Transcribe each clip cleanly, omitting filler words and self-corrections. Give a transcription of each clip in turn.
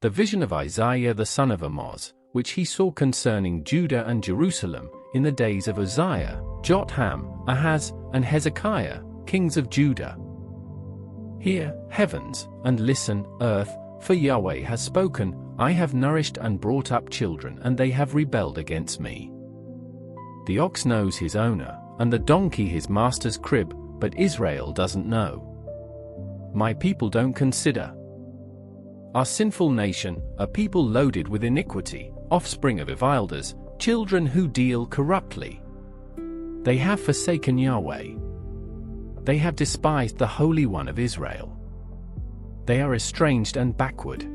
The vision of Isaiah the son of Amoz, which he saw concerning Judah and Jerusalem, in the days of Uzziah, Jotham, Ahaz, and Hezekiah, kings of Judah. Hear, heavens, and listen, earth, for Yahweh has spoken, I have nourished and brought up children, and they have rebelled against me. The ox knows his owner, and the donkey his master's crib, but Israel doesn't know. My people don't consider. Our sinful nation, a people loaded with iniquity, offspring of Evilders, children who deal corruptly. They have forsaken Yahweh. They have despised the Holy One of Israel. They are estranged and backward.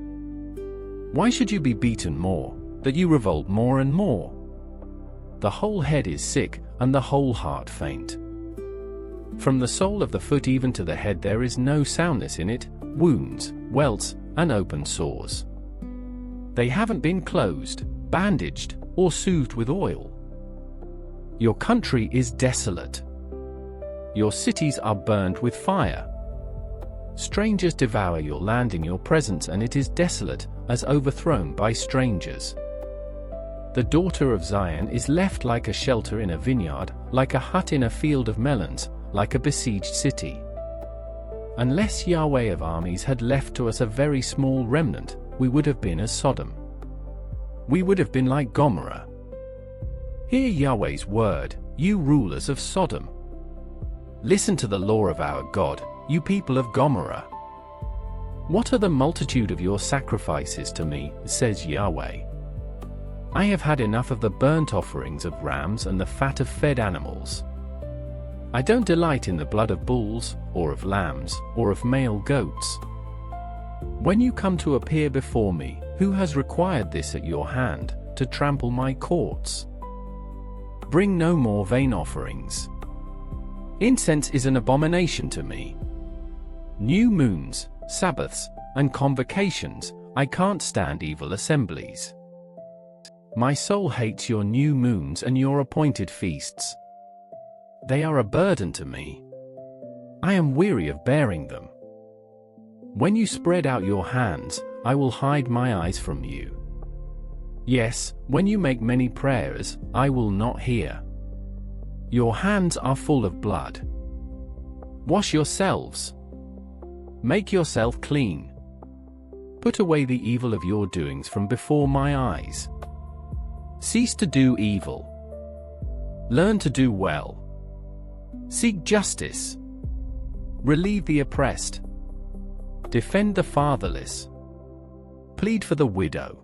Why should you be beaten more, that you revolt more and more? The whole head is sick, and the whole heart faint. From the sole of the foot even to the head there is no soundness in it, wounds, welts, and open sores. They haven't been closed, bandaged, or soothed with oil. Your country is desolate. Your cities are burned with fire. Strangers devour your land in your presence, and it is desolate, as overthrown by strangers. The daughter of Zion is left like a shelter in a vineyard, like a hut in a field of melons, like a besieged city. Unless Yahweh of armies had left to us a very small remnant, we would have been as Sodom. We would have been like Gomorrah. Hear Yahweh's word, you rulers of Sodom. Listen to the law of our God, you people of Gomorrah. What are the multitude of your sacrifices to me, says Yahweh? I have had enough of the burnt offerings of rams and the fat of fed animals. I don't delight in the blood of bulls, or of lambs, or of male goats. When you come to appear before me, who has required this at your hand, to trample my courts? Bring no more vain offerings. Incense is an abomination to me. New moons, Sabbaths, and convocations, I can't stand evil assemblies. My soul hates your new moons and your appointed feasts. They are a burden to me. I am weary of bearing them. When you spread out your hands, I will hide my eyes from you. Yes, when you make many prayers, I will not hear. Your hands are full of blood. Wash yourselves. Make yourself clean. Put away the evil of your doings from before my eyes. Cease to do evil. Learn to do well. Seek justice. Relieve the oppressed. Defend the fatherless. Plead for the widow.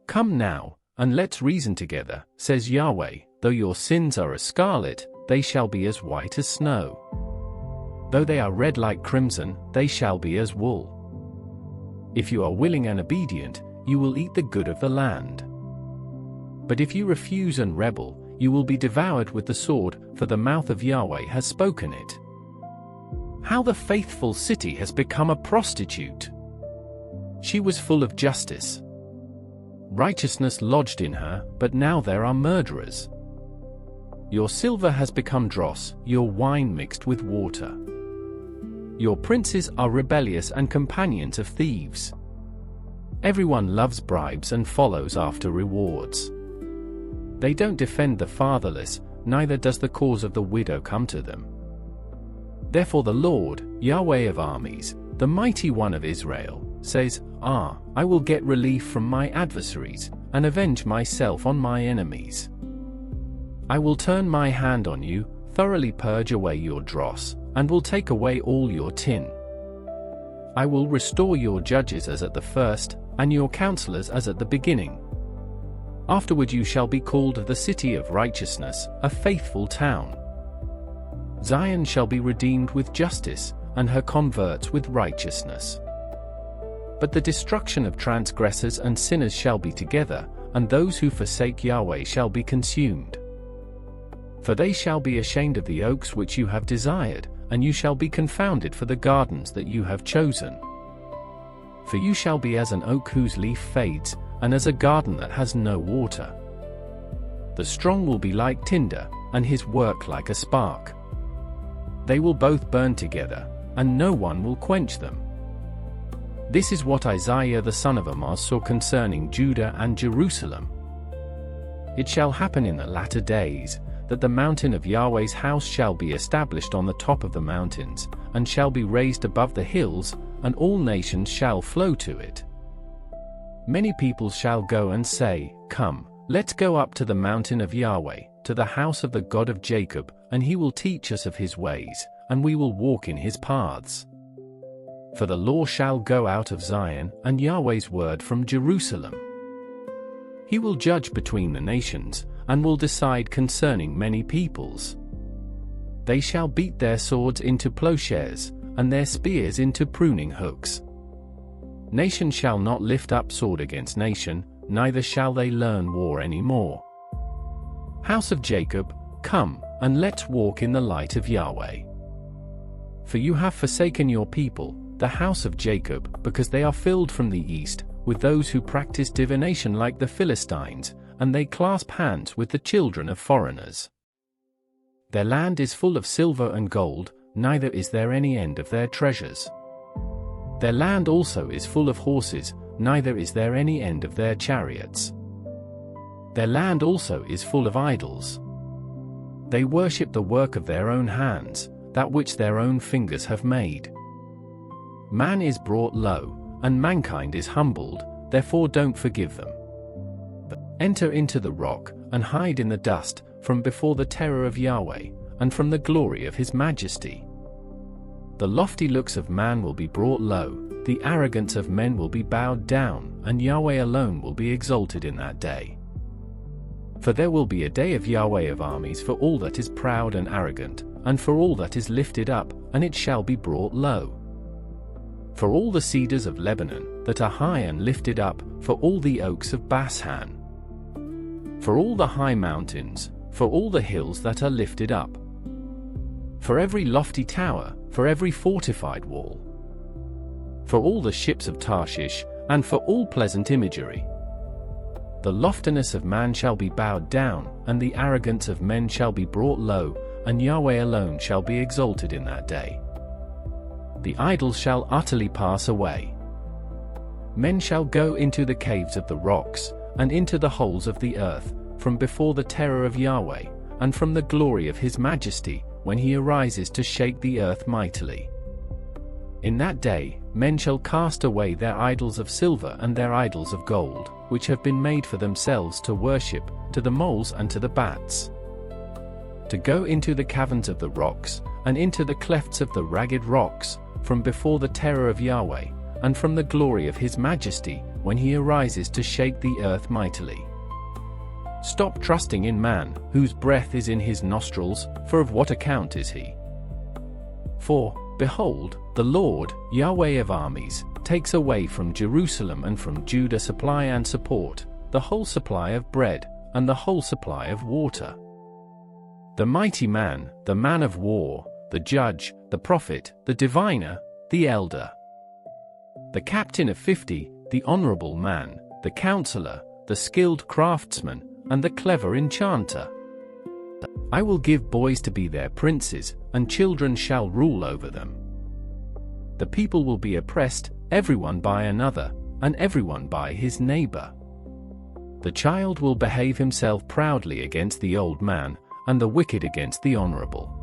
Come now, and let's reason together, says Yahweh, though your sins are as scarlet, they shall be as white as snow. Though they are red like crimson, they shall be as wool. If you are willing and obedient, you will eat the good of the land. But if you refuse and rebel, you will be devoured with the sword, for the mouth of Yahweh has spoken it. How the faithful city has become a prostitute! She was full of justice. Righteousness lodged in her, but now there are murderers. Your silver has become dross, your wine mixed with water. Your princes are rebellious and companions of thieves. Everyone loves bribes and follows after rewards. They don't defend the fatherless, neither does the cause of the widow come to them. Therefore the Lord, Yahweh of armies, the mighty one of Israel, says, I will get relief from my adversaries, and avenge myself on my enemies. I will turn my hand on you, thoroughly purge away your dross, and will take away all your tin. I will restore your judges as at the first, and your counselors as at the beginning. Afterward you shall be called the city of righteousness, a faithful town. Zion shall be redeemed with justice, and her converts with righteousness. But the destruction of transgressors and sinners shall be together, and those who forsake Yahweh shall be consumed. For they shall be ashamed of the oaks which you have desired, and you shall be confounded for the gardens that you have chosen. For you shall be as an oak whose leaf fades, and as a garden that has no water. The strong will be like tinder, and his work like a spark. They will both burn together, and no one will quench them. This is what Isaiah the son of Amoz saw concerning Judah and Jerusalem. It shall happen in the latter days, that the mountain of Yahweh's house shall be established on the top of the mountains, and shall be raised above the hills, and all nations shall flow to it. Many peoples shall go and say, Come, let's go up to the mountain of Yahweh, to the house of the God of Jacob, and he will teach us of his ways, and we will walk in his paths. For the law shall go out of Zion, and Yahweh's word from Jerusalem. He will judge between the nations, and will decide concerning many peoples. They shall beat their swords into plowshares, and their spears into pruning hooks. Nation shall not lift up sword against nation, neither shall they learn war any more. House of Jacob, come, and let's walk in the light of Yahweh. For you have forsaken your people, the house of Jacob, because they are filled from the east, with those who practice divination like the Philistines, and they clasp hands with the children of foreigners. Their land is full of silver and gold, neither is there any end of their treasures. Their land also is full of horses, neither is there any end of their chariots. Their land also is full of idols. They worship the work of their own hands, that which their own fingers have made. Man is brought low, and mankind is humbled, therefore don't forgive them. Enter into the rock, and hide in the dust, from before the terror of Yahweh, and from the glory of his majesty. The lofty looks of man will be brought low, the arrogance of men will be bowed down, and Yahweh alone will be exalted in that day. For there will be a day of Yahweh of armies for all that is proud and arrogant, and for all that is lifted up, and it shall be brought low. For all the cedars of Lebanon, that are high and lifted up, for all the oaks of Bashan. For all the high mountains, for all the hills that are lifted up. For every lofty tower, for every fortified wall. For all the ships of Tarshish, and for all pleasant imagery. The loftiness of man shall be bowed down, and the arrogance of men shall be brought low, and Yahweh alone shall be exalted in that day. The idols shall utterly pass away. Men shall go into the caves of the rocks, and into the holes of the earth, from before the terror of Yahweh, and from the glory of his majesty, when he arises to shake the earth mightily. In that day, men shall cast away their idols of silver and their idols of gold, which have been made for themselves to worship, to the moles and to the bats. To go into the caverns of the rocks, and into the clefts of the ragged rocks, from before the terror of Yahweh, and from the glory of his majesty, when he arises to shake the earth mightily. Stop trusting in man, whose breath is in his nostrils, for of what account is he? For, behold, the Lord, Yahweh of armies, takes away from Jerusalem and from Judah supply and support, the whole supply of bread, and the whole supply of water. The mighty man, the man of war, the judge, the prophet, the diviner, the elder. The captain of 50, the honorable man, the counselor, the skilled craftsman, and the clever enchanter. I will give boys to be their princes, and children shall rule over them. The people will be oppressed, everyone by another, and everyone by his neighbor. The child will behave himself proudly against the old man, and the wicked against the honorable.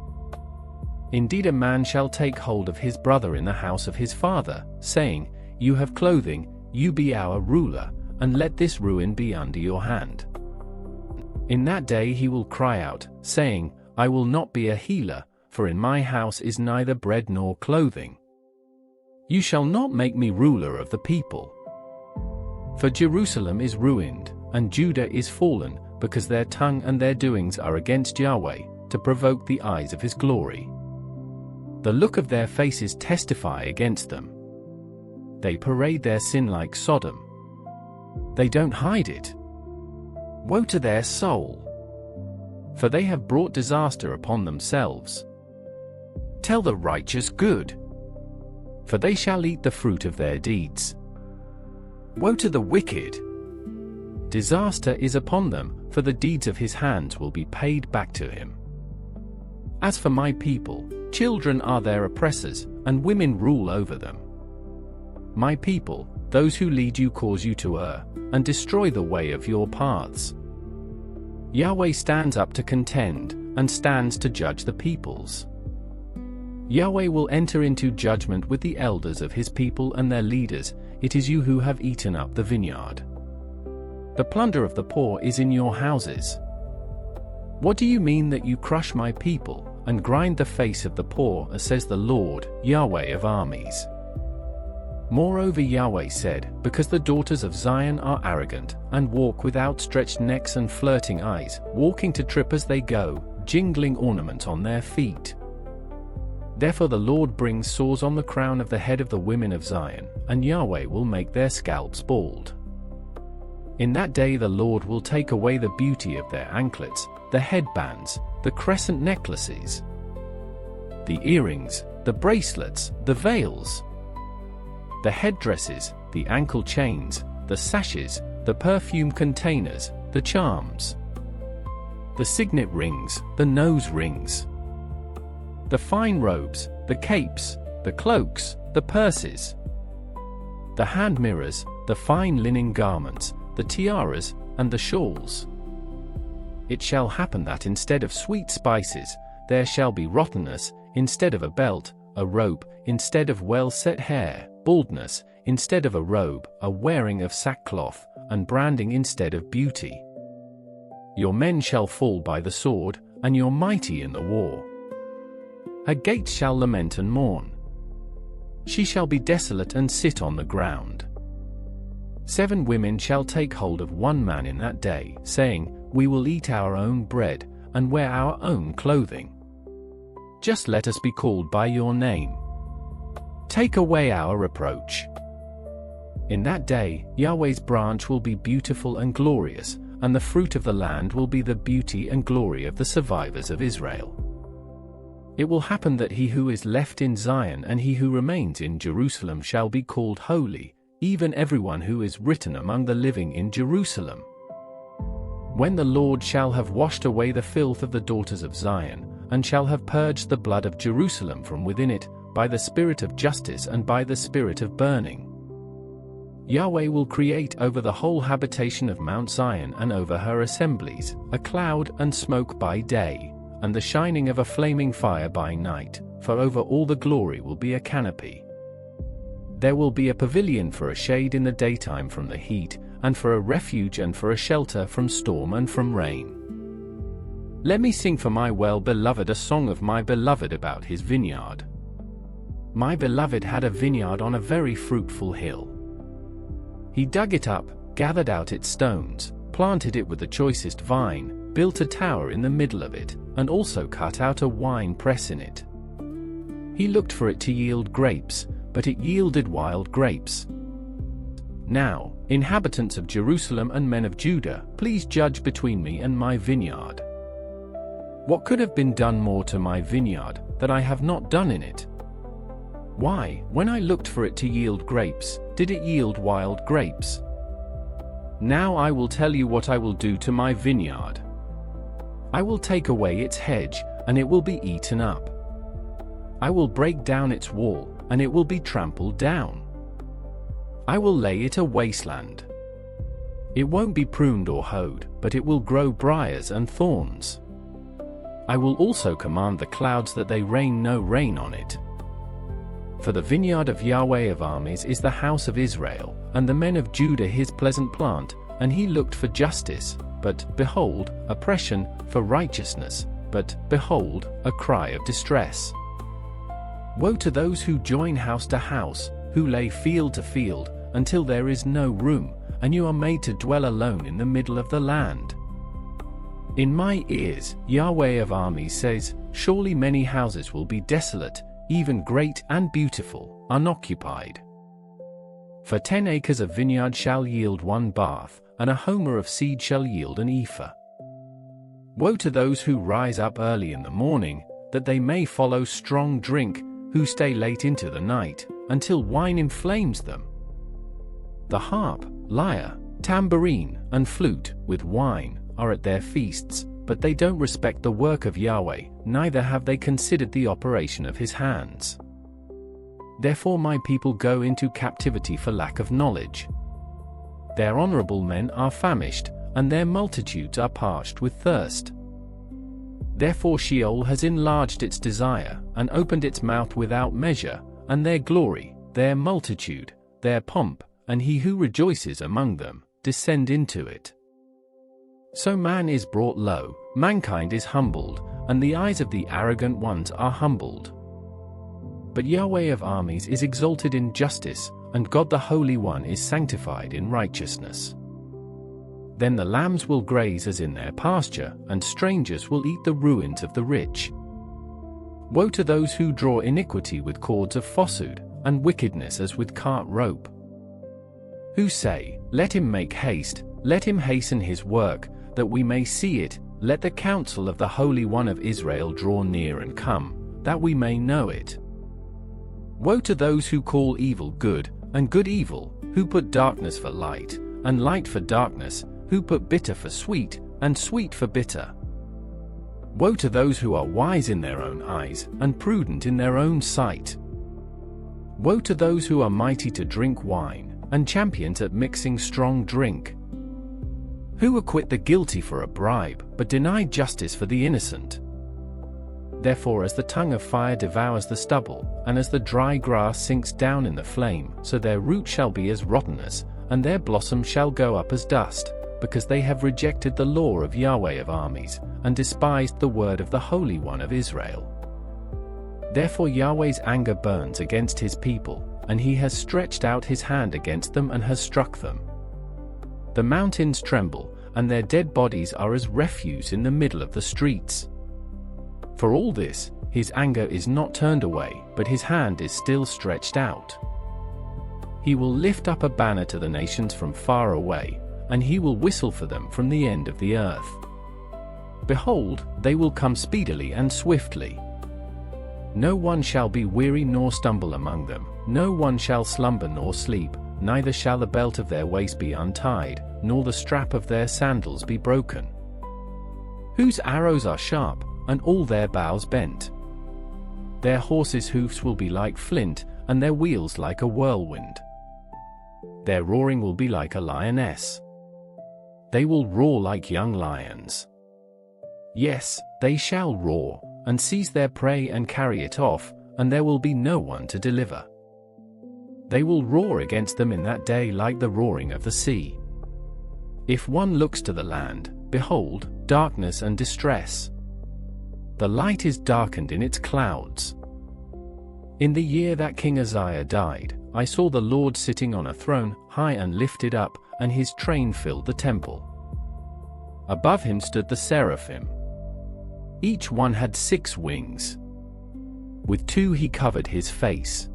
Indeed, a man shall take hold of his brother in the house of his father, saying, You have clothing, you be our ruler, and let this ruin be under your hand. In that day he will cry out, saying, I will not be a healer, for in my house is neither bread nor clothing. You shall not make me ruler of the people. For Jerusalem is ruined, and Judah is fallen, because their tongue and their doings are against Yahweh, to provoke the eyes of his glory. The look of their faces testify against them. They parade their sin like Sodom. They don't hide it. Woe to their soul! For they have brought disaster upon themselves. Tell the righteous good, for they shall eat the fruit of their deeds. Woe to the wicked! Disaster is upon them, for the deeds of his hands will be paid back to him. As for my people, children are their oppressors, and women rule over them. my people, those who lead you cause you to err, and destroy the way of your paths. Yahweh stands up to contend, and stands to judge the peoples. Yahweh will enter into judgment with the elders of his people and their leaders. It is you who have eaten up the vineyard. The plunder of the poor is in your houses. What do you mean that you crush my people, and grind the face of the poor, says the Lord, Yahweh of armies? Moreover Yahweh said, because the daughters of Zion are arrogant, and walk with outstretched necks and flirting eyes, walking to trip as they go, jingling ornament on their feet. Therefore the Lord brings sores on the crown of the head of the women of Zion, and Yahweh will make their scalps bald. In that day the Lord will take away the beauty of their anklets, the headbands, the crescent necklaces, the earrings, the bracelets, the veils, the headdresses, the ankle chains, the sashes, the perfume containers, the charms, the signet rings, the nose rings, the fine robes, the capes, the cloaks, the purses, the hand mirrors, the fine linen garments, the tiaras, and the shawls. It shall happen that instead of sweet spices, there shall be rottenness, instead of a belt, a rope, instead of well-set hair, baldness, instead of a robe, a wearing of sackcloth, and branding instead of beauty. Your men shall fall by the sword, and your mighty in the war. Her gates shall lament and mourn. She shall be desolate and sit on the ground. 7 women shall take hold of one man in that day, saying, we will eat our own bread, and wear our own clothing. Just let us be called by your name. Take away our reproach. In that day, Yahweh's branch will be beautiful and glorious, and the fruit of the land will be the beauty and glory of the survivors of Israel. It will happen that he who is left in Zion and he who remains in Jerusalem shall be called holy, even everyone who is written among the living in Jerusalem. When the Lord shall have washed away the filth of the daughters of Zion, and shall have purged the blood of Jerusalem from within it, by the spirit of justice and by the spirit of burning. Yahweh will create over the whole habitation of Mount Zion and over her assemblies, a cloud and smoke by day, and the shining of a flaming fire by night, for over all the glory will be a canopy. There will be a pavilion for a shade in the daytime from the heat, and for a refuge and for a shelter from storm and from rain. Let me sing for my well-beloved a song of my beloved about his vineyard. My beloved had a vineyard on a very fruitful hill. He dug it up, gathered out its stones, planted it with the choicest vine, built a tower in the middle of it, and also cut out a wine press in it. He looked for it to yield grapes, but it yielded wild grapes. Now, inhabitants of Jerusalem and men of Judah, please judge between me and my vineyard. What could have been done more to my vineyard, that I have not done in it? Why, when I looked for it to yield grapes, did it yield wild grapes? Now I will tell you what I will do to my vineyard. I will take away its hedge, and it will be eaten up. I will break down its wall, and it will be trampled down. I will lay it a wasteland. It won't be pruned or hoed, but it will grow briars and thorns. I will also command the clouds that they rain no rain on it. For the vineyard of Yahweh of armies is the house of Israel, and the men of Judah his pleasant plant, and he looked for justice, but, behold, oppression, for righteousness, but, behold, a cry of distress. Woe to those who join house to house, who lay field to field, until there is no room, and you are made to dwell alone in the middle of the land. In my ears, Yahweh of armies says, surely many houses will be desolate, even great and beautiful, unoccupied. For 10 acres of vineyard shall yield 1 bath, and a homer of seed shall yield an ephah. Woe to those who rise up early in the morning, that they may follow strong drink, who stay late into the night, until wine inflames them. The harp, lyre, tambourine, and flute, with wine, are at their feasts, but they don't respect the work of Yahweh, neither have they considered the operation of his hands. Therefore my people go into captivity for lack of knowledge. Their honorable men are famished, and their multitudes are parched with thirst. Therefore Sheol has enlarged its desire, and opened its mouth without measure, and their glory, their multitude, their pomp, and he who rejoices among them, descend into it. So man is brought low, mankind is humbled, and the eyes of the arrogant ones are humbled. But Yahweh of armies is exalted in justice, and God the Holy One is sanctified in righteousness. Then the lambs will graze as in their pasture, and strangers will eat the ruins of the rich. Woe to those who draw iniquity with cords of falsehood, and wickedness as with cart rope. Who say, let him make haste, let him hasten his work, that we may see it, let the counsel of the Holy One of Israel draw near and come, that we may know it. Woe to those who call evil good, and good evil, who put darkness for light, and light for darkness, who put bitter for sweet, and sweet for bitter. Woe to those who are wise in their own eyes, and prudent in their own sight. Woe to those who are mighty to drink wine, and champions at mixing strong drink. Who acquit the guilty for a bribe, but deny justice for the innocent. Therefore as the tongue of fire devours the stubble, and as the dry grass sinks down in the flame, so their root shall be as rottenness, and their blossom shall go up as dust, because they have rejected the law of Yahweh of armies, and despised the word of the Holy One of Israel. Therefore Yahweh's anger burns against his people, and he has stretched out his hand against them and has struck them. The mountains tremble, and their dead bodies are as refuse in the middle of the streets. For all this, his anger is not turned away, but his hand is still stretched out. He will lift up a banner to the nations from far away, and he will whistle for them from the end of the earth. Behold, they will come speedily and swiftly. No one shall be weary nor stumble among them, no one shall slumber nor sleep, neither shall the belt of their waist be untied, nor the strap of their sandals be broken. Whose arrows are sharp, and all their bows bent. Their horses' hoofs will be like flint, and their wheels like a whirlwind. Their roaring will be like a lioness. They will roar like young lions. Yes, they shall roar, and seize their prey and carry it off, and there will be no one to deliver. They will roar against them in that day like the roaring of the sea. If one looks to the land, behold, darkness and distress. The light is darkened in its clouds. In the year that King Uzziah died, I saw the Lord sitting on a throne, high and lifted up, and his train filled the temple. Above him stood the seraphim. Each one had 6 wings. With 2 he covered his face.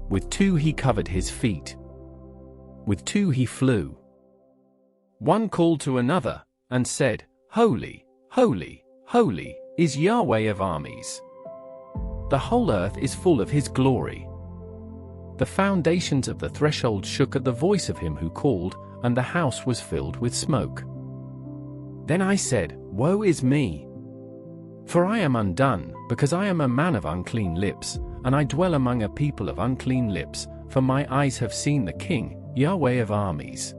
With 2 he covered his feet. With 2 he flew. One called to another, and said, Holy, holy, holy, is Yahweh of armies. The whole earth is full of his glory. The foundations of the threshold shook at the voice of him who called, and the house was filled with smoke. Then I said, Woe is me! For I am undone, because I am a man of unclean lips, and I dwell among a people of unclean lips, for my eyes have seen the King, Yahweh of armies.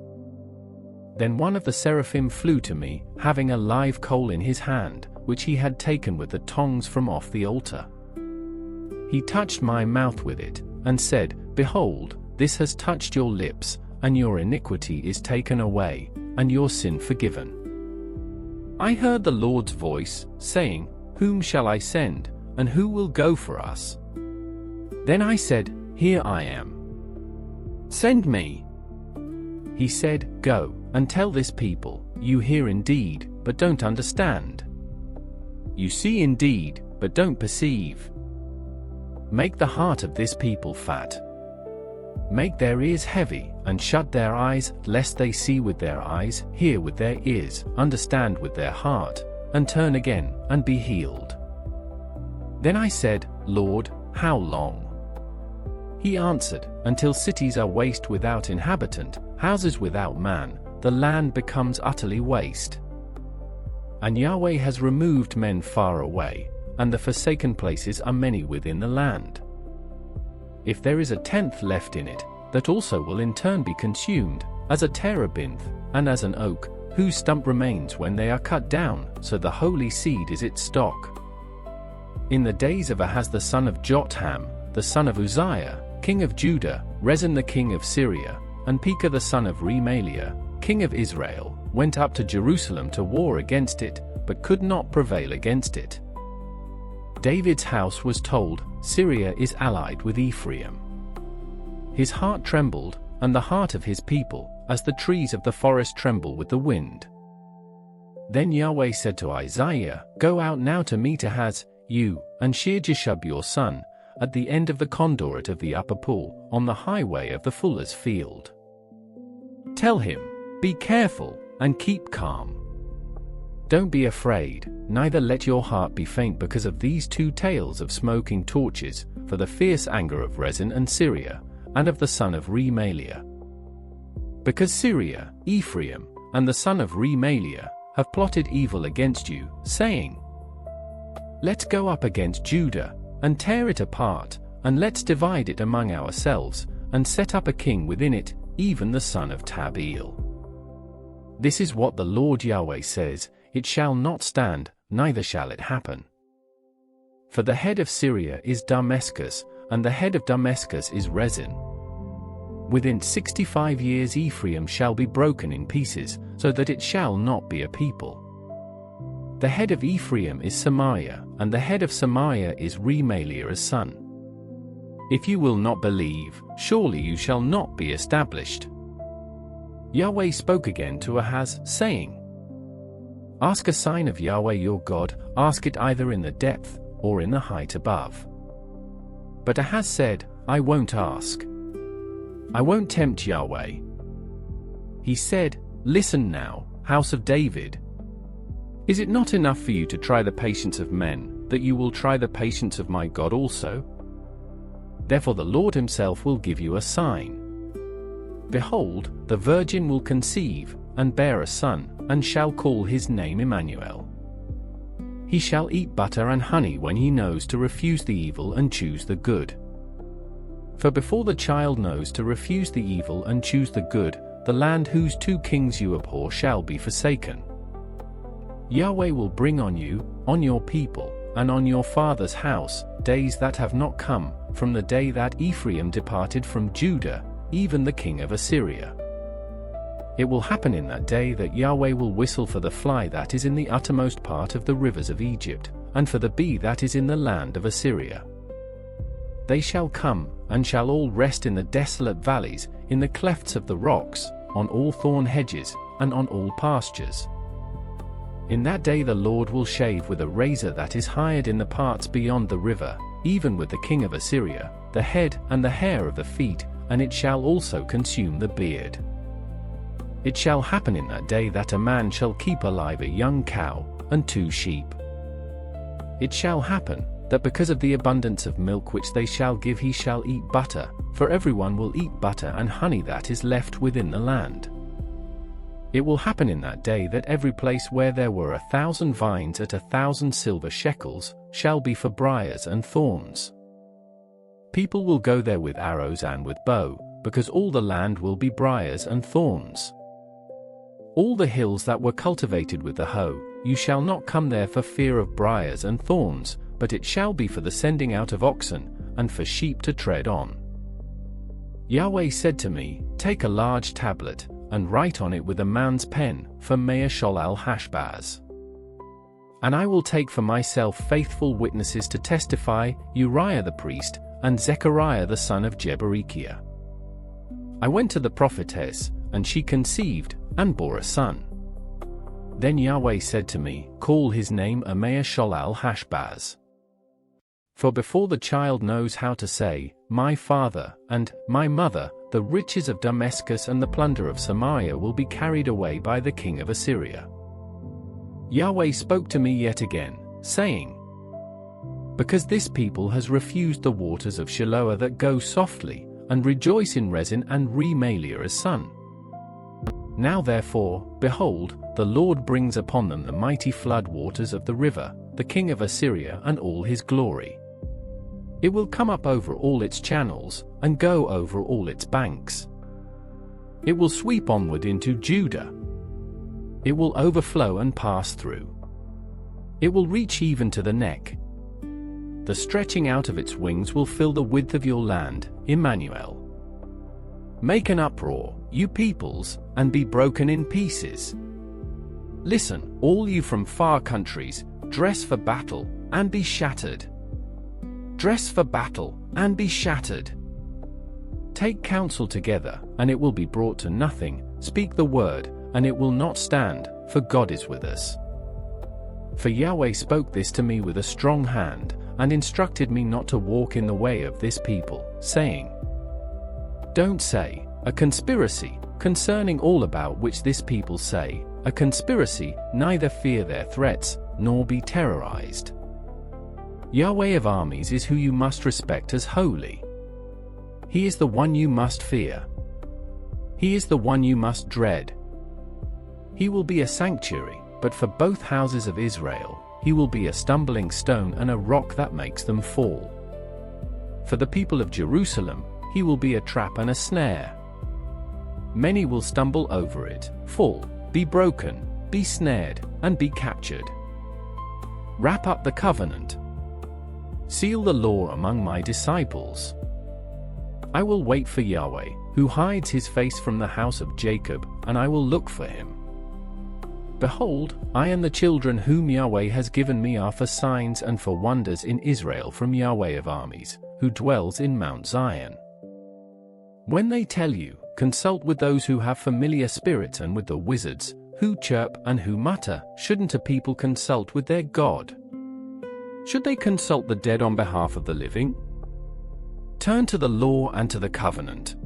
Then one of the seraphim flew to me, having a live coal in his hand, which he had taken with the tongs from off the altar. He touched my mouth with it, and said, Behold, this has touched your lips, and your iniquity is taken away, and your sin forgiven. I heard the Lord's voice, saying, Whom shall I send, and who will go for us? Then I said, Here I am. Send me. He said, Go, and tell this people, You hear indeed, but don't understand. You see indeed, but don't perceive. Make the heart of this people fat. Make their ears heavy, and shut their eyes, lest they see with their eyes, hear with their ears, understand with their heart, and turn again, and be healed. Then I said, Lord, how long? He answered, Until cities are waste without inhabitant, houses without man, the land becomes utterly waste. And Yahweh has removed men far away, and the forsaken places are many within the land. if there is a tenth left in it, that also will in turn be consumed, as a terebinth, and as an oak, whose stump remains when they are cut down, so the holy seed is its stock. In the days of Ahaz the son of Jotham, the son of Uzziah, king of Judah, Rezin the king of Syria, and Pekah the son of Remaliah, king of Israel, went up to Jerusalem to war against it, but could not prevail against it. David's house was told, Syria is allied with Ephraim. His heart trembled, and the heart of his people, as the trees of the forest tremble with the wind. Then Yahweh said to Isaiah, Go out now to meet Ahaz, you, and Shear-Jashub your son, at the end of the conduit of the upper pool, on the highway of the fuller's field. Tell him, Be careful, and keep calm. Don't be afraid, neither let your heart be faint because of these two tales of smoking torches, for the fierce anger of Rezin and Syria, and of the son of Remaliah. Because Syria, Ephraim, and the son of Remaliah, have plotted evil against you, saying, Let's go up against Judah, and tear it apart, and let's divide it among ourselves, and set up a king within it, even the son of Tabeel. This is what the Lord Yahweh says, It shall not stand, neither shall it happen. For the head of Syria is Damascus, and the head of Damascus is Rezin. Within 65 years Ephraim shall be broken in pieces, so that it shall not be a people. The head of Ephraim is Samaria, and the head of Samaria is Remaliah's son. If you will not believe, surely you shall not be established. Yahweh spoke again to Ahaz, saying, Ask a sign of Yahweh your God, ask it either in the depth, or in the height above. But Ahaz said, I won't ask. I won't tempt Yahweh. He said, Listen now, house of David. Is it not enough for you to try the patience of men, that you will try the patience of my God also? Therefore the Lord himself will give you a sign. Behold, the virgin will conceive, and bear a son, and shall call his name Emmanuel. He shall eat butter and honey when he knows to refuse the evil and choose the good. For before the child knows to refuse the evil and choose the good, the land whose two kings you abhor shall be forsaken. Yahweh will bring on you, on your people, and on your father's house, days that have not come, from the day that Ephraim departed from Judah, even the king of Assyria. It will happen in that day that Yahweh will whistle for the fly that is in the uttermost part of the rivers of Egypt, and for the bee that is in the land of Assyria. They shall come, and shall all rest in the desolate valleys, in the clefts of the rocks, on all thorn hedges, and on all pastures. In that day the Lord will shave with a razor that is hired in the parts beyond the river, even with the king of Assyria, the head and the hair of the feet, and it shall also consume the beard. It shall happen in that day that a man shall keep alive a young cow, and 2 sheep. It shall happen, that because of the abundance of milk which they shall give he shall eat butter, for everyone will eat butter and honey that is left within the land. It will happen in that day that every place where there were 1,000 vines at 1,000 silver shekels, shall be for briars and thorns. People will go there with arrows and with bow, because all the land will be briars and thorns. All the hills that were cultivated with the hoe, you shall not come there for fear of briars and thorns, but it shall be for the sending out of oxen, and for sheep to tread on. Yahweh said to me, Take a large tablet, and write on it with a man's pen, for Maher-shalal-hash-baz. And I will take for myself faithful witnesses to testify, Uriah the priest, and Zechariah the son of Jeberechiah. I went to the prophetess, and she conceived, and bore a son. Then Yahweh said to me, Call his name Maher-shalal-hash-baz. For before the child knows how to say, My father, and my mother, the riches of Damascus and the plunder of Samaria will be carried away by the king of Assyria. Yahweh spoke to me yet again, saying, Because this people has refused the waters of Shiloah that go softly, and rejoice in Rezin and Remaliah's son. Now therefore, behold, the Lord brings upon them the mighty flood waters of the river, the king of Assyria and all his glory. It will come up over all its channels, and go over all its banks. It will sweep onward into Judah. It will overflow and pass through. It will reach even to the neck. The stretching out of its wings will fill the width of your land, Emmanuel. Make an uproar, you peoples, and be broken in pieces. Listen, all you from far countries, dress for battle, and be shattered. Dress for battle, and be shattered. Take counsel together, and it will be brought to nothing. Speak the word, and it will not stand, for God is with us. For Yahweh spoke this to me with a strong hand, and instructed me not to walk in the way of this people, saying, Don't say, a conspiracy, concerning all about which this people say, a conspiracy, neither fear their threats, nor be terrorized. Yahweh of armies is who you must respect as holy. He is the one you must fear. He is the one you must dread. He will be a sanctuary, but for both houses of Israel, he will be a stumbling stone and a rock that makes them fall. For the people of Jerusalem, he will be a trap and a snare. Many will stumble over it, fall, be broken, be snared, and be captured. Wrap up the covenant. Seal the law among my disciples. I will wait for Yahweh, who hides his face from the house of Jacob, and I will look for him. Behold, I and the children whom Yahweh has given me are for signs and for wonders in Israel from Yahweh of armies, who dwells in Mount Zion. When they tell you, consult with those who have familiar spirits and with the wizards, who chirp and who mutter, shouldn't a people consult with their God? Should they consult the dead on behalf of the living? Turn to the law and to the covenant.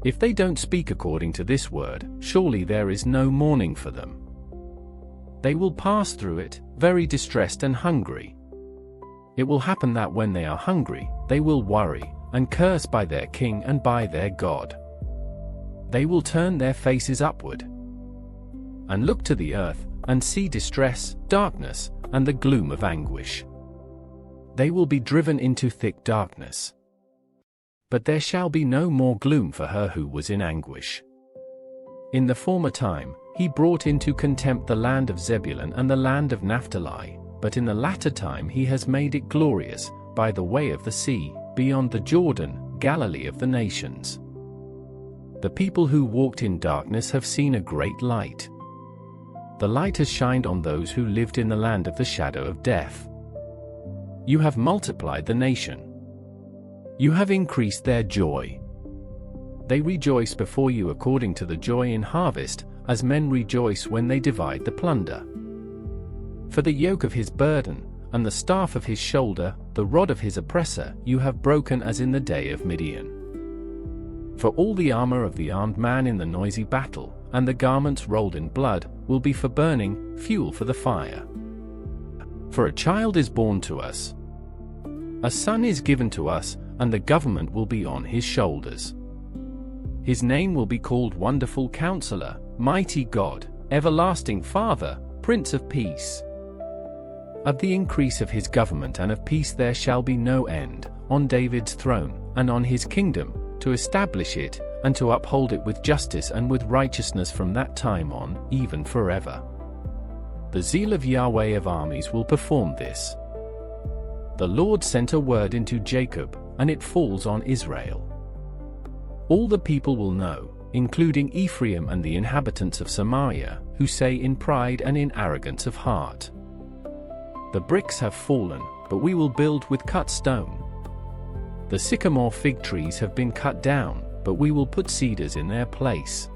If they don't speak according to this word, surely there is no mourning for them. They will pass through it, very distressed and hungry. It will happen that when they are hungry, they will worry, and curse by their king and by their God. They will turn their faces upward, and look to the earth, and see distress, darkness, and the gloom of anguish. They will be driven into thick darkness. But there shall be no more gloom for her who was in anguish. In the former time, he brought into contempt the land of Zebulun and the land of Naphtali, but in the latter time he has made it glorious, by the way of the sea, beyond the Jordan, Galilee of the nations. The people who walked in darkness have seen a great light. The light has shined on those who lived in the land of the shadow of death. You have multiplied the nation. You have increased their joy. They rejoice before you according to the joy in harvest, as men rejoice when they divide the plunder. For the yoke of his burden, and the staff of his shoulder, the rod of his oppressor, you have broken as in the day of Midian. For all the armor of the armed man in the noisy battle, and the garments rolled in blood, will be for burning, fuel for the fire. For a child is born to us. A son is given to us, and the government will be on his shoulders. His name will be called Wonderful Counselor, Mighty God, Everlasting Father, Prince of Peace. Of the increase of his government and of peace there shall be no end, on David's throne, and on his kingdom, to establish it, and to uphold it with justice and with righteousness from that time on, even forever. The zeal of Yahweh of armies will perform this. The Lord sent a word into Jacob, and it falls on Israel. All the people will know, including Ephraim and the inhabitants of Samaria, who say in pride and in arrogance of heart, The bricks have fallen, but we will build with cut stone. The sycamore fig trees have been cut down, but we will put cedars in their place.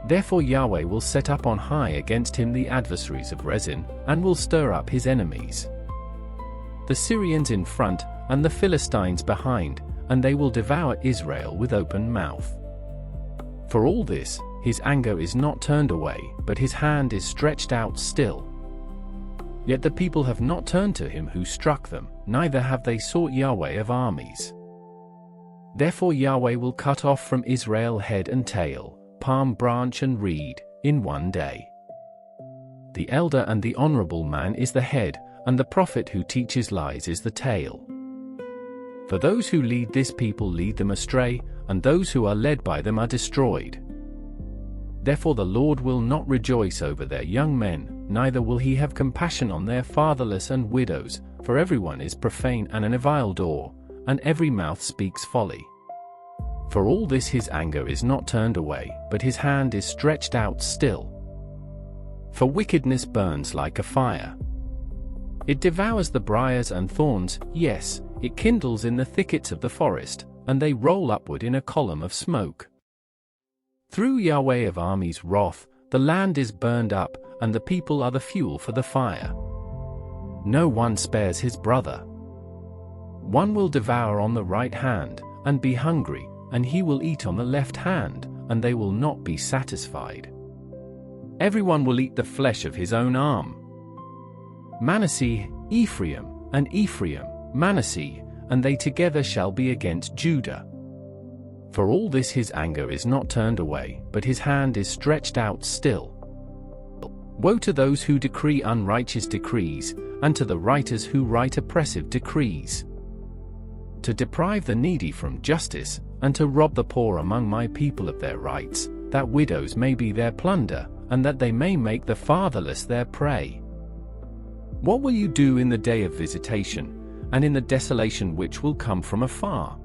Therefore Yahweh will set up on high against him the adversaries of Rezin, and will stir up his enemies. The Syrians in front, and the Philistines behind, and they will devour Israel with open mouth. For all this, his anger is not turned away, but his hand is stretched out still. Yet the people have not turned to him who struck them, neither have they sought Yahweh of armies. Therefore Yahweh will cut off from Israel head and tail, palm branch and reed, in one day. The elder and the honorable man is the head, and the prophet who teaches lies is the tail. For those who lead this people lead them astray, and those who are led by them are destroyed. Therefore the Lord will not rejoice over their young men, neither will he have compassion on their fatherless and widows, for everyone is profane and an evildoer, and every mouth speaks folly. For all this his anger is not turned away, but his hand is stretched out still. For wickedness burns like a fire. It devours the briars and thorns, yes, it kindles in the thickets of the forest, and they roll upward in a column of smoke. Through Yahweh of armies' wrath, the land is burned up, and the people are the fuel for the fire. No one spares his brother. One will devour on the right hand, and be hungry, and he will eat on the left hand, and they will not be satisfied. Everyone will eat the flesh of his own arm. Manasseh, Ephraim, and Ephraim, Manasseh, and they together shall be against Judah. For all this his anger is not turned away, but his hand is stretched out still. Woe to those who decree unrighteous decrees, and to the writers who write oppressive decrees. To deprive the needy from justice, and to rob the poor among my people of their rights, that widows may be their plunder, and that they may make the fatherless their prey. What will you do in the day of visitation, and in the desolation which will come from afar?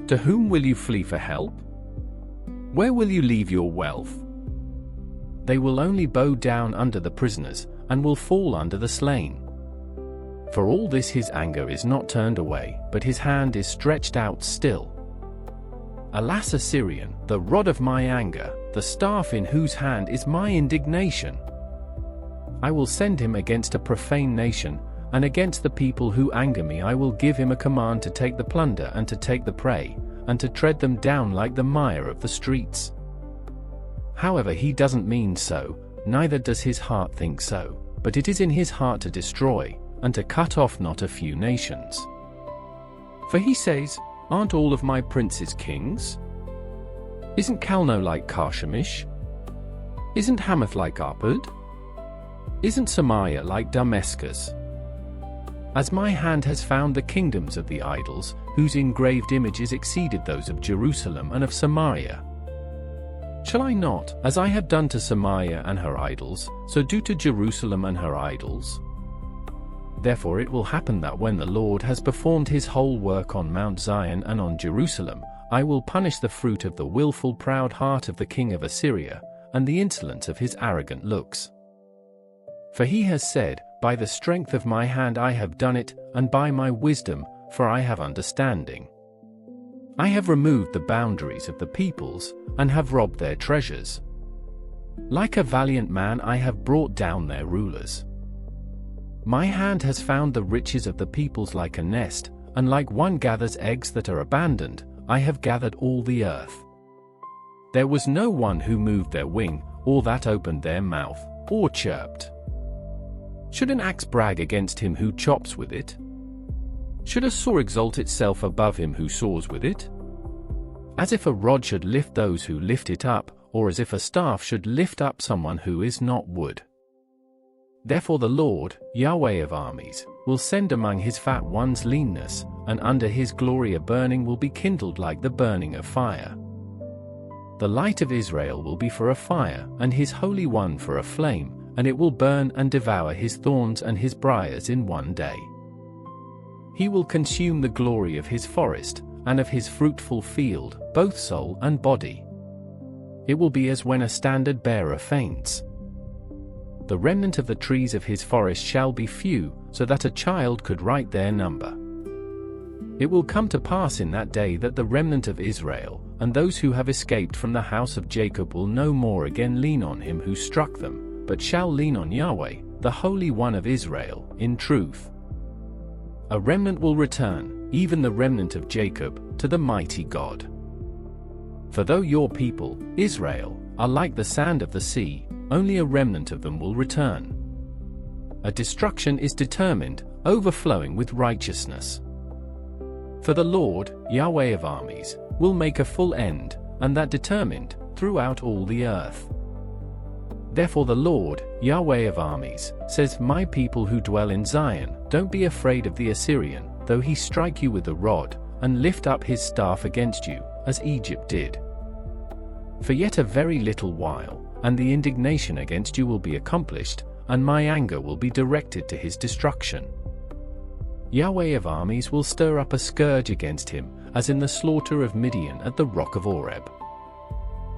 To whom will you flee for help? Where will you leave your wealth? They will only bow down under the prisoners, and will fall under the slain. For all this his anger is not turned away, but his hand is stretched out still. Alas, Assyrian, the rod of my anger, the staff in whose hand is my indignation. I will send him against a profane nation, and against the people who anger me I will give him a command to take the plunder and to take the prey, and to tread them down like the mire of the streets. However, he doesn't mean so, neither does his heart think so, but it is in his heart to destroy, and to cut off not a few nations. For he says, aren't all of my princes kings? Isn't Calno like Karshemish? Isn't Hamath like Arpad? Isn't Samaria like Damascus? As my hand has found the kingdoms of the idols, whose engraved images exceeded those of Jerusalem and of Samaria. Shall I not, as I have done to Samaria and her idols, so do to Jerusalem and her idols? Therefore it will happen that when the Lord has performed his whole work on Mount Zion and on Jerusalem, I will punish the fruit of the willful proud heart of the king of Assyria, and the insolence of his arrogant looks. For he has said, by the strength of my hand I have done it, and by my wisdom, for I have understanding. I have removed the boundaries of the peoples, and have robbed their treasures. Like a valiant man I have brought down their rulers. My hand has found the riches of the peoples like a nest, and like one gathers eggs that are abandoned, I have gathered all the earth. There was no one who moved their wing, or that opened their mouth, or chirped. Should an axe brag against him who chops with it? Should a saw exalt itself above him who saws with it? As if a rod should lift those who lift it up, or as if a staff should lift up someone who is not wood. Therefore the Lord, Yahweh of armies, will send among his fat ones leanness, and under his glory a burning will be kindled like the burning of fire. The light of Israel will be for a fire, and his Holy One for a flame, and it will burn and devour his thorns and his briars in one day. He will consume the glory of his forest, and of his fruitful field, both soul and body. It will be as when a standard-bearer faints. The remnant of the trees of his forest shall be few, so that a child could write their number. It will come to pass in that day that the remnant of Israel, and those who have escaped from the house of Jacob will no more again lean on him who struck them, but shall lean on Yahweh, the Holy One of Israel, in truth. A remnant will return, even the remnant of Jacob, to the mighty God. For though your people, Israel, are like the sand of the sea, only a remnant of them will return. A destruction is determined, overflowing with righteousness. For the Lord, Yahweh of armies, will make a full end, and that determined, throughout all the earth. Therefore the Lord, Yahweh of armies, says, my people who dwell in Zion, don't be afraid of the Assyrian, though he strike you with the rod, and lift up his staff against you, as Egypt did. For yet a very little while, and the indignation against you will be accomplished, and my anger will be directed to his destruction. Yahweh of armies will stir up a scourge against him, as in the slaughter of Midian at the rock of Oreb.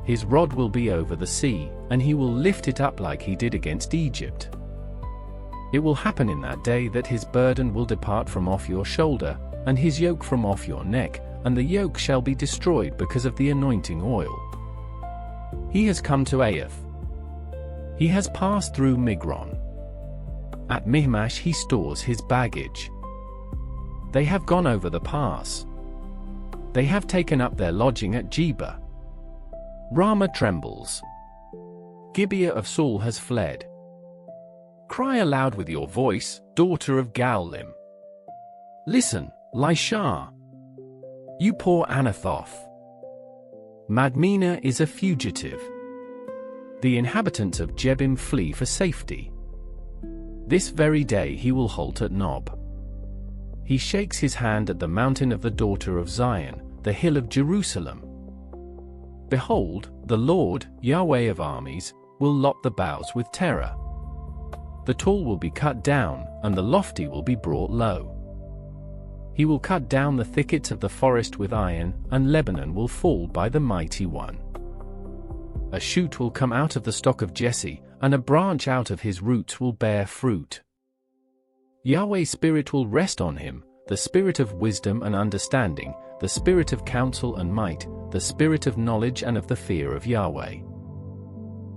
His rod will be over the sea, and he will lift it up like he did against Egypt. It will happen in that day that his burden will depart from off your shoulder, and his yoke from off your neck, and the yoke shall be destroyed because of the anointing oil. He has come to Aiath. He has passed through Migron. At Michmash he stores his baggage. They have gone over the pass. They have taken up their lodging at Jeba. Ramah trembles. Gibeah of Saul has fled. Cry aloud with your voice, daughter of Gaulim. Listen, Lishah. You poor Anathoth. Madmenah is a fugitive. The inhabitants of Jebim flee for safety. This very day he will halt at Nob. He shakes his hand at the mountain of the daughter of Zion, the hill of Jerusalem. Behold, the Lord, Yahweh of armies, will lop the boughs with terror. The tall will be cut down, and the lofty will be brought low. He will cut down the thickets of the forest with iron, and Lebanon will fall by the mighty one. A shoot will come out of the stock of Jesse, and a branch out of his roots will bear fruit. Yahweh's spirit will rest on him, the spirit of wisdom and understanding, the spirit of counsel and might, the spirit of knowledge and of the fear of Yahweh.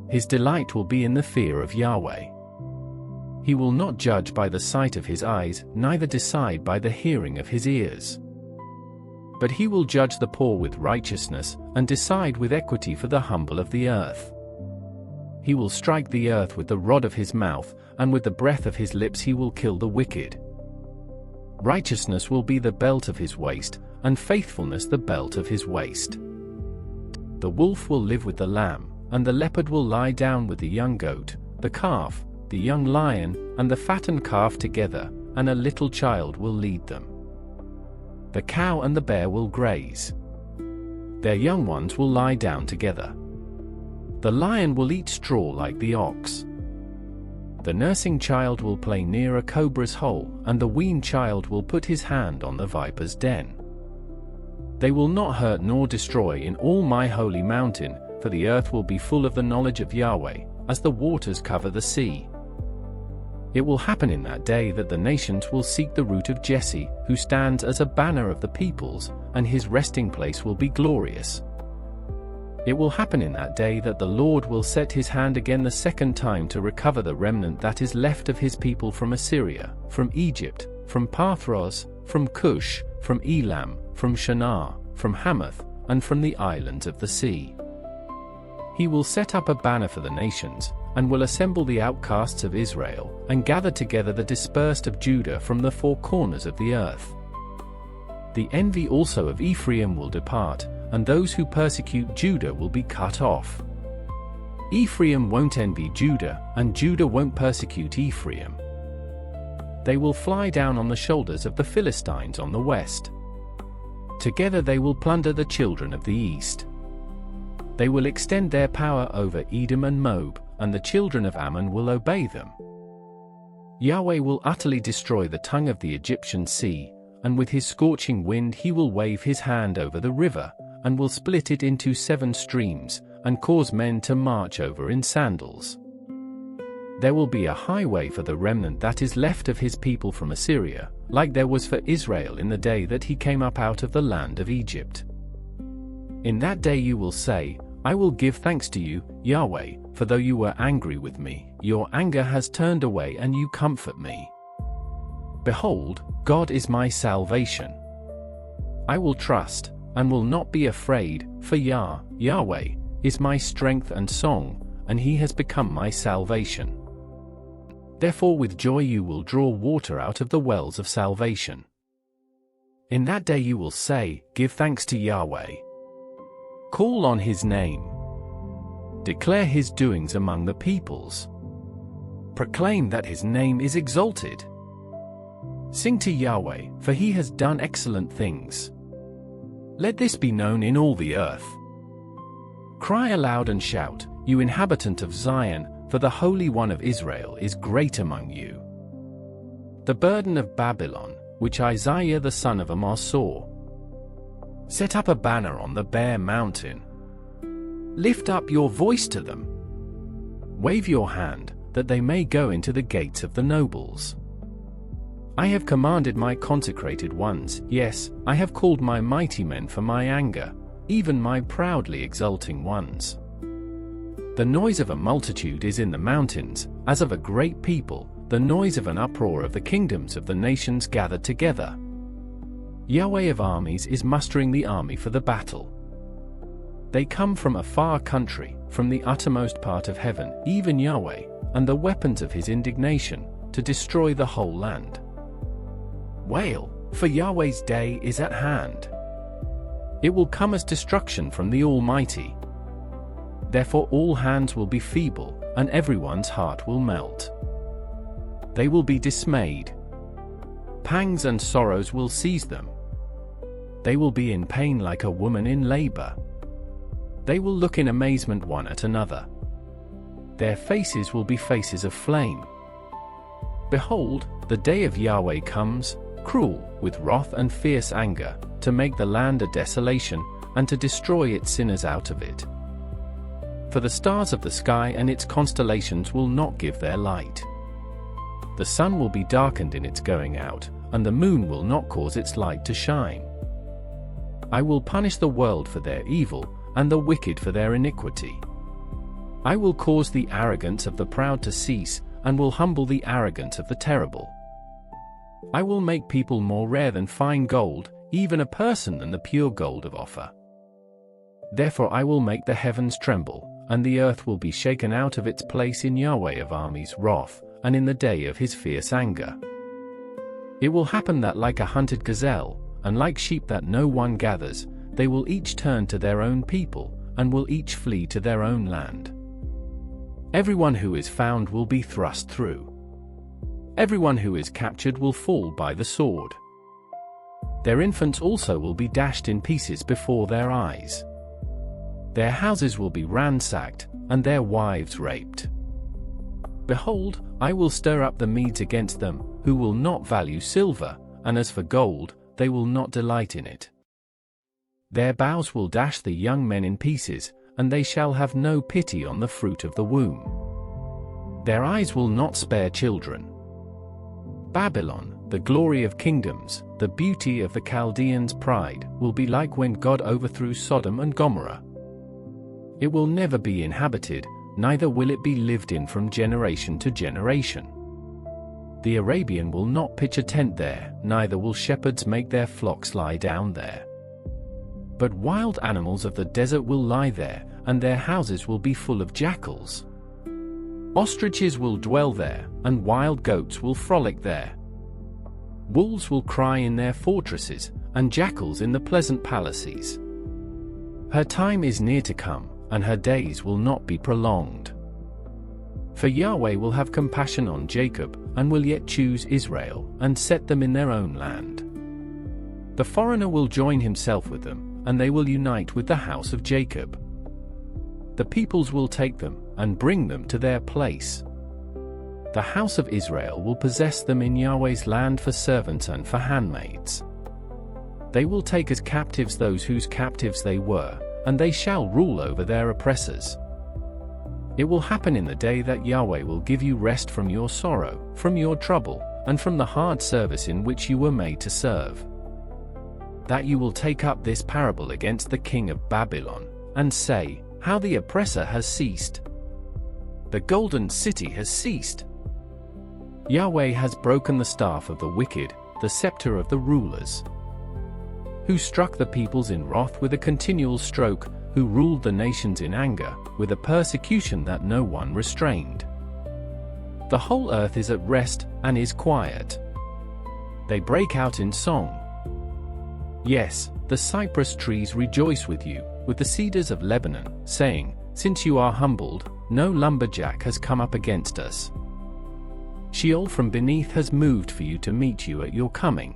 His delight will be in the fear of Yahweh. He will not judge by the sight of his eyes, neither decide by the hearing of his ears. But he will judge the poor with righteousness, and decide with equity for the humble of the earth. He will strike the earth with the rod of his mouth, and with the breath of his lips he will kill the wicked. Righteousness will be the belt of his waist, and faithfulness the belt of his waist. The wolf will live with the lamb, and the leopard will lie down with the young goat, the calf, the young lion, and the fattened calf together, and a little child will lead them. The cow and the bear will graze. Their young ones will lie down together. The lion will eat straw like the ox. The nursing child will play near a cobra's hole, and the weaned child will put his hand on the viper's den. They will not hurt nor destroy in all my holy mountain, for the earth will be full of the knowledge of Yahweh, as the waters cover the sea. It will happen in that day that the nations will seek the root of Jesse, who stands as a banner of the peoples, and his resting place will be glorious. It will happen in that day that the Lord will set his hand again the second time to recover the remnant that is left of his people from Assyria, from Egypt, from Pathros, from Cush, from Elam, from Shinar, from Hamath, and from the islands of the sea. He will set up a banner for the nations, and will assemble the outcasts of Israel, and gather together the dispersed of Judah from the four corners of the earth. The envy also of Ephraim will depart, and those who persecute Judah will be cut off. Ephraim won't envy Judah, and Judah won't persecute Ephraim. They will fly down on the shoulders of the Philistines on the west. Together they will plunder the children of the east. They will extend their power over Edom and Moab, and the children of Ammon will obey them. Yahweh will utterly destroy the tongue of the Egyptian sea, and with his scorching wind he will wave his hand over the river, and will split it into 7 streams, and cause men to march over in sandals. There will be a highway for the remnant that is left of his people from Assyria, like there was for Israel in the day that he came up out of the land of Egypt. In that day you will say, I will give thanks to you, Yahweh, for though you were angry with me, your anger has turned away and you comfort me. Behold, God is my salvation. I will trust, and will not be afraid, for Yahweh, is my strength and song, and he has become my salvation. Therefore with joy you will draw water out of the wells of salvation. In that day you will say, give thanks to Yahweh. Call on his name. Declare his doings among the peoples. Proclaim that his name is exalted. Sing to Yahweh, for he has done excellent things. Let this be known in all the earth. Cry aloud and shout, you inhabitant of Zion, for the Holy One of Israel is great among you. The burden of Babylon, which Isaiah the son of Amoz saw. Set up a banner on the bare mountain. Lift up your voice to them. Wave your hand, that they may go into the gates of the nobles. I have commanded my consecrated ones, yes, I have called my mighty men for my anger, even my proudly exulting ones. The noise of a multitude is in the mountains, as of a great people, the noise of an uproar of the kingdoms of the nations gathered together. Yahweh of armies is mustering the army for the battle. They come from a far country, from the uttermost part of heaven, even Yahweh, and the weapons of his indignation, to destroy the whole land. Wail, for Yahweh's day is at hand. It will come as destruction from the Almighty. Therefore all hands will be feeble, and everyone's heart will melt. They will be dismayed. Pangs and sorrows will seize them. They will be in pain like a woman in labor. They will look in amazement one at another. Their faces will be faces of flame. Behold, the day of Yahweh comes, cruel, with wrath and fierce anger, to make the land a desolation, and to destroy its sinners out of it. For the stars of the sky and its constellations will not give their light. The sun will be darkened in its going out, and the moon will not cause its light to shine. I will punish the world for their evil, and the wicked for their iniquity. I will cause the arrogance of the proud to cease, and will humble the arrogance of the terrible. I will make people more rare than fine gold, even a person than the pure gold of Ophir. Therefore I will make the heavens tremble, and the earth will be shaken out of its place in Yahweh of armies' wrath, and in the day of his fierce anger. It will happen that like a hunted gazelle, and like sheep that no one gathers, they will each turn to their own people, and will each flee to their own land. Everyone who is found will be thrust through. Everyone who is captured will fall by the sword. Their infants also will be dashed in pieces before their eyes. Their houses will be ransacked, and their wives raped. Behold, I will stir up the Medes against them, who will not value silver, and as for gold, they will not delight in it. Their bows will dash the young men in pieces, and they shall have no pity on the fruit of the womb. Their eyes will not spare children. Babylon, the glory of kingdoms, the beauty of the Chaldeans' pride, will be like when God overthrew Sodom and Gomorrah. It will never be inhabited, neither will it be lived in from generation to generation. The Arabian will not pitch a tent there, neither will shepherds make their flocks lie down there. But wild animals of the desert will lie there, and their houses will be full of jackals. Ostriches will dwell there, and wild goats will frolic there. Wolves will cry in their fortresses, and jackals in the pleasant palaces. Her time is near to come, and her days will not be prolonged. For Yahweh will have compassion on Jacob, and will yet choose Israel, and set them in their own land. The foreigner will join himself with them, and they will unite with the house of Jacob. The peoples will take them, and bring them to their place. The house of Israel will possess them in Yahweh's land for servants and for handmaids. They will take as captives those whose captives they were, and they shall rule over their oppressors. It will happen in the day that Yahweh will give you rest from your sorrow, from your trouble, and from the hard service in which you were made to serve. That you will take up this parable against the king of Babylon, and say, how the oppressor has ceased. The golden city has ceased. Yahweh has broken the staff of the wicked, the scepter of the rulers. Who struck the peoples in wrath with a continual stroke, who ruled the nations in anger, with a persecution that no one restrained. The whole earth is at rest, and is quiet. They break out in song. Yes, the cypress trees rejoice with you, with the cedars of Lebanon, saying, since you are humbled, no lumberjack has come up against us. Sheol from beneath has moved for you to meet you at your coming.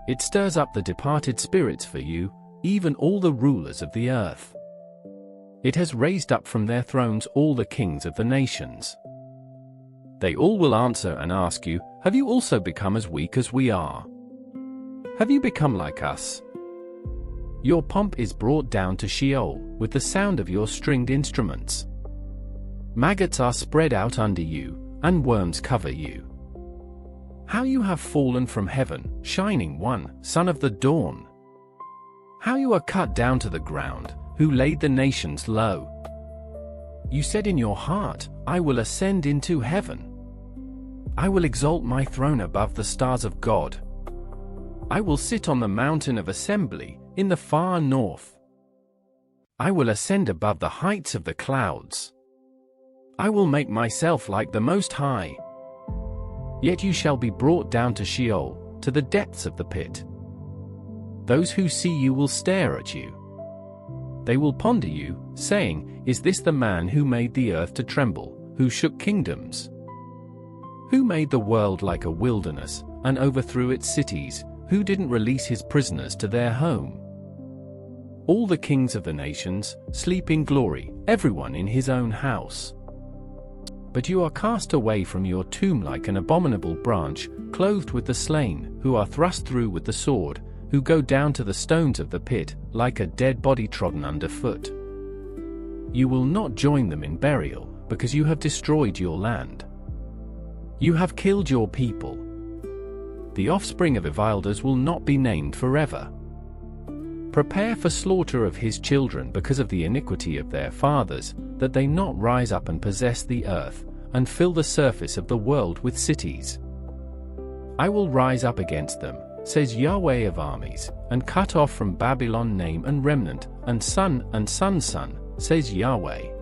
It stirs up the departed spirits for you, even all the rulers of the earth. It has raised up from their thrones all the kings of the nations. They all will answer and ask you, have you also become as weak as we are? Have you become like us? Your pomp is brought down to Sheol, with the sound of your stringed instruments. Maggots are spread out under you, and worms cover you. How you have fallen from heaven, shining one, son of the dawn! How you are cut down to the ground, who laid the nations low! You said in your heart, I will ascend into heaven. I will exalt my throne above the stars of God. I will sit on the mountain of assembly, in the far north. I will ascend above the heights of the clouds. I will make myself like the Most High. Yet you shall be brought down to Sheol, to the depths of the pit. Those who see you will stare at you. They will ponder you, saying, is this the man who made the earth to tremble, who shook kingdoms? Who made the world like a wilderness, and overthrew its cities, who didn't release his prisoners to their home? All the kings of the nations sleep in glory, everyone in his own house. But you are cast away from your tomb like an abominable branch, clothed with the slain, who are thrust through with the sword, who go down to the stones of the pit, like a dead body trodden underfoot. You will not join them in burial, because you have destroyed your land. You have killed your people. The offspring of Evilders will not be named forever. Prepare for slaughter of his children because of the iniquity of their fathers, that they not rise up and possess the earth, and fill the surface of the world with cities. I will rise up against them, says Yahweh of armies, and cut off from Babylon name and remnant, and son's son, says Yahweh.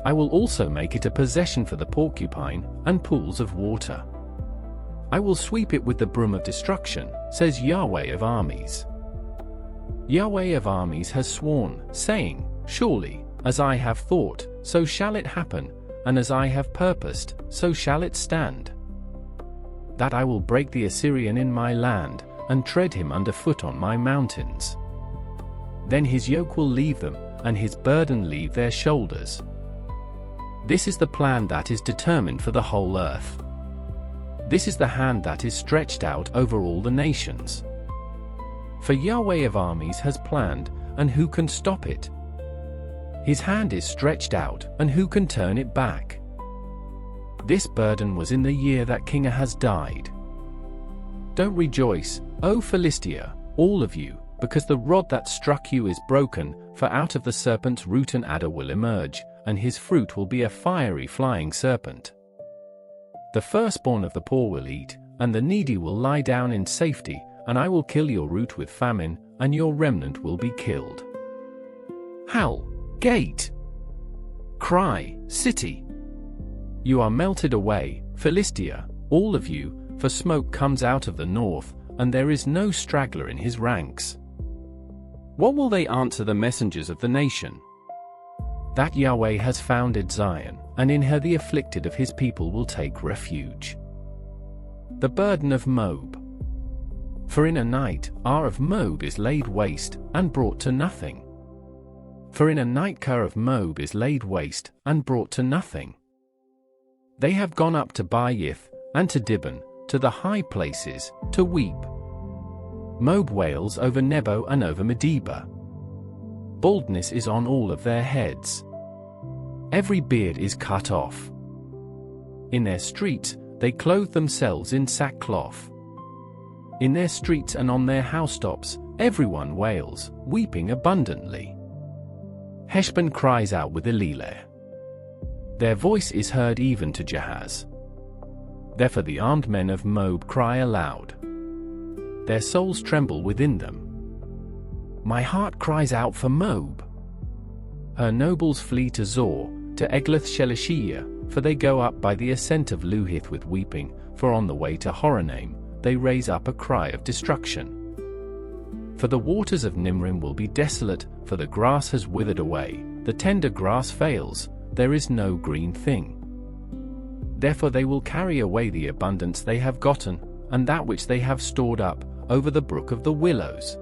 I will also make it a possession for the porcupine, and pools of water. I will sweep it with the broom of destruction, says Yahweh of armies. Yahweh of armies has sworn, saying, surely, as I have thought, so shall it happen, and as I have purposed, so shall it stand. That I will break the Assyrian in my land, and tread him underfoot on my mountains. Then his yoke will leave them, and his burden leave their shoulders. This is the plan that is determined for the whole earth. This is the hand that is stretched out over all the nations. For Yahweh of armies has planned, and who can stop it? His hand is stretched out, and who can turn it back? This burden was in the year that King Ahaz died. Don't rejoice, O Philistia, all of you, because the rod that struck you is broken, for out of the serpent's root an adder will emerge, and his fruit will be a fiery flying serpent. The firstborn of the poor will eat, and the needy will lie down in safety, and I will kill your root with famine, and your remnant will be killed. Howl, gate! Cry, city! You are melted away, Philistia, all of you, for smoke comes out of the north, and there is no straggler in his ranks. What will they answer the messengers of the nation? That Yahweh has founded Zion, and in her the afflicted of his people will take refuge. The burden of Moab. For in a night, Ar of Moab is laid waste, and brought to nothing. For in a night Ker of Moab is laid waste, and brought to nothing. They have gone up to Baalath, and to Dibon, to the high places, to weep. Moab wails over Nebo and over Medeba. Baldness is on all of their heads. Every beard is cut off. In their streets, they clothe themselves in sackcloth. In their streets and on their housetops, everyone wails, weeping abundantly. Heshbon cries out with Elileh. Their voice is heard even to Jahaz. Therefore the armed men of Moab cry aloud. Their souls tremble within them. My heart cries out for Moab. Her nobles flee to Zor, to Eglath-Shelishiyah, for they go up by the ascent of Luhith with weeping, for on the way to Horonaim, they raise up a cry of destruction. For the waters of Nimrim will be desolate, for the grass has withered away, the tender grass fails, there is no green thing. Therefore they will carry away the abundance they have gotten, and that which they have stored up, over the brook of the willows.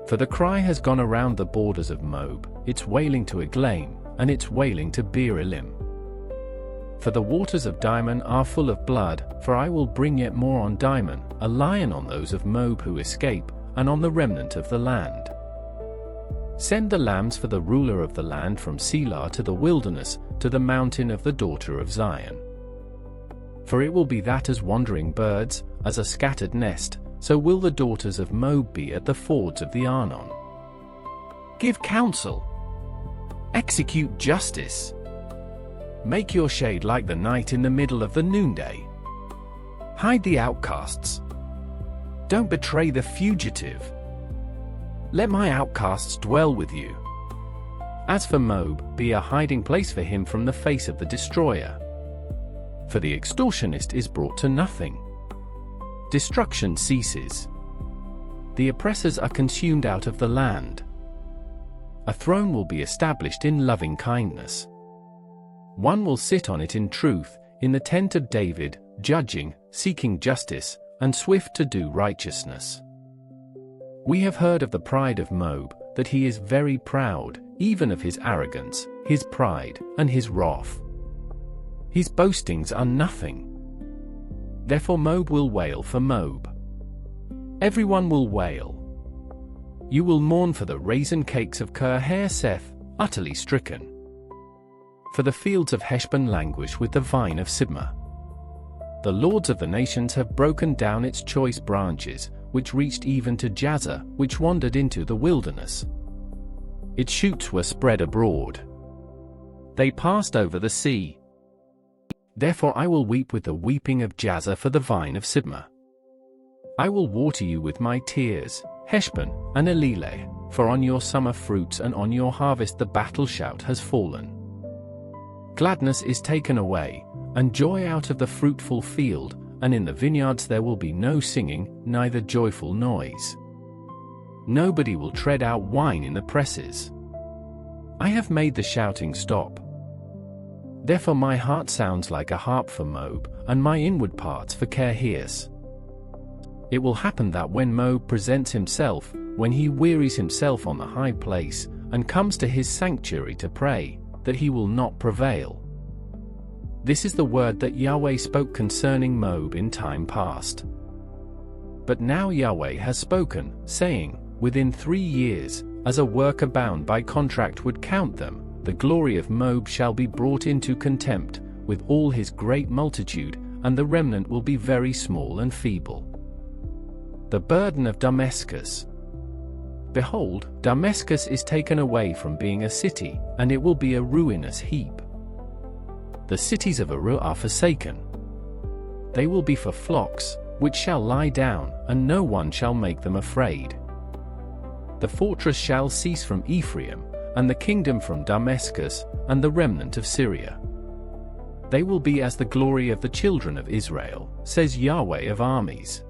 For the cry has gone around the borders of Moab, its wailing to Eglaim, and its wailing to Beer Elim. For the waters of Dimon are full of blood, for I will bring yet more on Dimon, a lion on those of Moab who escape, and on the remnant of the land. Send the lambs for the ruler of the land from Selah to the wilderness, to the mountain of the daughter of Zion. For it will be that as wandering birds, as a scattered nest, so will the daughters of Moab be at the fords of the Arnon. Give counsel. Execute justice. Make your shade like the night in the middle of the noonday. Hide the outcasts. Don't betray the fugitive. Let my outcasts dwell with you. As for Moab, be a hiding place for him from the face of the destroyer. For the extortionist is brought to nothing. Destruction ceases. The oppressors are consumed out of the land. A throne will be established in loving kindness. One will sit on it in truth, in the tent of David, judging, seeking justice, and swift to do righteousness. We have heard of the pride of Moab, that he is very proud, even of his arrogance, his pride, and his wrath. His boastings are nothing. Therefore Moab will wail for Moab. Everyone will wail. You will mourn for the raisin cakes of Kir-Hareseth, utterly stricken. For the fields of Heshbon languish with the vine of Sibmah. The lords of the nations have broken down its choice branches, which reached even to Jazer, which wandered into the wilderness. Its shoots were spread abroad. They passed over the sea. Therefore I will weep with the weeping of Jazer for the vine of Sibmah. I will water you with my tears, Heshbon and Elileh, for on your summer fruits and on your harvest the battle shout has fallen. Gladness is taken away, and joy out of the fruitful field, and in the vineyards there will be no singing, neither joyful noise. Nobody will tread out wine in the presses. I have made the shouting stop. Therefore my heart sounds like a harp for Moab, and my inward parts for Kir-Hares. It will happen that when Moab presents himself, when he wearies himself on the high place, and comes to his sanctuary to pray, that he will not prevail. This is the word that Yahweh spoke concerning Moab in time past. But now Yahweh has spoken, saying, within 3 years, as a worker bound by contract would count them, the glory of Moab shall be brought into contempt, with all his great multitude, and the remnant will be very small and feeble. The burden of Damascus. Behold, Damascus is taken away from being a city, and it will be a ruinous heap. The cities of Aru are forsaken. They will be for flocks, which shall lie down, and no one shall make them afraid. The fortress shall cease from Ephraim, and the kingdom from Damascus, and the remnant of Syria. They will be as the glory of the children of Israel, says Yahweh of armies.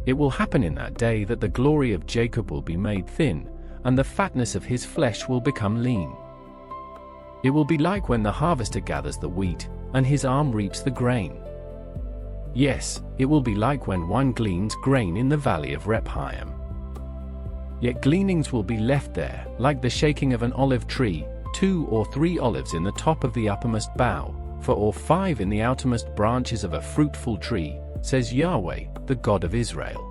It will happen in that day that the glory of Jacob will be made thin, and the fatness of his flesh will become lean. It will be like when the harvester gathers the wheat, and his arm reaps the grain. Yes, it will be like when one gleans grain in the valley of Rephaim. Yet gleanings will be left there, like the shaking of an olive tree, 2 or 3 olives in the top of the uppermost bough, 4 or 5 in the outermost branches of a fruitful tree, says Yahweh, the God of Israel.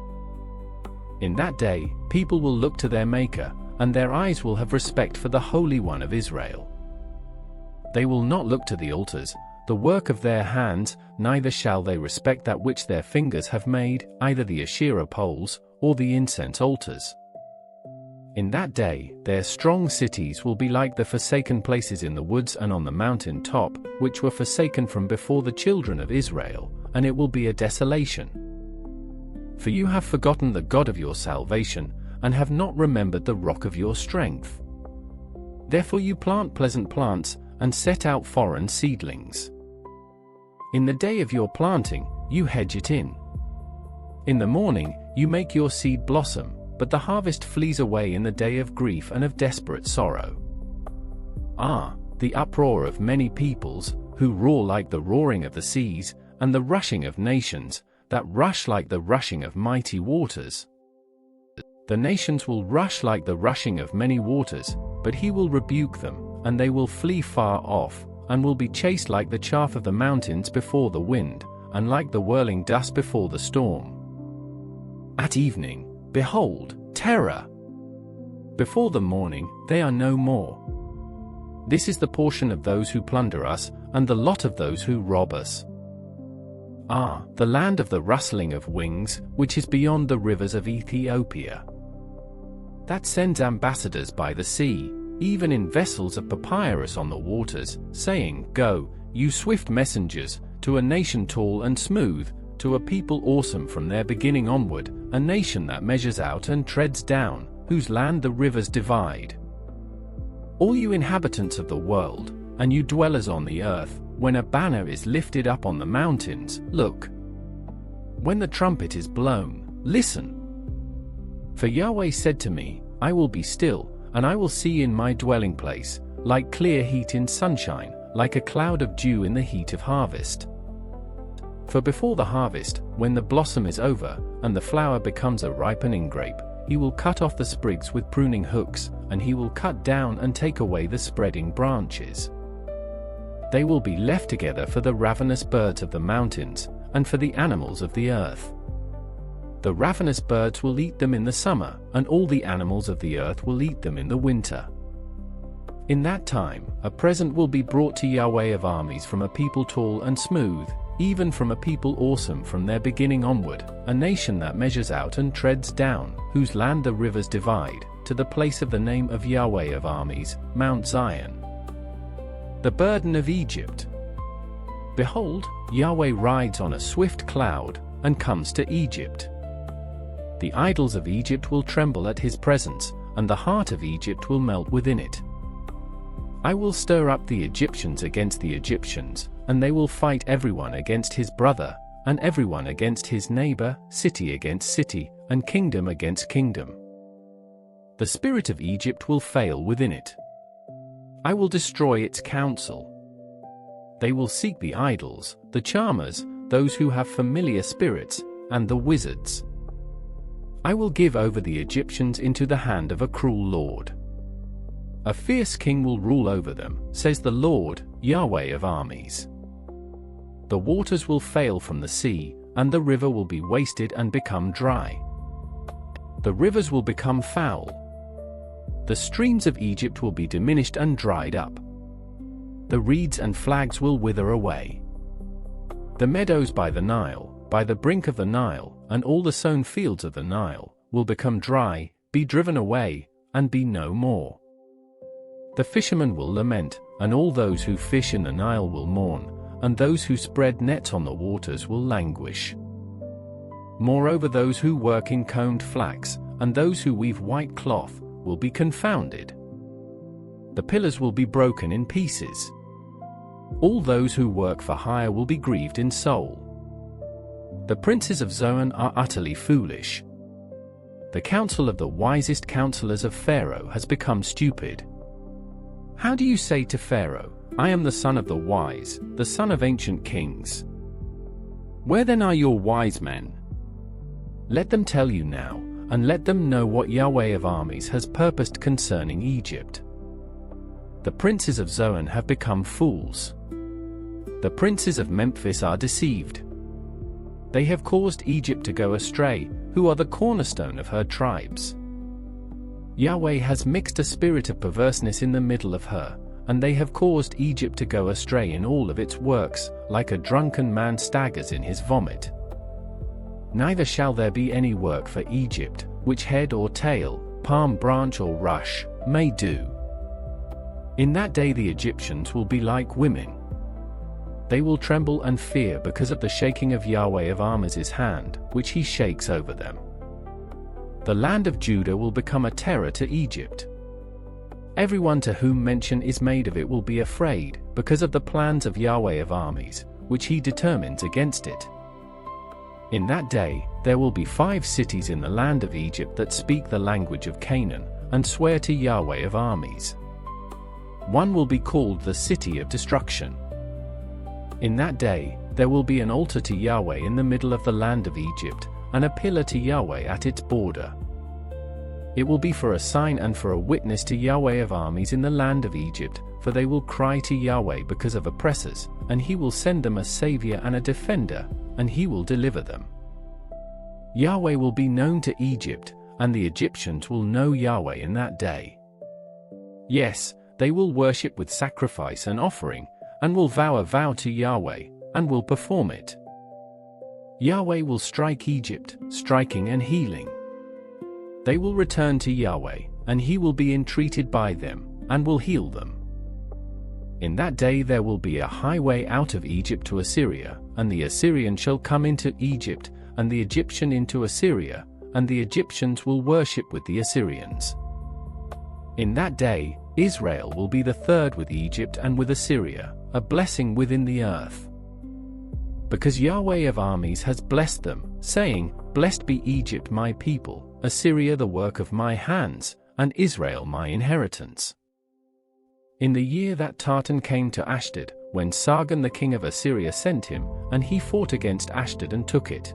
In that day, people will look to their Maker, and their eyes will have respect for the Holy One of Israel. They will not look to the altars, the work of their hands, neither shall they respect that which their fingers have made, either the Asherah poles, or the incense altars. In that day, their strong cities will be like the forsaken places in the woods and on the mountain top, which were forsaken from before the children of Israel, and it will be a desolation. For you have forgotten the God of your salvation, and have not remembered the rock of your strength. Therefore you plant pleasant plants, and set out foreign seedlings. In the day of your planting, you hedge it in. In the morning, you make your seed blossom, but the harvest flees away in the day of grief and of desperate sorrow. Ah, the uproar of many peoples, who roar like the roaring of the seas, and the rushing of nations, that rush like the rushing of mighty waters. The nations will rush like the rushing of many waters, but he will rebuke them, and they will flee far off, and will be chased like the chaff of the mountains before the wind, and like the whirling dust before the storm. At evening, behold, terror. Before the morning, they are no more. This is the portion of those who plunder us, and the lot of those who rob us. Ah, the land of the rustling of wings, which is beyond the rivers of Ethiopia. That sends ambassadors by the sea, even in vessels of papyrus on the waters, saying, Go, you swift messengers, to a nation tall and smooth, to a people awesome from their beginning onward, a nation that measures out and treads down, whose land the rivers divide. All you inhabitants of the world, and you dwellers on the earth, when a banner is lifted up on the mountains, look. When the trumpet is blown, listen. For Yahweh said to me, I will be still, and I will see in my dwelling place, like clear heat in sunshine, like a cloud of dew in the heat of harvest. For before the harvest, when the blossom is over, and the flower becomes a ripening grape, he will cut off the sprigs with pruning hooks, and he will cut down and take away the spreading branches. They will be left together for the ravenous birds of the mountains, and for the animals of the earth. The ravenous birds will eat them in the summer, and all the animals of the earth will eat them in the winter. In that time, a present will be brought to Yahweh of armies from a people tall and smooth, even from a people awesome from their beginning onward, a nation that measures out and treads down, whose land the rivers divide, to the place of the name of Yahweh of armies, Mount Zion. The burden of Egypt. Behold, Yahweh rides on a swift cloud, and comes to Egypt. The idols of Egypt will tremble at his presence, and the heart of Egypt will melt within it. I will stir up the Egyptians against the Egyptians, and they will fight everyone against his brother, and everyone against his neighbor, city against city, and kingdom against kingdom. The spirit of Egypt will fail within it. I will destroy its counsel. They will seek the idols, the charmers, those who have familiar spirits, and the wizards. I will give over the Egyptians into the hand of a cruel lord. A fierce king will rule over them, says the Lord, Yahweh of armies. The waters will fail from the sea, and the river will be wasted and become dry. The rivers will become foul. The streams of Egypt will be diminished and dried up. The reeds and flags will wither away. The meadows by the Nile, by the brink of the Nile, and all the sown fields of the Nile, will become dry, be driven away, and be no more. The fishermen will lament, and all those who fish in the Nile will mourn, and those who spread nets on the waters will languish. Moreover, those who work in combed flax, and those who weave white cloth, will be confounded. The pillars will be broken in pieces. All those who work for hire will be grieved in soul. The princes of Zoan are utterly foolish. The counsel of the wisest counselors of Pharaoh has become stupid. How do you say to Pharaoh, I am the son of the wise, the son of ancient kings? Where then are your wise men? Let them tell you now, and let them know what Yahweh of armies has purposed concerning Egypt. The princes of Zoan have become fools. The princes of Memphis are deceived. They have caused Egypt to go astray, who are the cornerstone of her tribes. Yahweh has mixed a spirit of perverseness in the middle of her, and they have caused Egypt to go astray in all of its works, like a drunken man staggers in his vomit. Neither shall there be any work for Egypt, which head or tail, palm branch or rush, may do. In that day the Egyptians will be like women. They will tremble and fear because of the shaking of Yahweh of armies' hand, which he shakes over them. The land of Judah will become a terror to Egypt. Everyone to whom mention is made of it will be afraid, because of the plans of Yahweh of armies, which he determines against it. In that day, there will be 5 cities in the land of Egypt that speak the language of Canaan, and swear to Yahweh of armies. One will be called the City of Destruction. In that day, there will be an altar to Yahweh in the middle of the land of Egypt, and a pillar to Yahweh at its border. It will be for a sign and for a witness to Yahweh of armies in the land of Egypt, for they will cry to Yahweh because of oppressors, and he will send them a savior and a defender, and he will deliver them. Yahweh will be known to Egypt, and the Egyptians will know Yahweh in that day. Yes, they will worship with sacrifice and offering, and will vow a vow to Yahweh, and will perform it. Yahweh will strike Egypt, striking and healing. They will return to Yahweh, and he will be entreated by them, and will heal them. In that day there will be a highway out of Egypt to Assyria, and the Assyrian shall come into Egypt, and the Egyptian into Assyria, and the Egyptians will worship with the Assyrians. In that day, Israel will be the third with Egypt and with Assyria, a blessing within the earth. Because Yahweh of armies has blessed them, saying, Blessed be Egypt my people, Assyria the work of my hands, and Israel my inheritance. In the year that Tartan came to Ashdod, when Sargon the king of Assyria sent him, and he fought against Ashdod and took it.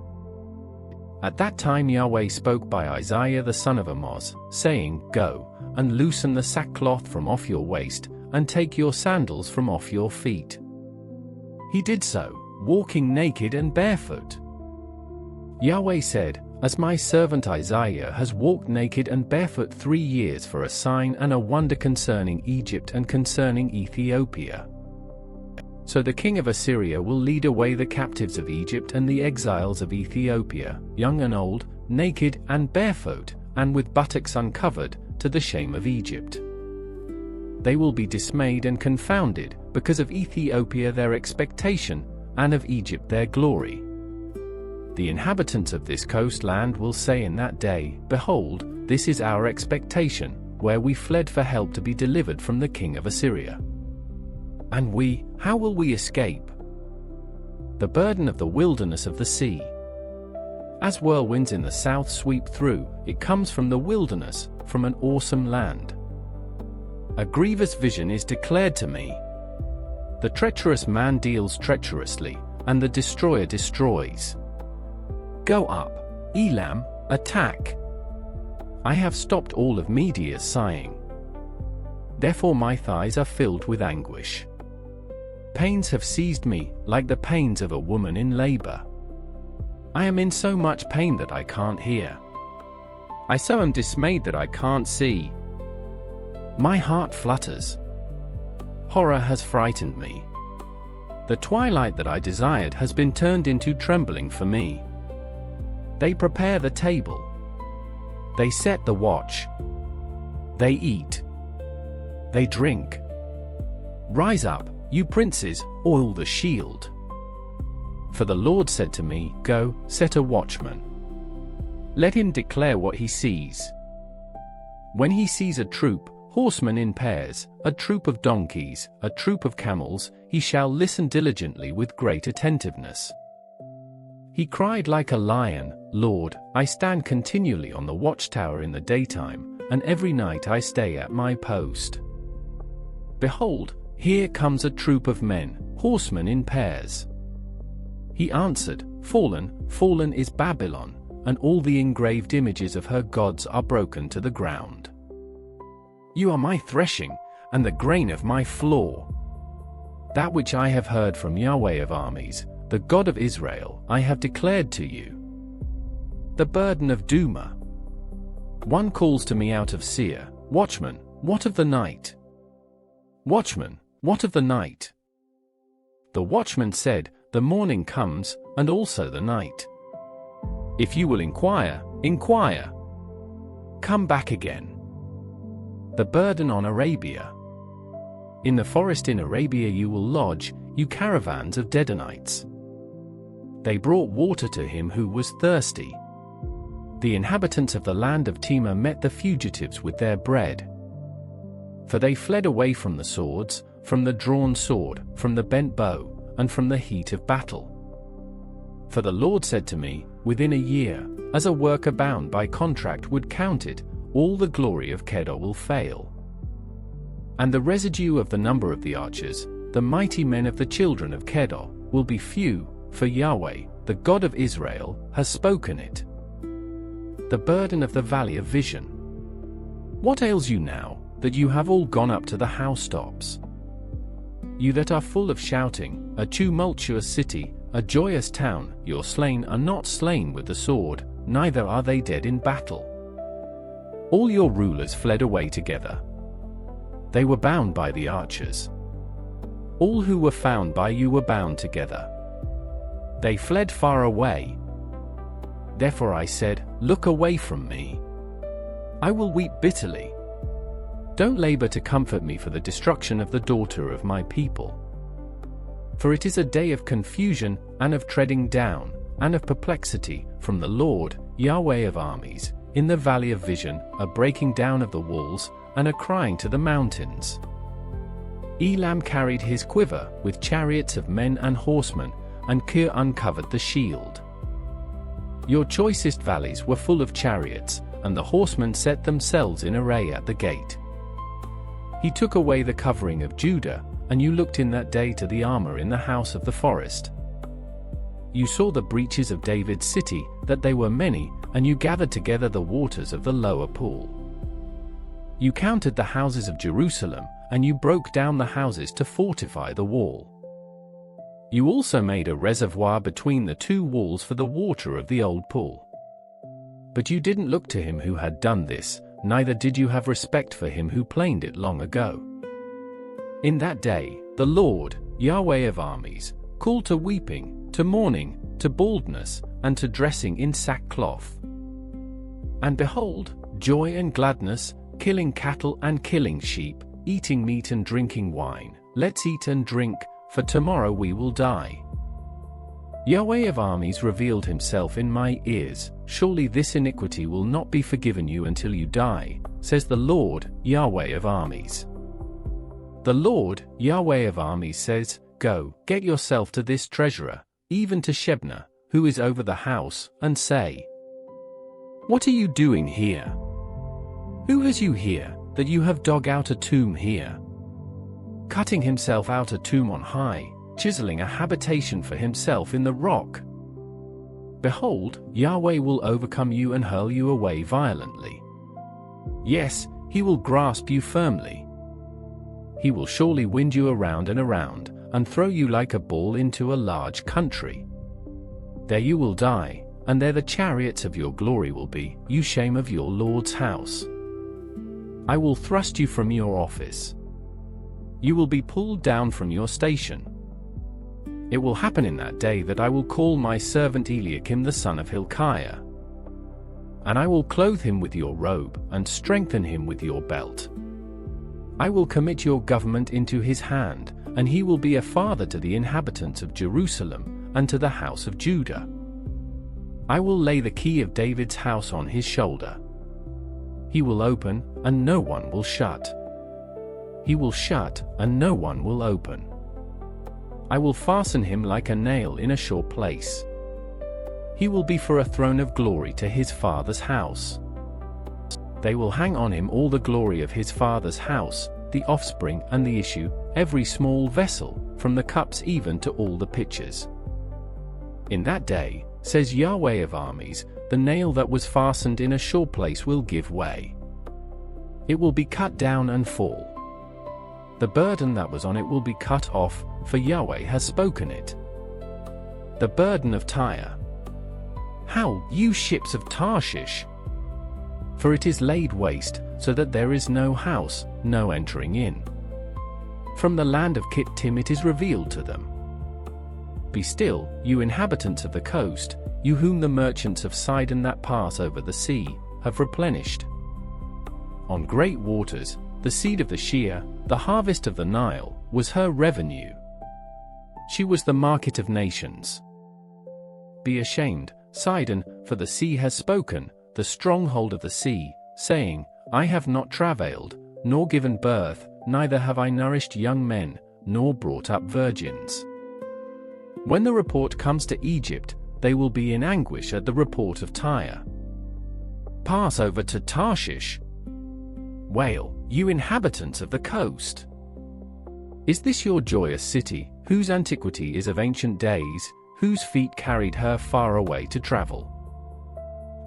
At that time Yahweh spoke by Isaiah the son of Amoz, saying, Go, and loosen the sackcloth from off your waist, and take your sandals from off your feet. He did so, walking naked and barefoot. Yahweh said, As my servant Isaiah has walked naked and barefoot 3 years for a sign and a wonder concerning Egypt and concerning Ethiopia. So the king of Assyria will lead away the captives of Egypt and the exiles of Ethiopia, young and old, naked and barefoot, and with buttocks uncovered, to the shame of Egypt. They will be dismayed and confounded, because of Ethiopia their expectation, and of Egypt their glory. The inhabitants of this coastland will say in that day, Behold, this is our expectation, where we fled for help to be delivered from the king of Assyria. And we, how will we escape? The burden of the wilderness of the sea. As whirlwinds in the south sweep through, it comes from the wilderness, from an awesome land. A grievous vision is declared to me. The treacherous man deals treacherously, and the destroyer destroys. Go up, Elam, attack. I have stopped all of Media's sighing. Therefore my thighs are filled with anguish. Pains have seized me, like the pains of a woman in labor. I am in so much pain that I can't hear. I so am dismayed that I can't see. My heart flutters. Horror has frightened me. The twilight that I desired has been turned into trembling for me. They prepare the table. They set the watch. They eat. They drink. Rise up, you princes, oil the shield. For the Lord said to me, Go, set a watchman. Let him declare what he sees. When he sees a troop, horsemen in pairs, a troop of donkeys, a troop of camels, he shall listen diligently with great attentiveness. He cried like a lion, Lord, I stand continually on the watchtower in the daytime, and every night I stay at my post. Behold, here comes a troop of men, horsemen in pairs. He answered, Fallen, fallen is Babylon, and all the engraved images of her gods are broken to the ground. You are my threshing, and the grain of my floor. That which I have heard from Yahweh of armies, the God of Israel, I have declared to you. The burden of Duma. One calls to me out of Seir, Watchman, what of the night? Watchman, what of the night? The watchman said, The morning comes, and also the night. If you will inquire, inquire. Come back again. The burden on Arabia. In the forest in Arabia you will lodge, you caravans of Dedanites. They brought water to him who was thirsty. The inhabitants of the land of Tema met the fugitives with their bread. For they fled away from the swords, from the drawn sword, from the bent bow, and from the heat of battle. For the Lord said to me, Within a year, as a worker bound by contract would count it, all the glory of Kedar will fail. And the residue of the number of the archers, the mighty men of the children of Kedar, will be few, for Yahweh, the God of Israel, has spoken it. The burden of the valley of vision. What ails you now, that you have all gone up to the housetops? You that are full of shouting, a tumultuous city, a joyous town, your slain are not slain with the sword, neither are they dead in battle. All your rulers fled away together. They were bound by the archers. All who were found by you were bound together. They fled far away. Therefore I said, look away from me. I will weep bitterly. Don't labor to comfort me for the destruction of the daughter of my people. For it is a day of confusion, and of treading down, and of perplexity, from the Lord, Yahweh of armies, in the valley of vision, a breaking down of the walls, and a crying to the mountains. Elam carried his quiver, with chariots of men and horsemen, and Kir uncovered the shield. Your choicest valleys were full of chariots, and the horsemen set themselves in array at the gate. He took away the covering of Judah, and you looked in that day to the armor in the house of the forest. You saw the breaches of David's city, that they were many, and you gathered together the waters of the lower pool. You counted the houses of Jerusalem, and you broke down the houses to fortify the wall. You also made a reservoir between the two walls for the water of the old pool. But you didn't look to him who had done this, neither did you have respect for him who planned it long ago. In that day, the Lord, Yahweh of armies, called to weeping, to mourning, to baldness, and to dressing in sackcloth. And behold, joy and gladness, killing cattle and killing sheep, eating meat and drinking wine, let's eat and drink, for tomorrow we will die. Yahweh of armies revealed himself in my ears, surely this iniquity will not be forgiven you until you die, says the Lord, Yahweh of armies. The Lord, Yahweh of armies says, go, get yourself to this treasurer, even to Shebna, who is over the house, and say, what are you doing here? Who has you here, that you have dug out a tomb here? Cutting himself out a tomb on high, chiseling a habitation for himself in the rock. Behold, Yahweh will overcome you and hurl you away violently. Yes, he will grasp you firmly. He will surely wind you around, and throw you like a ball into a large country. There you will die, and there the chariots of your glory will be, you shame of your Lord's house. I will thrust you from your office. You will be pulled down from your station. It will happen in that day that I will call my servant Eliakim the son of Hilkiah. And I will clothe him with your robe, and strengthen him with your belt. I will commit your government into his hand, and he will be a father to the inhabitants of Jerusalem, and to the house of Judah. I will lay the key of David's house on his shoulder. He will open, and no one will shut. He will shut, and no one will open. I will fasten him like a nail in a sure place. He will be for a throne of glory to his father's house. They will hang on him all the glory of his father's house, the offspring and the issue, every small vessel, from the cups even to all the pitchers. In that day, says Yahweh of armies, the nail that was fastened in a sure place will give way. It will be cut down and fall. The burden that was on it will be cut off, for Yahweh has spoken it. The burden of Tyre. How, you ships of Tarshish! For it is laid waste, so that there is no house, no entering in. From the land of Kittim it is revealed to them. Be still, you inhabitants of the coast, you whom the merchants of Sidon that pass over the sea, have replenished. On great waters, the seed of the Shea, the harvest of the Nile, was her revenue. She was the market of nations. Be ashamed, Sidon, for the sea has spoken, the stronghold of the sea, saying, I have not travailed, nor given birth, neither have I nourished young men, nor brought up virgins. When the report comes to Egypt, they will be in anguish at the report of Tyre. Pass over to Tarshish. Wail, you inhabitants of the coast. Is this your joyous city, whose antiquity is of ancient days, whose feet carried her far away to travel?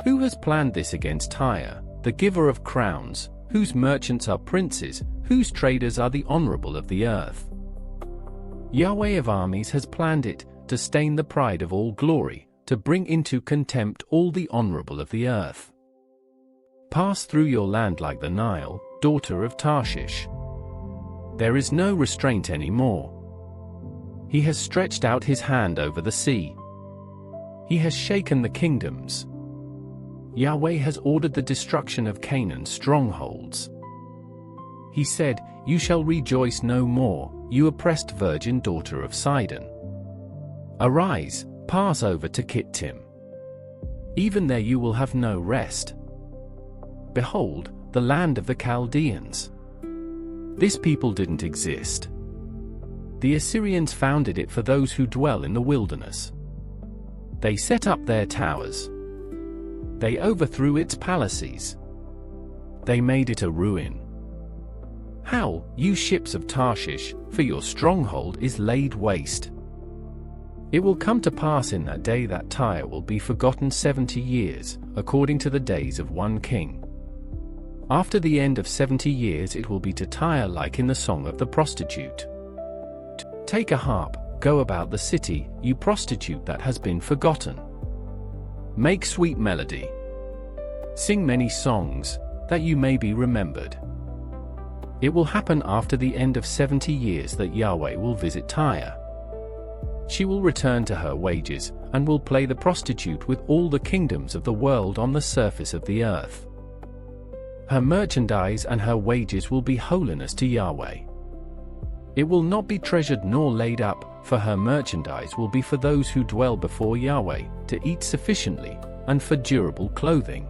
Who has planned this against Tyre, the giver of crowns, whose merchants are princes, whose traders are the honorable of the earth? Yahweh of armies has planned it, to stain the pride of all glory, to bring into contempt all the honorable of the earth. Pass through your land like the Nile, daughter of Tarshish. There is no restraint anymore. He has stretched out his hand over the sea. He has shaken the kingdoms. Yahweh has ordered the destruction of Canaan's strongholds. He said, "You shall rejoice no more, you oppressed virgin daughter of Sidon. Arise, pass over to Kittim. Even there you will have no rest. Behold, the land of the Chaldeans. This people didn't exist. The Assyrians founded it for those who dwell in the wilderness. They set up their towers. They overthrew its palaces. They made it a ruin. Howl, you ships of Tarshish, for your stronghold is laid waste. It will come to pass in that day that Tyre will be forgotten 70 years, according to the days of one king. After the end of 70 years it will be to Tyre like in the song of the prostitute. Take a harp, go about the city, you prostitute that has been forgotten. Make sweet melody. Sing many songs, that you may be remembered. It will happen after the end of 70 years that Yahweh will visit Tyre. She will return to her wages, and will play the prostitute with all the kingdoms of the world on the surface of the earth. Her merchandise and her wages will be holiness to Yahweh. It will not be treasured nor laid up, for her merchandise will be for those who dwell before Yahweh, to eat sufficiently, and for durable clothing.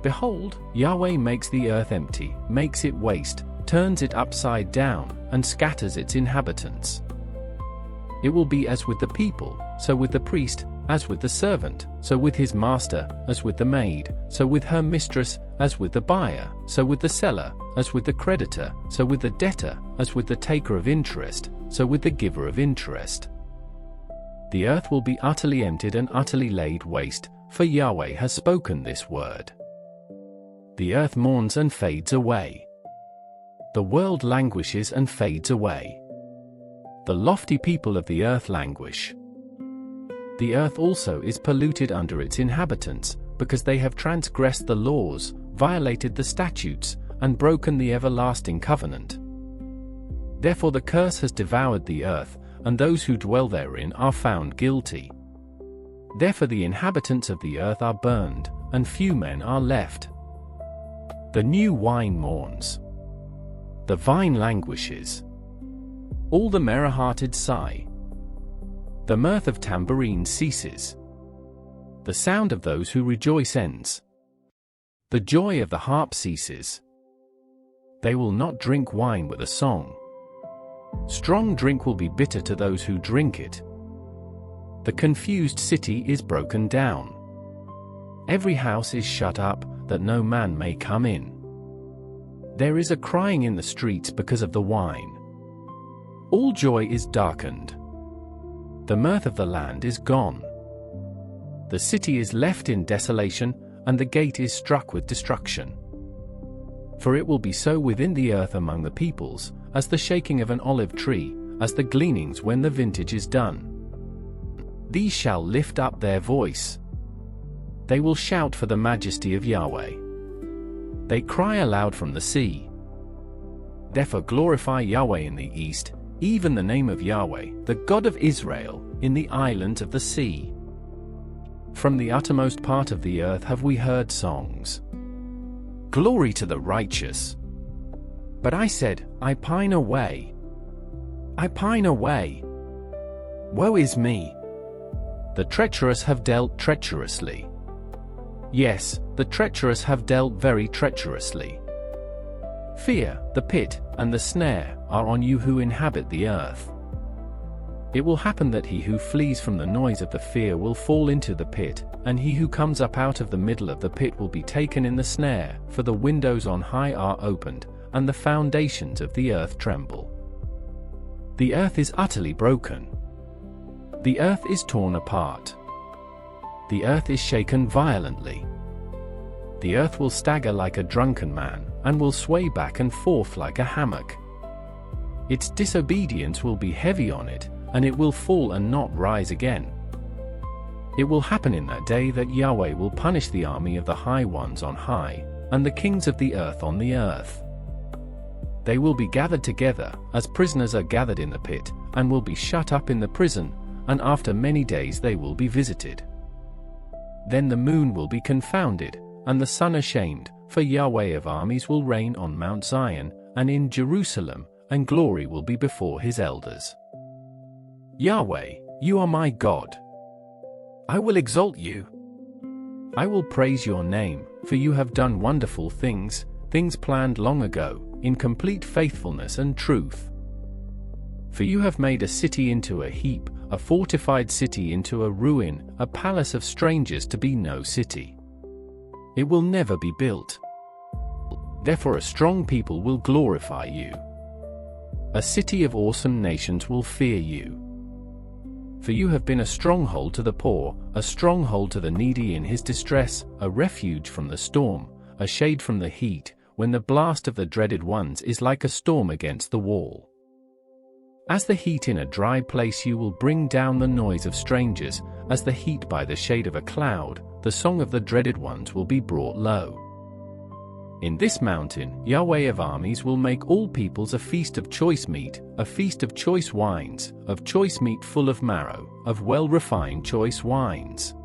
Behold, Yahweh makes the earth empty, makes it waste, turns it upside down, and scatters its inhabitants. It will be as with the people, so with the priest, as with the servant, so with his master, as with the maid, so with her mistress, as with the buyer, so with the seller, as with the creditor, so with the debtor, as with the taker of interest, so with the giver of interest. The earth will be utterly emptied and utterly laid waste, for Yahweh has spoken this word. The earth mourns and fades away. The world languishes and fades away. The lofty people of the earth languish. The earth also is polluted under its inhabitants, because they have transgressed the laws, violated the statutes, and broken the everlasting covenant. Therefore the curse has devoured the earth, and those who dwell therein are found guilty. Therefore the inhabitants of the earth are burned, and few men are left. The new wine mourns. The vine languishes. All the merry-hearted sigh. The mirth of tambourines ceases. The sound of those who rejoice ends. The joy of the harp ceases. They will not drink wine with a song. Strong drink will be bitter to those who drink it. The confused city is broken down. Every house is shut up, that no man may come in. There is a crying in the streets because of the wine. All joy is darkened. The mirth of the land is gone. The city is left in desolation, and the gate is struck with destruction. For it will be so within the earth among the peoples, as the shaking of an olive tree, as the gleanings when the vintage is done. These shall lift up their voice. They will shout for the majesty of Yahweh. They cry aloud from the sea. Therefore glorify Yahweh in the east, even the name of Yahweh, the God of Israel, in the islands of the sea. From the uttermost part of the earth have we heard songs. Glory to the righteous. But I said, I pine away. I pine away. Woe is me. The treacherous have dealt treacherously. Yes, the treacherous have dealt very treacherously. Fear, the pit, and the snare, are on you who inhabit the earth. It will happen that he who flees from the noise of the fear will fall into the pit, and he who comes up out of the middle of the pit will be taken in the snare, for the windows on high are opened, and the foundations of the earth tremble. The earth is utterly broken. The earth is torn apart. The earth is shaken violently. The earth will stagger like a drunken man, and will sway back and forth like a hammock. Its disobedience will be heavy on it, and it will fall and not rise again. It will happen in that day that Yahweh will punish the army of the high ones on high, and the kings of the earth on the earth. They will be gathered together, as prisoners are gathered in the pit, and will be shut up in the prison, and after many days they will be visited. Then the moon will be confounded, and the sun ashamed, for Yahweh of armies will reign on Mount Zion, and in Jerusalem, and glory will be before his elders. Yahweh, you are my God. I will exalt you. I will praise your name, for you have done wonderful things, things planned long ago, in complete faithfulness and truth. For you have made a city into a heap, a fortified city into a ruin, a palace of strangers to be no city. It will never be built. Therefore a strong people will glorify you. A city of awesome nations will fear you. For you have been a stronghold to the poor, a stronghold to the needy in his distress, a refuge from the storm, a shade from the heat, when the blast of the dreaded ones is like a storm against the wall. As the heat in a dry place you will bring down the noise of strangers, as the heat by the shade of a cloud, the song of the dreaded ones will be brought low. In this mountain, Yahweh of armies will make all peoples a feast of choice meat, a feast of choice wines, of choice meat full of marrow, of well-refined choice wines.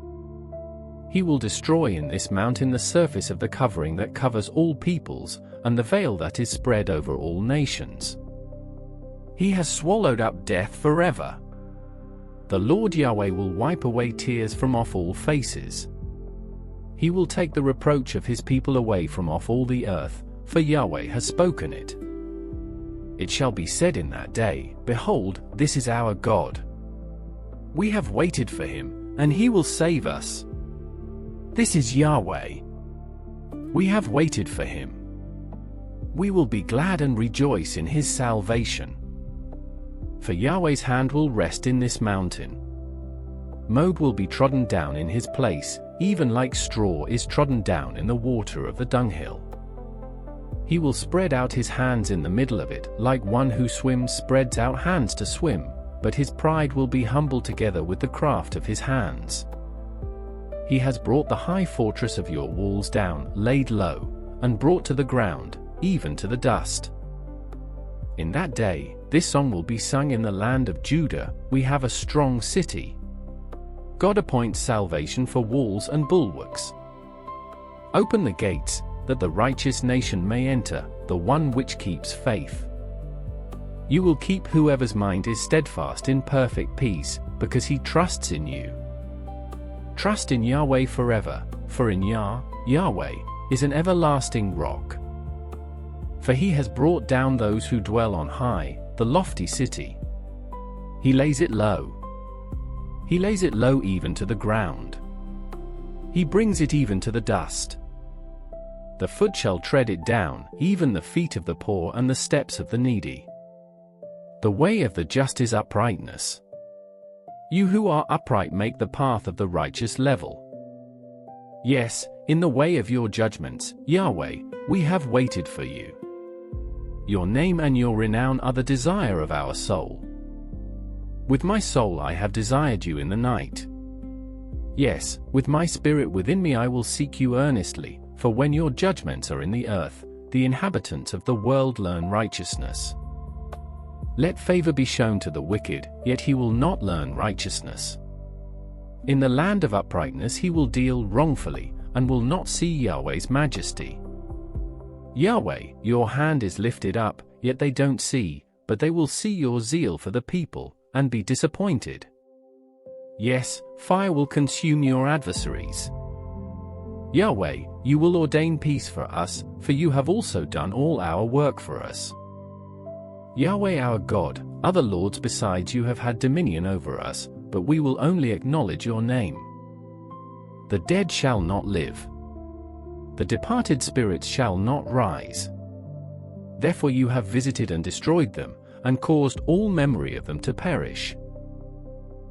He will destroy in this mountain the surface of the covering that covers all peoples, and the veil that is spread over all nations. He has swallowed up death forever. The Lord Yahweh will wipe away tears from off all faces. He will take the reproach of his people away from off all the earth, for Yahweh has spoken it. It shall be said in that day, Behold, this is our God. We have waited for him, and he will save us. This is Yahweh. We have waited for him. We will be glad and rejoice in his salvation. For Yahweh's hand will rest in this mountain. Moab will be trodden down in his place, even like straw is trodden down in the water of the dunghill. He will spread out his hands in the middle of it, like one who swims spreads out hands to swim, but his pride will be humbled together with the craft of his hands. He has brought the high fortress of your walls down, laid low, and brought to the ground, even to the dust. In that day, this song will be sung in the land of Judah, We have a strong city. God appoints salvation for walls and bulwarks. Open the gates, that the righteous nation may enter, the one which keeps faith. You will keep whoever's mind is steadfast in perfect peace, because he trusts in you. Trust in Yahweh forever, for in Yahweh, is an everlasting rock. For he has brought down those who dwell on high, the lofty city. He lays it low. He lays it low even to the ground. He brings it even to the dust. The foot shall tread it down, even the feet of the poor and the steps of the needy. The way of the just is uprightness. You who are upright make the path of the righteous level. Yes, in the way of your judgments, Yahweh, we have waited for you. Your name and your renown are the desire of our soul. With my soul I have desired you in the night. Yes, with my spirit within me I will seek you earnestly, for when your judgments are in the earth, the inhabitants of the world learn righteousness. Let favor be shown to the wicked, yet he will not learn righteousness. In the land of uprightness he will deal wrongfully, and will not see Yahweh's majesty. Yahweh, your hand is lifted up, yet they don't see, but they will see your zeal for the people, and be disappointed. Yes, fire will consume your adversaries. Yahweh, you will ordain peace for us, for you have also done all our work for us. Yahweh our God, other lords besides you have had dominion over us, but we will only acknowledge your name. The dead shall not live. The departed spirits shall not rise. Therefore you have visited and destroyed them, and caused all memory of them to perish.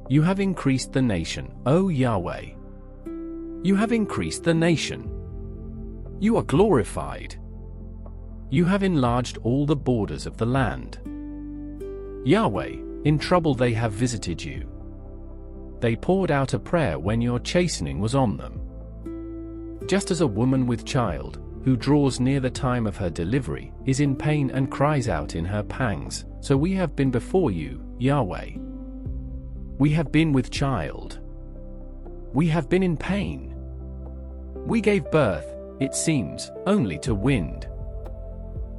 You have increased the nation, O Yahweh. You have increased the nation. You are glorified. You have enlarged all the borders of the land. Yahweh, in trouble they have visited you. They poured out a prayer when your chastening was on them. Just as a woman with child, who draws near the time of her delivery, is in pain and cries out in her pangs, so we have been before you, Yahweh. We have been with child. We have been in pain. We gave birth, it seems, only to wind.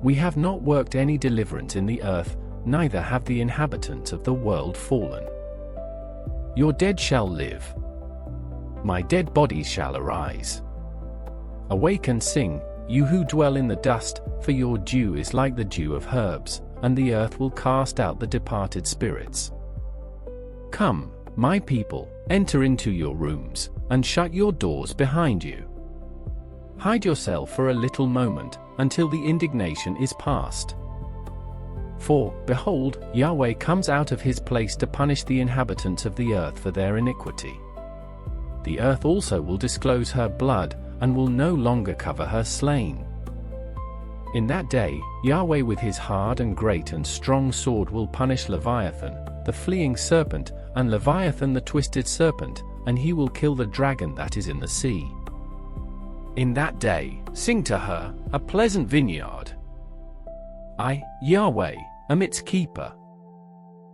We have not worked any deliverance in the earth, neither have the inhabitants of the world fallen. Your dead shall live. My dead bodies shall arise. Awake and sing, you who dwell in the dust, for your dew is like the dew of herbs, and the earth will cast out the departed spirits. Come, my people, enter into your rooms, and shut your doors behind you. Hide yourself for a little moment, until the indignation is past. For, behold, Yahweh comes out of his place to punish the inhabitants of the earth for their iniquity. The earth also will disclose her blood, and will no longer cover her slain. In that day, Yahweh with his hard and great and strong sword will punish Leviathan, the fleeing serpent, and Leviathan the twisted serpent, and he will kill the dragon that is in the sea. In that day, sing to her, a pleasant vineyard. I, Yahweh, am its keeper.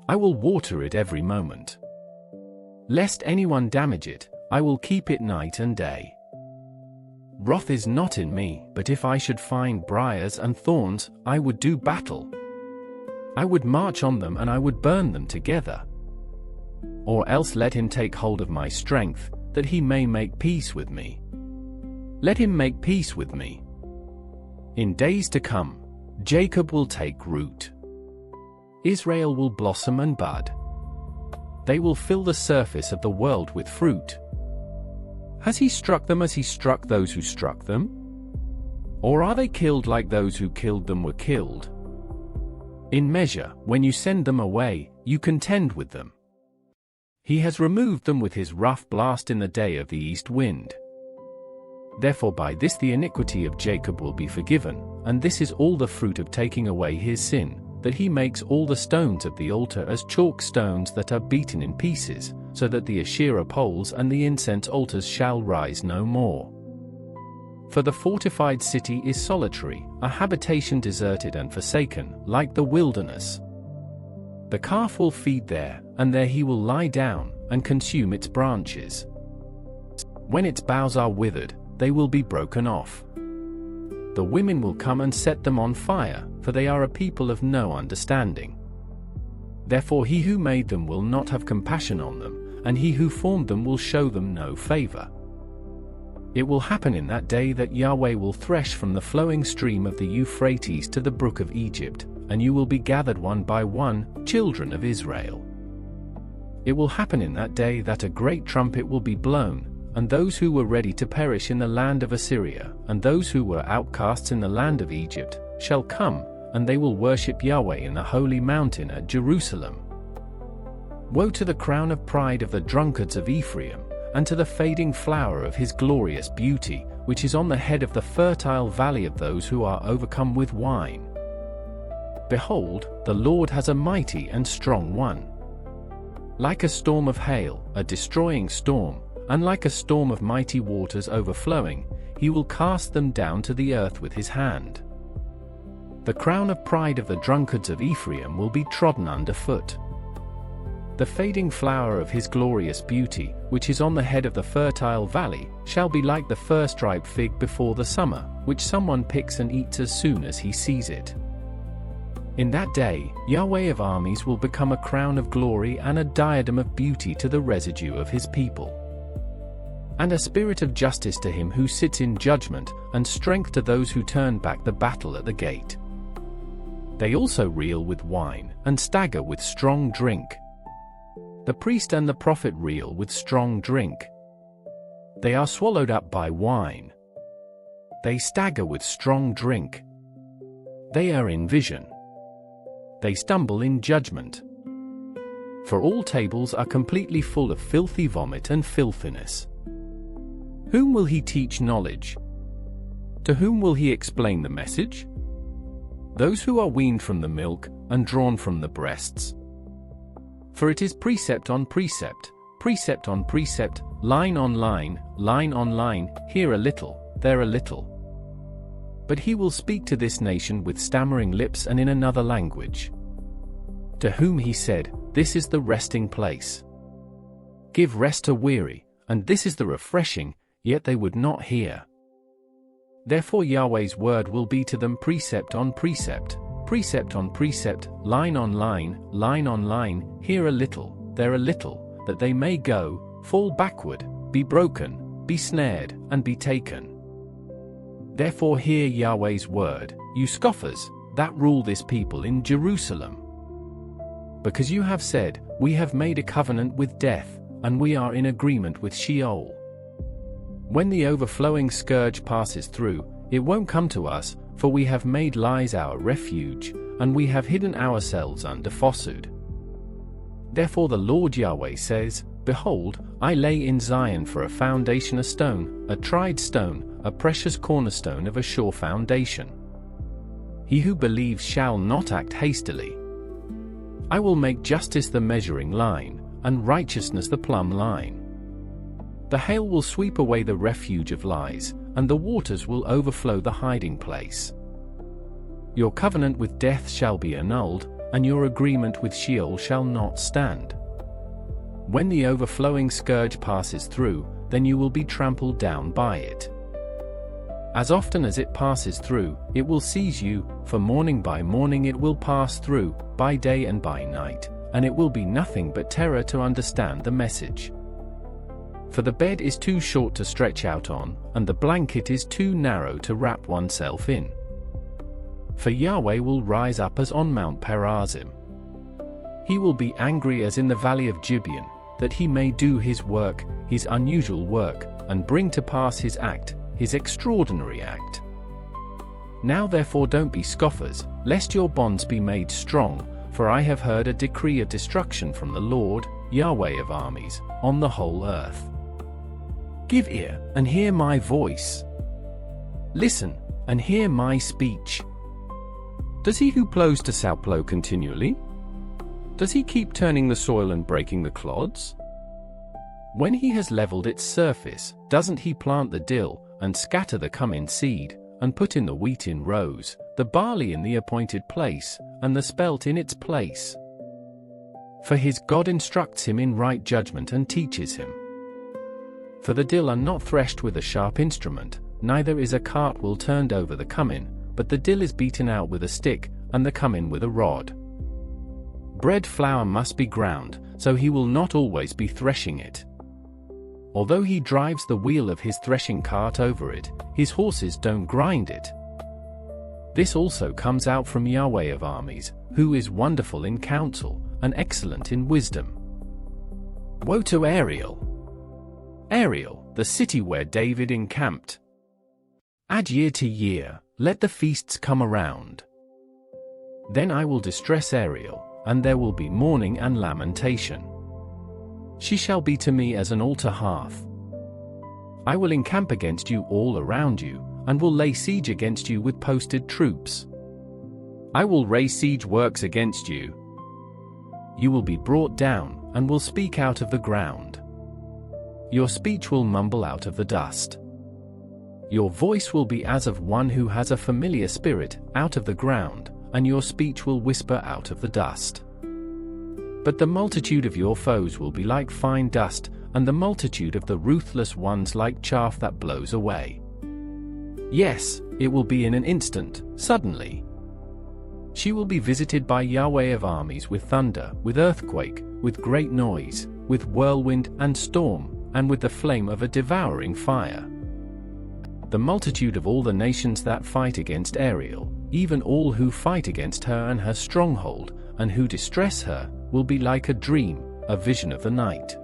I will water it every moment. Lest anyone damage it, I will keep it night and day. Wrath is not in me, but if I should find briars and thorns, I would do battle. I would march on them and I would burn them together. Or else let him take hold of my strength, that he may make peace with me. Let him make peace with me. In days to come, Jacob will take root. Israel will blossom and bud. They will fill the surface of the world with fruit. Has he struck them as he struck those who struck them? Or are they killed like those who killed them were killed? In measure, when you send them away, you contend with them. He has removed them with his rough blast in the day of the east wind. Therefore by this the iniquity of Jacob will be forgiven, and this is all the fruit of taking away his sin, that he makes all the stones of the altar as chalk stones that are beaten in pieces, so that the Asherah poles and the incense altars shall rise no more. For the fortified city is solitary, a habitation deserted and forsaken, like the wilderness. The calf will feed there, and there he will lie down, and consume its branches. When its boughs are withered, they will be broken off. The women will come and set them on fire, for they are a people of no understanding. Therefore he who made them will not have compassion on them, and he who formed them will show them no favor. It will happen in that day that Yahweh will thresh from the flowing stream of the Euphrates to the brook of Egypt, and you will be gathered one by one, children of Israel. It will happen in that day that a great trumpet will be blown, and those who were ready to perish in the land of Assyria, and those who were outcasts in the land of Egypt, shall come, and they will worship Yahweh in the holy mountain at Jerusalem. Woe to the crown of pride of the drunkards of Ephraim, and to the fading flower of his glorious beauty, which is on the head of the fertile valley of those who are overcome with wine. Behold, the Lord has a mighty and strong one. Like a storm of hail, a destroying storm, and like a storm of mighty waters overflowing, he will cast them down to the earth with his hand. The crown of pride of the drunkards of Ephraim will be trodden underfoot. The fading flower of his glorious beauty, which is on the head of the fertile valley, shall be like the first ripe fig before the summer, which someone picks and eats as soon as he sees it. In that day, Yahweh of armies will become a crown of glory and a diadem of beauty to the residue of his people. And a spirit of justice to him who sits in judgment, and strength to those who turn back the battle at the gate. They also reel with wine, and stagger with strong drink. The priest and the prophet reel with strong drink. They are swallowed up by wine. They stagger with strong drink. They are in vision. They stumble in judgment. For all tables are completely full of filthy vomit and filthiness. Whom will he teach knowledge? To whom will he explain the message? Those who are weaned from the milk and drawn from the breasts. For it is precept on precept, precept on precept, line on line, here a little, there a little. But he will speak to this nation with stammering lips and in another language. To whom he said, this is the resting place. Give rest to weary, and this is the refreshing, yet they would not hear. Therefore Yahweh's word will be to them precept on precept, precept on precept, line on line, here a little, there a little, that they may go, fall backward, be broken, be snared, and be taken. Therefore hear Yahweh's word, you scoffers, that rule this people in Jerusalem. Because you have said, we have made a covenant with death, and we are in agreement with Sheol. When the overflowing scourge passes through, it won't come to us, for we have made lies our refuge, and we have hidden ourselves under falsehood. Therefore the Lord Yahweh says, behold, I lay in Zion for a foundation a stone, a tried stone, a precious cornerstone of a sure foundation. He who believes shall not act hastily. I will make justice the measuring line, and righteousness the plumb line. The hail will sweep away the refuge of lies, and the waters will overflow the hiding place. Your covenant with death shall be annulled, and your agreement with Sheol shall not stand. When the overflowing scourge passes through, then you will be trampled down by it. As often as it passes through, it will seize you, for morning by morning it will pass through, by day and by night, and it will be nothing but terror to understand the message. For the bed is too short to stretch out on, and the blanket is too narrow to wrap oneself in. For Yahweh will rise up as on Mount Perazim. He will be angry as in the valley of Gibeon, that he may do his work, his unusual work, and bring to pass his act, his extraordinary act. Now therefore don't be scoffers, lest your bonds be made strong, for I have heard a decree of destruction from the Lord, Yahweh of armies, on the whole earth. Give ear, and hear my voice. Listen, and hear my speech. Does he who plows to sow continually? Does he keep turning the soil and breaking the clods? When he has leveled its surface, doesn't he plant the dill, and scatter the cumin seed, and put in the wheat in rows, the barley in the appointed place, and the spelt in its place? For his God instructs him in right judgment and teaches him. For the dill are not threshed with a sharp instrument, neither is a cartwheel turned over the cumin, but the dill is beaten out with a stick, and the cumin with a rod. Bread flour must be ground, so he will not always be threshing it. Although he drives the wheel of his threshing cart over it, his horses don't grind it. This also comes out from Yahweh of armies, who is wonderful in counsel, and excellent in wisdom. Woe to Ariel! Ariel, the city where David encamped. Add year to year, let the feasts come around. Then I will distress Ariel, and there will be mourning and lamentation. She shall be to me as an altar hearth. I will encamp against you all around you, and will lay siege against you with posted troops. I will raise siege works against you. You will be brought down, and will speak out of the ground. Your speech will mumble out of the dust. Your voice will be as of one who has a familiar spirit, out of the ground, and your speech will whisper out of the dust. But the multitude of your foes will be like fine dust, and the multitude of the ruthless ones like chaff that blows away. Yes, it will be in an instant, suddenly. She will be visited by Yahweh of armies with thunder, with earthquake, with great noise, with whirlwind and storm, and with the flame of a devouring fire. The multitude of all the nations that fight against Ariel, even all who fight against her and her stronghold, and who distress her, will be like a dream, a vision of the night.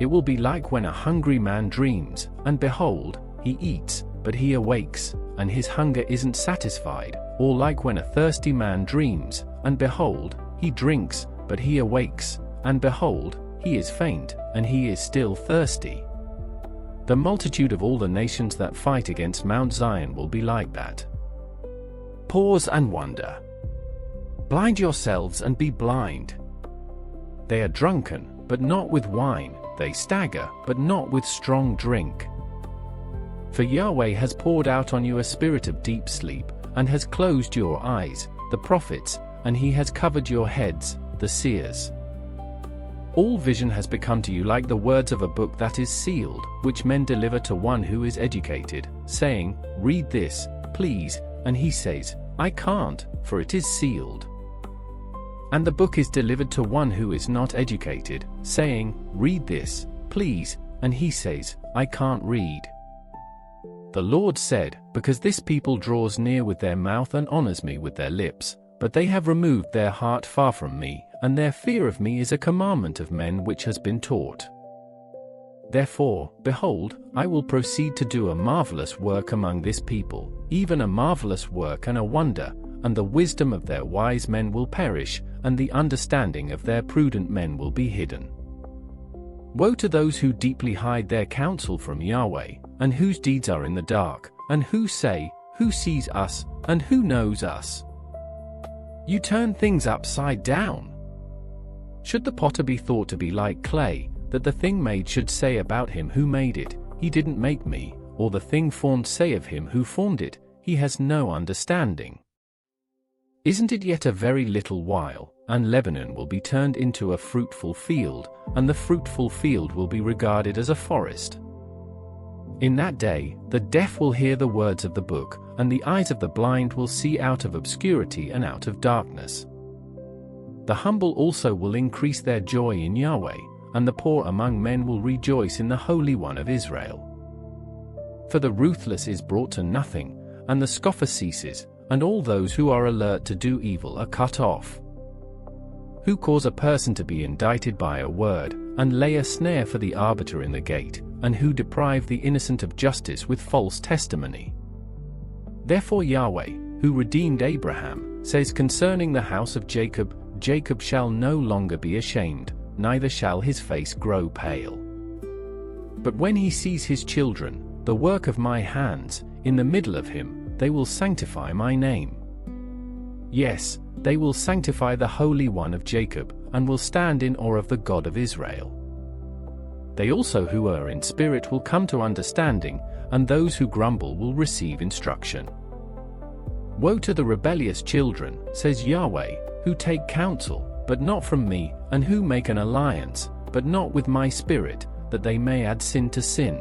It will be like when a hungry man dreams, and behold, he eats, but he awakes, and his hunger isn't satisfied, or like when a thirsty man dreams, and behold, he drinks, but he awakes, and behold, he is faint, and he is still thirsty. The multitude of all the nations that fight against Mount Zion will be like that. Pause and wonder. Blind yourselves and be blind. They are drunken, but not with wine, they stagger, but not with strong drink. For Yahweh has poured out on you a spirit of deep sleep, and has closed your eyes, the prophets, and he has covered your heads, the seers. All vision has become to you like the words of a book that is sealed, which men deliver to one who is educated, saying, "Read this, please," and he says, "I can't, for it is sealed." And the book is delivered to one who is not educated, saying, "Read this, please," and he says, "I can't read." The Lord said, "Because this people draws near with their mouth and honors me with their lips, but they have removed their heart far from me, and their fear of me is a commandment of men which has been taught. Therefore, behold, I will proceed to do a marvelous work among this people, even a marvelous work and a wonder, and the wisdom of their wise men will perish, and the understanding of their prudent men will be hidden. Woe to those who deeply hide their counsel from Yahweh, and whose deeds are in the dark, and who say, 'Who sees us, and who knows us?' You turn things upside down. Should the potter be thought to be like clay, that the thing made should say about him who made it, 'He didn't make me,' or the thing formed say of him who formed it, 'He has no understanding'? Isn't it yet a very little while, and Lebanon will be turned into a fruitful field, and the fruitful field will be regarded as a forest? In that day, the deaf will hear the words of the book, and the eyes of the blind will see out of obscurity and out of darkness. The humble also will increase their joy in Yahweh, and the poor among men will rejoice in the Holy One of Israel. For the ruthless is brought to nothing, and the scoffer ceases, and all those who are alert to do evil are cut off. Who cause a person to be indicted by a word, and lay a snare for the arbiter in the gate, and who deprive the innocent of justice with false testimony. Therefore Yahweh, who redeemed Abraham, says concerning the house of Jacob, Jacob shall no longer be ashamed, neither shall his face grow pale. But when he sees his children, the work of my hands, in the middle of him, they will sanctify my name. Yes, they will sanctify the Holy One of Jacob, and will stand in awe of the God of Israel. They also who are in spirit will come to understanding, and those who grumble will receive instruction. Woe to the rebellious children, says Yahweh, who take counsel, but not from me, and who make an alliance, but not with my spirit, that they may add sin to sin.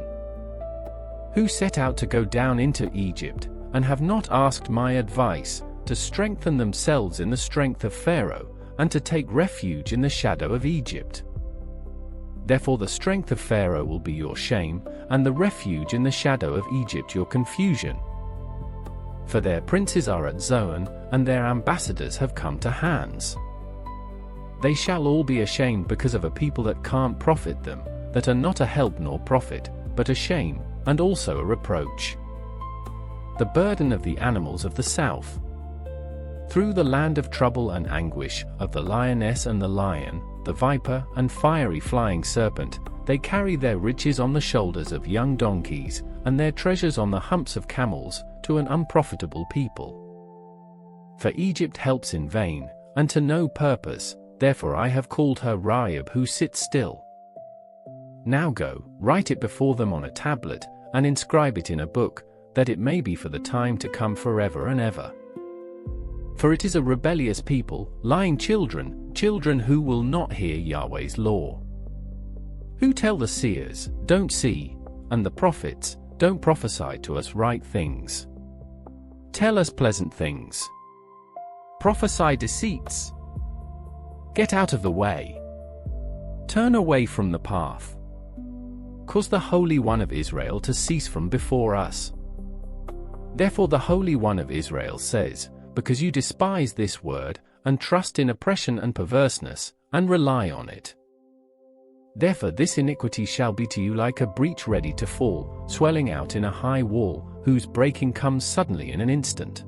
Who set out to go down into Egypt, and have not asked my advice, to strengthen themselves in the strength of Pharaoh, and to take refuge in the shadow of Egypt. Therefore the strength of Pharaoh will be your shame, and the refuge in the shadow of Egypt your confusion. For their princes are at Zoan, and their ambassadors have come to Hans. They shall all be ashamed because of a people that can't profit them, that are not a help nor profit, but a shame, and also a reproach. The burden of the animals of the south. Through the land of trouble and anguish, of the lioness and the lion, the viper and fiery flying serpent, they carry their riches on the shoulders of young donkeys, and their treasures on the humps of camels, to an unprofitable people. For Egypt helps in vain, and to no purpose, therefore I have called her Rahab who sits still. Now go, write it before them on a tablet, and inscribe it in a book, that it may be for the time to come forever and ever. For it is a rebellious people, lying children, children who will not hear Yahweh's law. Who tell the seers, don't see, and the prophets, don't prophesy to us right things. Tell us pleasant things. Prophesy deceits. Get out of the way. Turn away from the path. Cause the Holy One of Israel to cease from before us. Therefore the Holy One of Israel says, because you despise this word, and trust in oppression and perverseness, and rely on it. Therefore this iniquity shall be to you like a breach ready to fall, swelling out in a high wall, whose breaking comes suddenly in an instant.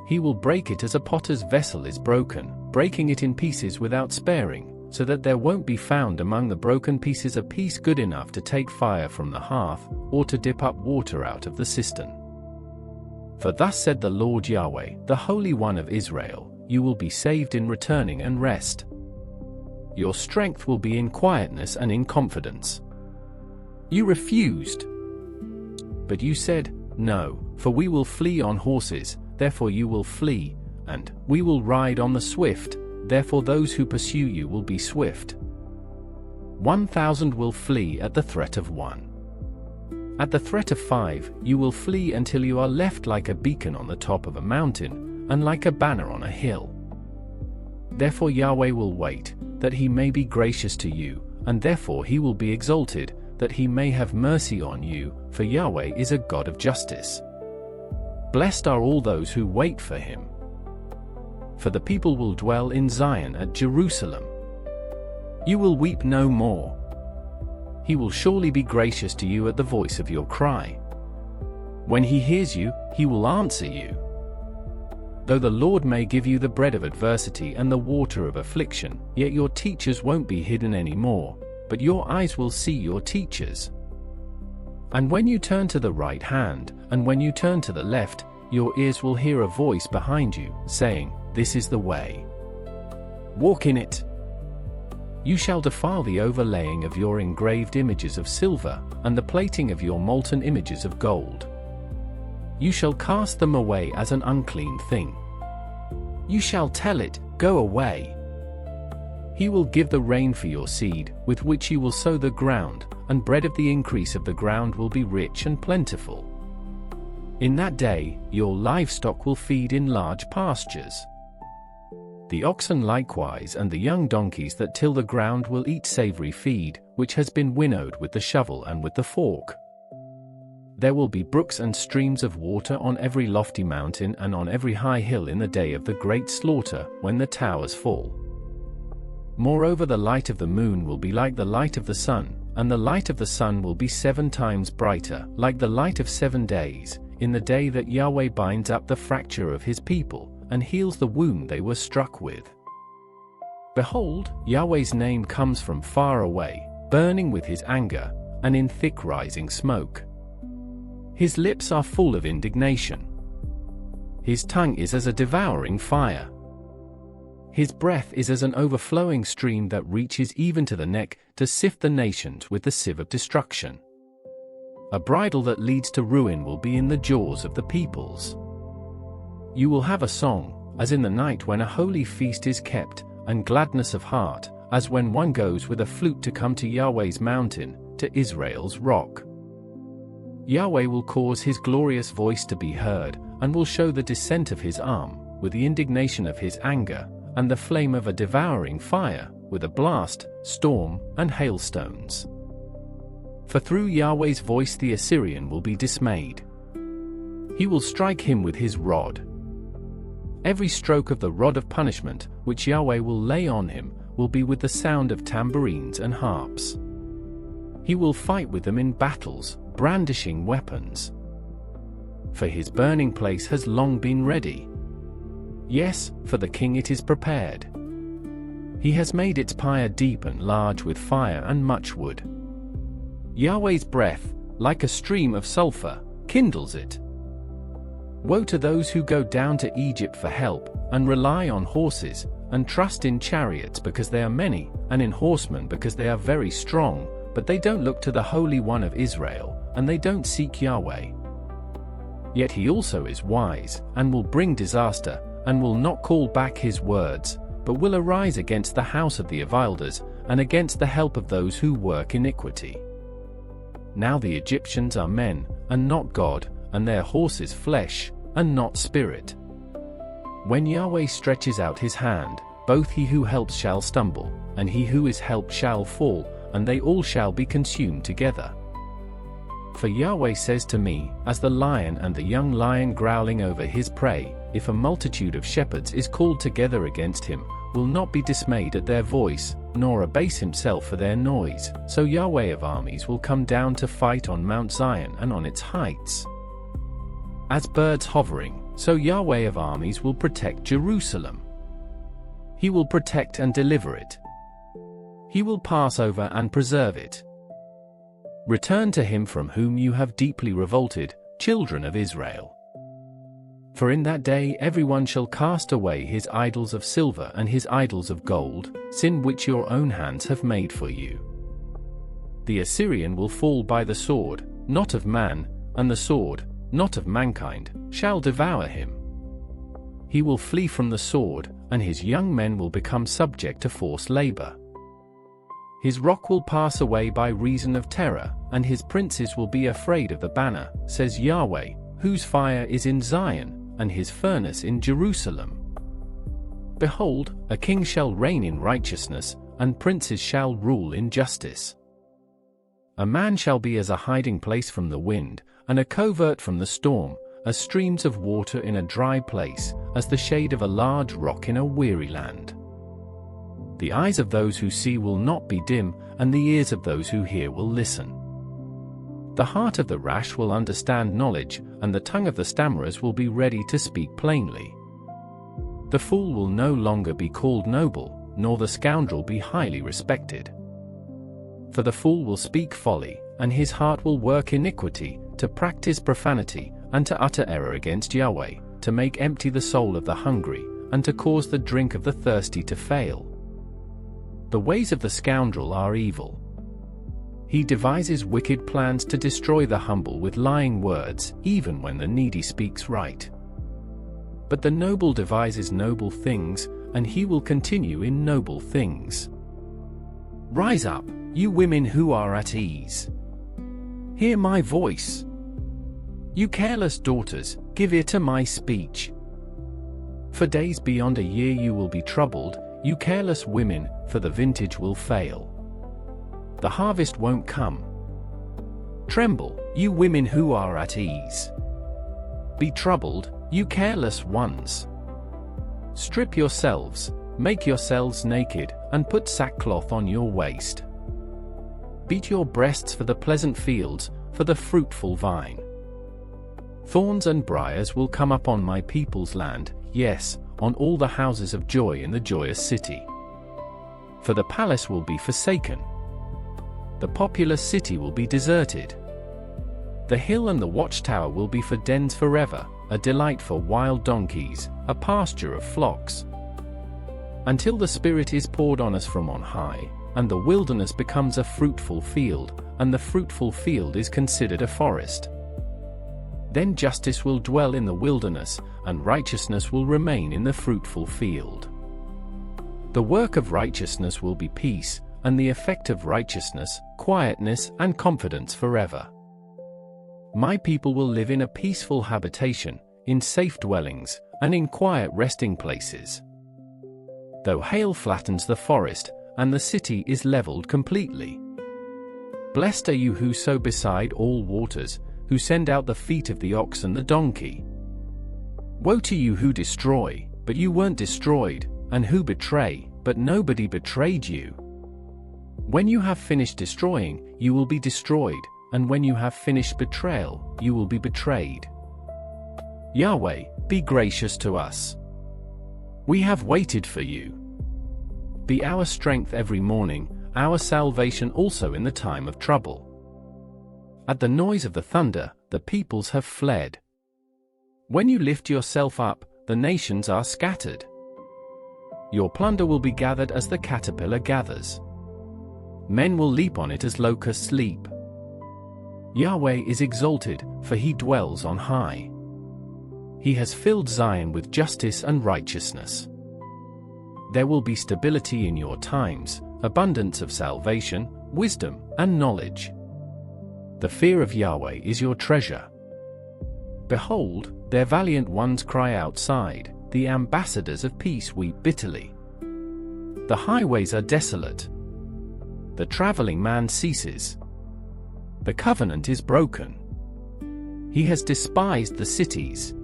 He will break it as a potter's vessel is broken, breaking it in pieces without sparing, so that there won't be found among the broken pieces a piece good enough to take fire from the hearth, or to dip up water out of the cistern. For thus said the Lord Yahweh, the Holy One of Israel, you will be saved in returning and rest. Your strength will be in quietness and in confidence. You refused. But you said, no, for we will flee on horses, therefore you will flee, and we will ride on the swift, therefore those who pursue you will be swift. 1,000 will flee at the threat of one. At the threat of 5, you will flee until you are left like a beacon on the top of a mountain, and like a banner on a hill. Therefore Yahweh will wait, that he may be gracious to you, and therefore he will be exalted, that he may have mercy on you, for Yahweh is a God of justice. Blessed are all those who wait for him. For the people will dwell in Zion at Jerusalem. You will weep no more. He will surely be gracious to you at the voice of your cry. When he hears you, he will answer you. Though the Lord may give you the bread of adversity and the water of affliction, yet your teachers won't be hidden anymore, but your eyes will see your teachers. And when you turn to the right hand, and when you turn to the left, your ears will hear a voice behind you, saying, this is the way. Walk in it. You shall defile the overlaying of your engraved images of silver, and the plating of your molten images of gold. You shall cast them away as an unclean thing. You shall tell it, go away. He will give the rain for your seed, with which you will sow the ground, and bread of the increase of the ground will be rich and plentiful. In that day, your livestock will feed in large pastures. The oxen likewise and the young donkeys that till the ground will eat savory feed, which has been winnowed with the shovel and with the fork. There will be brooks and streams of water on every lofty mountain and on every high hill in the day of the great slaughter, when the towers fall. Moreover, the light of the moon will be like the light of the sun, and the light of the sun will be 7 times brighter, like the light of 7 days, in the day that Yahweh binds up the fracture of his people, and heals the wound they were struck with. Behold, Yahweh's name comes from far away, burning with his anger, and in thick rising smoke. His lips are full of indignation. His tongue is as a devouring fire. His breath is as an overflowing stream that reaches even to the neck, to sift the nations with the sieve of destruction. A bridle that leads to ruin will be in the jaws of the peoples. You will have a song, as in the night when a holy feast is kept, and gladness of heart, as when one goes with a flute to come to Yahweh's mountain, to Israel's rock. Yahweh will cause his glorious voice to be heard, and will show the descent of his arm, with the indignation of his anger, and the flame of a devouring fire, with a blast, storm, and hailstones. For through Yahweh's voice the Assyrian will be dismayed. He will strike him with his rod. Every stroke of the rod of punishment, which Yahweh will lay on him, will be with the sound of tambourines and harps. He will fight with them in battles, brandishing weapons. For his burning place has long been ready. Yes, for the king it is prepared. He has made its pyre deep and large with fire and much wood. Yahweh's breath, like a stream of sulfur, kindles it. Woe to those who go down to Egypt for help, and rely on horses, and trust in chariots because they are many, and in horsemen because they are very strong, but they don't look to the Holy One of Israel, and they don't seek Yahweh. Yet he also is wise, and will bring disaster, and will not call back his words, but will arise against the house of the Avilders, and against the help of those who work iniquity. Now the Egyptians are men, and not God, and their horses flesh, and not spirit. When Yahweh stretches out his hand, both he who helps shall stumble, and he who is helped shall fall, and they all shall be consumed together. For Yahweh says to me, as the lion and the young lion growling over his prey, if a multitude of shepherds is called together against him, will not be dismayed at their voice, nor abase himself for their noise, so Yahweh of armies will come down to fight on Mount Zion and on its heights. As birds hovering, so Yahweh of armies will protect Jerusalem. He will protect and deliver it. He will pass over and preserve it. Return to him from whom you have deeply revolted, children of Israel. For in that day everyone shall cast away his idols of silver and his idols of gold, sin which your own hands have made for you. The Assyrian will fall by the sword, not of man, and the sword, not of mankind, shall devour him. He will flee from the sword, and his young men will become subject to forced labor. His rock will pass away by reason of terror, and his princes will be afraid of the banner, says Yahweh, whose fire is in Zion, and his furnace in Jerusalem. Behold, a king shall reign in righteousness, and princes shall rule in justice. A man shall be as a hiding place from the wind, and a covert from the storm, as streams of water in a dry place, as the shade of a large rock in a weary land. The eyes of those who see will not be dim, and the ears of those who hear will listen. The heart of the rash will understand knowledge, and the tongue of the stammerers will be ready to speak plainly. The fool will no longer be called noble, nor the scoundrel be highly respected. For the fool will speak folly, and his heart will work iniquity, to practice profanity, and to utter error against Yahweh, to make empty the soul of the hungry, and to cause the drink of the thirsty to fail. The ways of the scoundrel are evil. He devises wicked plans to destroy the humble with lying words, even when the needy speaks right. But the noble devises noble things, and he will continue in noble things. Rise up, you women who are at ease. Hear my voice. You careless daughters, give ear to my speech. For days beyond a year you will be troubled, you careless women, for the vintage will fail. The harvest won't come. Tremble, you women who are at ease. Be troubled, you careless ones. Strip yourselves, make yourselves naked, and put sackcloth on your waist. Beat your breasts for the pleasant fields, for the fruitful vine. Thorns and briars will come up on my people's land, yes, on all the houses of joy in the joyous city. For the palace will be forsaken. The populous city will be deserted. The hill and the watchtower will be for dens forever, a delight for wild donkeys, a pasture of flocks. Until the Spirit is poured on us from on high, and the wilderness becomes a fruitful field, and the fruitful field is considered a forest. Then justice will dwell in the wilderness, and righteousness will remain in the fruitful field. The work of righteousness will be peace, and the effect of righteousness, quietness and confidence forever. My people will live in a peaceful habitation, in safe dwellings, and in quiet resting places. Though hail flattens the forest, and the city is leveled completely. Blessed are you who sow beside all waters, who send out the feet of the ox and the donkey. Woe to you who destroy, but you weren't destroyed, and who betray, but nobody betrayed you. When you have finished destroying, you will be destroyed, and when you have finished betrayal, you will be betrayed. Yahweh, be gracious to us. We have waited for you. Be our strength every morning, our salvation also in the time of trouble. At the noise of the thunder, the peoples have fled. When you lift yourself up, the nations are scattered. Your plunder will be gathered as the caterpillar gathers. Men will leap on it as locusts leap. Yahweh is exalted, for he dwells on high. He has filled Zion with justice and righteousness. There will be stability in your times, abundance of salvation, wisdom, and knowledge. The fear of Yahweh is your treasure. Behold, their valiant ones cry outside, the ambassadors of peace weep bitterly. The highways are desolate. The traveling man ceases. The covenant is broken. He has despised the cities.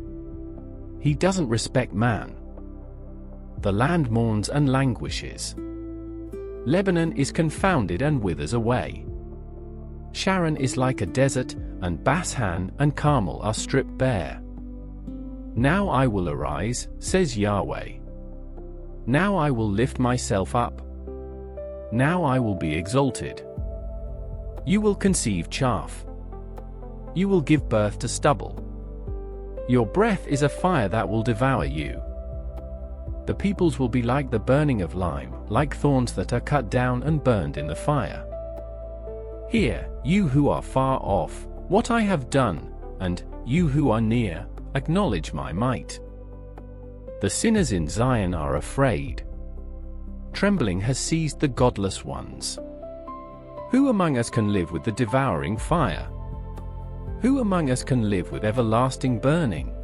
He doesn't respect man. The land mourns and languishes. Lebanon is confounded and withers away. Sharon is like a desert, and Bashan and Carmel are stripped bare. Now I will arise, says Yahweh. Now I will lift myself up. Now I will be exalted. You will conceive chaff. You will give birth to stubble. Your breath is a fire that will devour you. The peoples will be like the burning of lime, like thorns that are cut down and burned in the fire. Hear, you who are far off, what I have done, and, you who are near, acknowledge my might. The sinners in Zion are afraid. Trembling has seized the godless ones. Who among us can live with the devouring fire? Who among us can live with everlasting burning?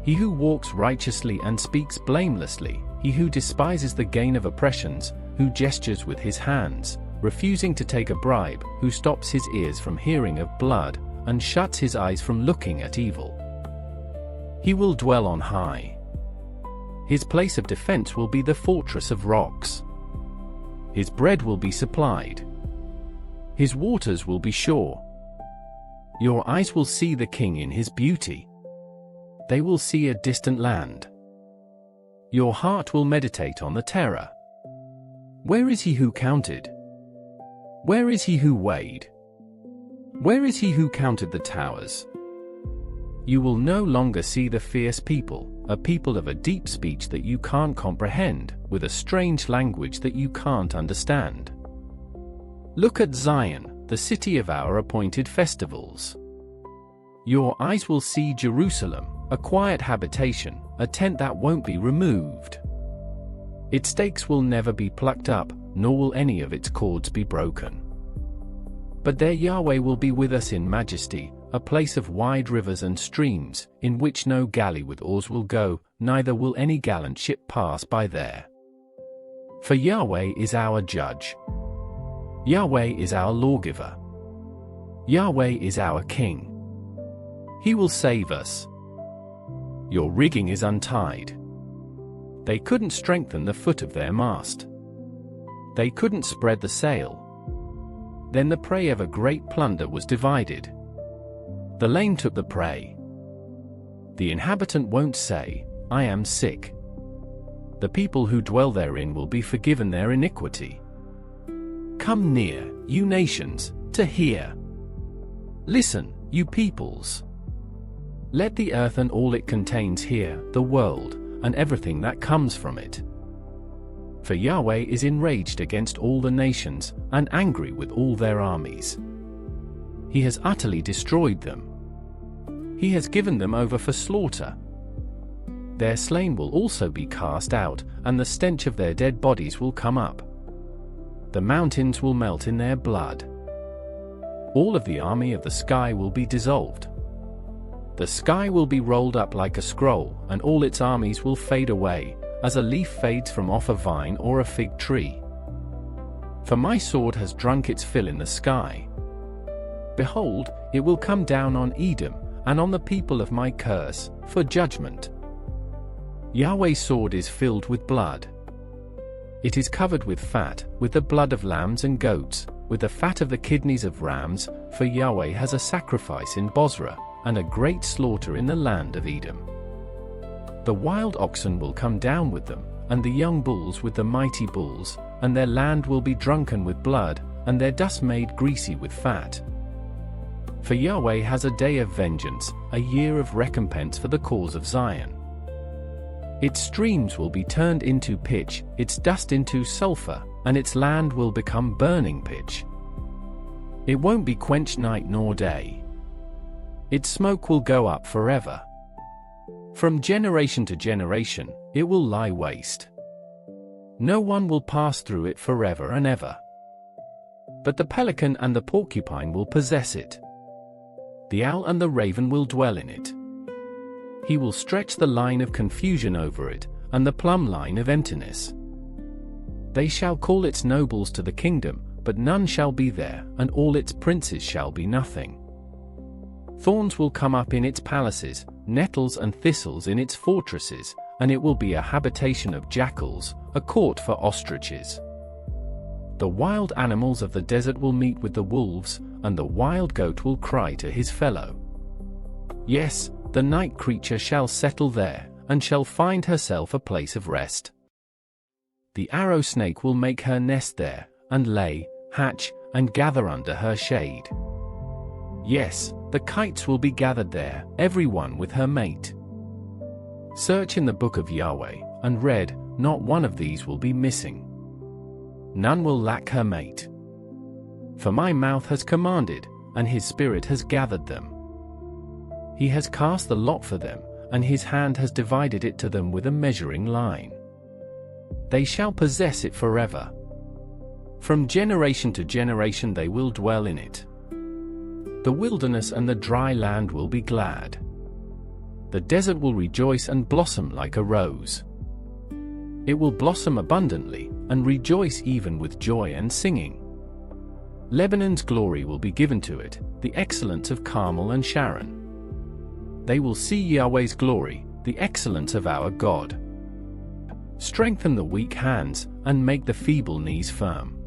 He who walks righteously and speaks blamelessly, he who despises the gain of oppressions, who gestures with his hands, refusing to take a bribe, who stops his ears from hearing of blood, and shuts his eyes from looking at evil. He will dwell on high. His place of defense will be the fortress of rocks. His bread will be supplied. His waters will be sure. Your eyes will see the king in his beauty. They will see a distant land. Your heart will meditate on the terror. Where is he who counted? Where is he who weighed? Where is he who counted the towers? You will no longer see the fierce people, a people of a deep speech that you can't comprehend, with a strange language that you can't understand. Look at Zion, the city of our appointed festivals. Your eyes will see Jerusalem, a quiet habitation, a tent that won't be removed. Its stakes will never be plucked up, nor will any of its cords be broken. But there Yahweh will be with us in majesty, a place of wide rivers and streams, in which no galley with oars will go, neither will any gallant ship pass by there. For Yahweh is our judge. Yahweh is our lawgiver. Yahweh is our king. He will save us. Your rigging is untied. They couldn't strengthen the foot of their mast. They couldn't spread the sail. Then the prey of a great plunder was divided. The lame took the prey. The inhabitant won't say, I am sick. The people who dwell therein will be forgiven their iniquity. Come near, you nations, to hear. Listen, you peoples. Let the earth and all it contains hear, the world, and everything that comes from it. For Yahweh is enraged against all the nations, and angry with all their armies. He has utterly destroyed them. He has given them over for slaughter. Their slain will also be cast out, and the stench of their dead bodies will come up. The mountains will melt in their blood. All of the army of the sky will be dissolved. The sky will be rolled up like a scroll, and all its armies will fade away, as a leaf fades from off a vine or a fig tree. For my sword has drunk its fill in the sky. Behold, it will come down on Edom, and on the people of my curse, for judgment. Yahweh's sword is filled with blood. It is covered with fat, with the blood of lambs and goats, with the fat of the kidneys of rams, for Yahweh has a sacrifice in Bozrah, and a great slaughter in the land of Edom. The wild oxen will come down with them, and the young bulls with the mighty bulls, and their land will be drunken with blood, and their dust made greasy with fat. For Yahweh has a day of vengeance, a year of recompense for the cause of Zion. Its streams will be turned into pitch, its dust into sulfur, and its land will become burning pitch. It won't be quenched night nor day. Its smoke will go up forever. From generation to generation, it will lie waste. No one will pass through it forever and ever. But the pelican and the porcupine will possess it. The owl and the raven will dwell in it. He will stretch the line of confusion over it, and the plumb line of emptiness. They shall call its nobles to the kingdom, but none shall be there, and all its princes shall be nothing. Thorns will come up in its palaces, nettles and thistles in its fortresses, and it will be a habitation of jackals, a court for ostriches. The wild animals of the desert will meet with the wolves, and the wild goat will cry to his fellow. Yes, the night creature shall settle there, and shall find herself a place of rest. The arrow snake will make her nest there, and lay, hatch, and gather under her shade. Yes, the kites will be gathered there, every one with her mate. Search in the book of Yahweh, and read, not one of these will be missing. None will lack her mate. For my mouth has commanded, and his spirit has gathered them. He has cast the lot for them, and his hand has divided it to them with a measuring line. They shall possess it forever. From generation to generation they will dwell in it. The wilderness and the dry land will be glad. The desert will rejoice and blossom like a rose. It will blossom abundantly, and rejoice even with joy and singing. Lebanon's glory will be given to it, the excellence of Carmel and Sharon. They will see Yahweh's glory, the excellence of our God. Strengthen the weak hands, and make the feeble knees firm.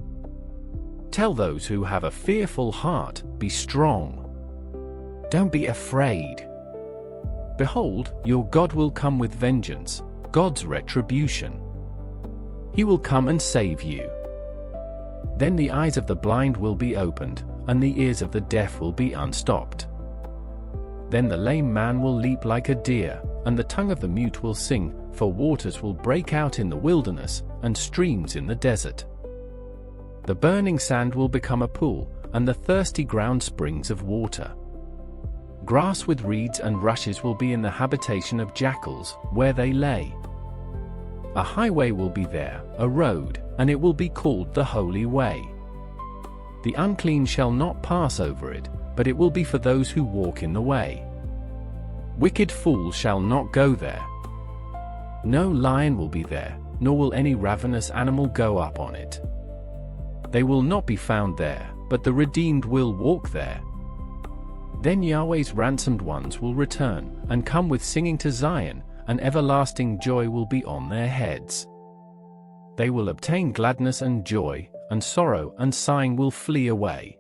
Tell those who have a fearful heart, be strong. Don't be afraid. Behold, your God will come with vengeance, God's retribution. He will come and save you. Then the eyes of the blind will be opened, and the ears of the deaf will be unstopped. Then the lame man will leap like a deer, and the tongue of the mute will sing, for waters will break out in the wilderness, and streams in the desert. The burning sand will become a pool, and the thirsty ground springs of water. Grass with reeds and rushes will be in the habitation of jackals, where they lay. A highway will be there, a road, and it will be called the Holy Way. The unclean shall not pass over it, but it will be for those who walk in the way. Wicked fools shall not go there. No lion will be there, nor will any ravenous animal go up on it. They will not be found there, but the redeemed will walk there. Then Yahweh's ransomed ones will return, and come with singing to Zion, and everlasting joy will be on their heads. They will obtain gladness and joy, and sorrow and sighing will flee away.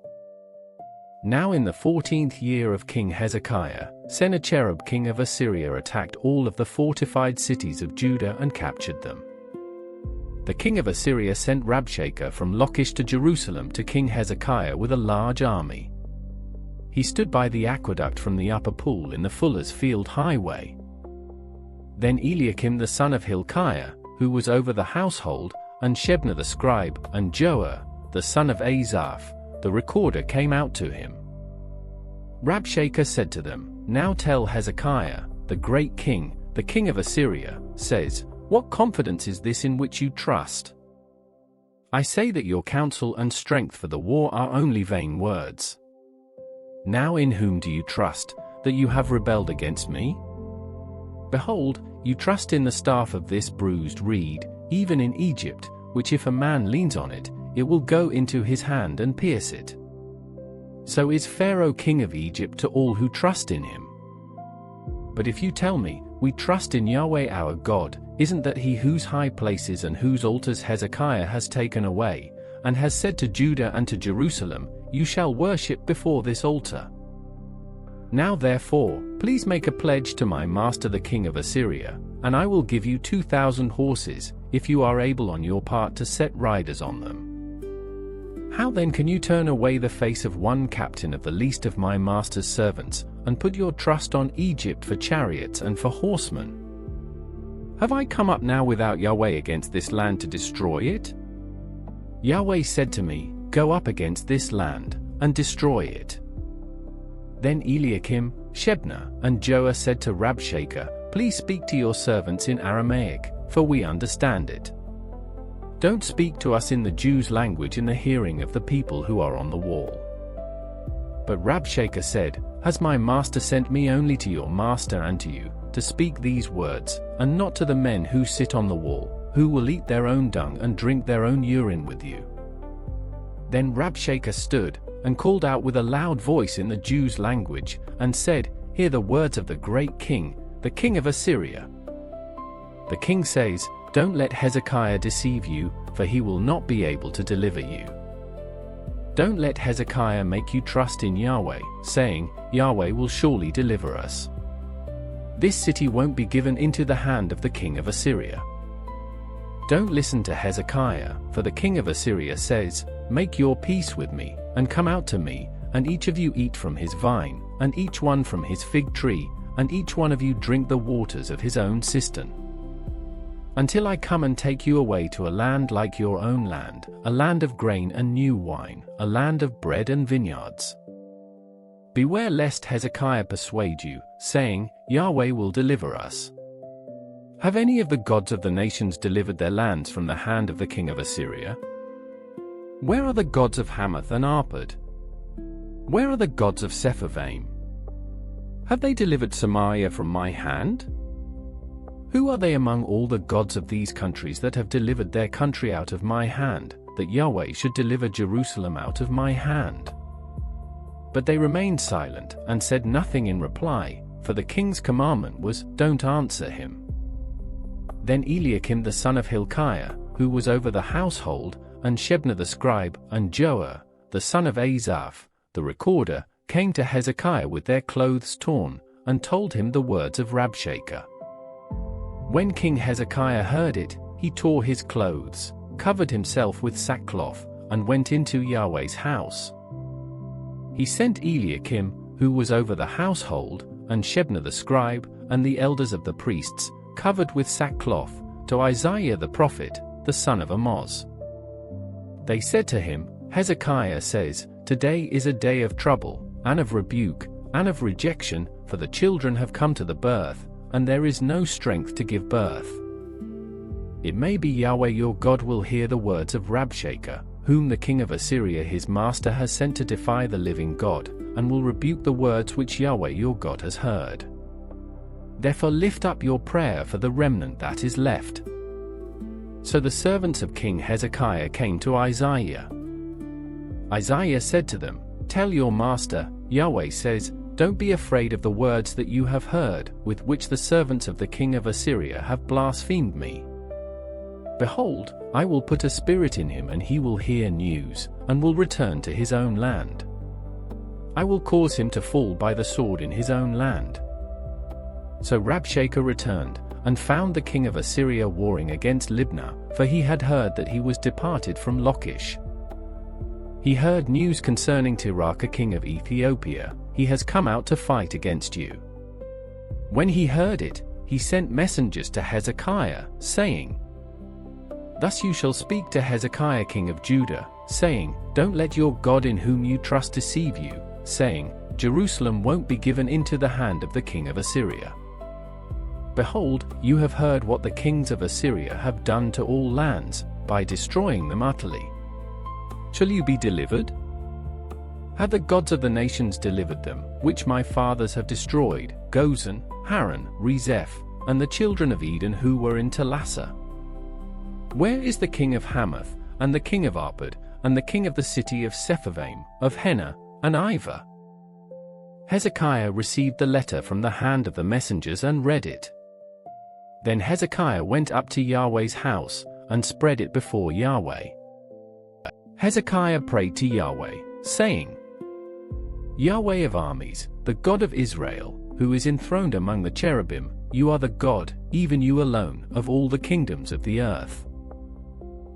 Now in the 14th year of King Hezekiah, Sennacherib king of Assyria attacked all of the fortified cities of Judah and captured them. The king of Assyria sent Rabshakeh from Lachish to Jerusalem to King Hezekiah with a large army. He stood by the aqueduct from the upper pool in the Fuller's Field highway. Then Eliakim the son of Hilkiah, who was over the household, and Shebna the scribe, and Joah, the son of Asaph, the recorder came out to him. Rabshakeh said to them, Now tell Hezekiah, the great king, the king of Assyria, says, What confidence is this in which you trust? I say that your counsel and strength for the war are only vain words. Now in whom do you trust, that you have rebelled against me? Behold, you trust in the staff of this bruised reed, even in Egypt, which if a man leans on it, it will go into his hand and pierce it. So is Pharaoh king of Egypt to all who trust in him. But if you tell me, we trust in Yahweh our God, isn't that he whose high places and whose altars Hezekiah has taken away, and has said to Judah and to Jerusalem, You shall worship before this altar? Now therefore, please make a pledge to my master the king of Assyria, and I will give you 2,000 horses, if you are able on your part to set riders on them. How then can you turn away the face of one captain of the least of my master's servants, and put your trust on Egypt for chariots and for horsemen? Have I come up now without Yahweh against this land to destroy it? Yahweh said to me, Go up against this land, and destroy it. Then Eliakim, Shebna, and Joah said to Rabshakeh, Please speak to your servants in Aramaic, for we understand it. Don't speak to us in the Jews' language in the hearing of the people who are on the wall. But Rabshakeh said, Has my master sent me only to your master and to you, to speak these words, and not to the men who sit on the wall, who will eat their own dung and drink their own urine with you? Then Rabshakeh stood, and called out with a loud voice in the Jews' language, and said, Hear the words of the great king, the king of Assyria. The king says, Don't let Hezekiah deceive you, for he will not be able to deliver you. Don't let Hezekiah make you trust in Yahweh, saying, Yahweh will surely deliver us. This city won't be given into the hand of the king of Assyria. Don't listen to Hezekiah, for the king of Assyria says, Make your peace with me, and come out to me, and each of you eat from his vine, and each one from his fig tree, and each one of you drink the waters of his own cistern. Until I come and take you away to a land like your own land, a land of grain and new wine, a land of bread and vineyards. Beware lest Hezekiah persuade you, saying, Yahweh will deliver us. Have any of the gods of the nations delivered their lands from the hand of the king of Assyria? Where are the gods of Hamath and Arpad? Where are the gods of Sepharvaim? Have they delivered Samaria from my hand? Who are they among all the gods of these countries that have delivered their country out of my hand, that Yahweh should deliver Jerusalem out of my hand? But they remained silent, and said nothing in reply, for the king's commandment was, Don't answer him. Then Eliakim the son of Hilkiah, who was over the household, and Shebna the scribe, and Joah, the son of Asaph, the recorder, came to Hezekiah with their clothes torn, and told him the words of Rabshakeh. When King Hezekiah heard it, he tore his clothes, covered himself with sackcloth, and went into Yahweh's house. He sent Eliakim, who was over the household, and Shebna the scribe, and the elders of the priests, covered with sackcloth, to Isaiah the prophet, the son of Amoz. They said to him, Hezekiah says, Today is a day of trouble, and of rebuke, and of rejection, for the children have come to the birth, and there is no strength to give birth. It may be Yahweh your God will hear the words of Rabshakeh, whom the king of Assyria his master has sent to defy the living God, and will rebuke the words which Yahweh your God has heard. Therefore lift up your prayer for the remnant that is left. So the servants of King Hezekiah came to Isaiah. Isaiah said to them, Tell your master, Yahweh says, Don't be afraid of the words that you have heard, with which the servants of the king of Assyria have blasphemed me. Behold, I will put a spirit in him, and he will hear news, and will return to his own land. I will cause him to fall by the sword in his own land. So Rabshakeh returned, and found the king of Assyria warring against Libnah, for he had heard that he was departed from Lachish. He heard news concerning Tirhakah king of Ethiopia, He has come out to fight against you. When he heard it, he sent messengers to Hezekiah, saying, Thus you shall speak to Hezekiah king of Judah, saying, Don't let your God in whom you trust deceive you, saying, Jerusalem won't be given into the hand of the king of Assyria. Behold, you have heard what the kings of Assyria have done to all lands, by destroying them utterly. Shall you be delivered? Have the gods of the nations delivered them, which my fathers have destroyed, Gozan, Haran, Rezeph, and the children of Eden who were in Telassar? Where is the king of Hamath, and the king of Arpad, and the king of the city of Sepharvaim, of Hena, and Ivah? Hezekiah received the letter from the hand of the messengers and read it. Then Hezekiah went up to Yahweh's house, and spread it before Yahweh. Hezekiah prayed to Yahweh, saying, Yahweh of armies, the God of Israel, who is enthroned among the cherubim, you are the God, even you alone, of all the kingdoms of the earth.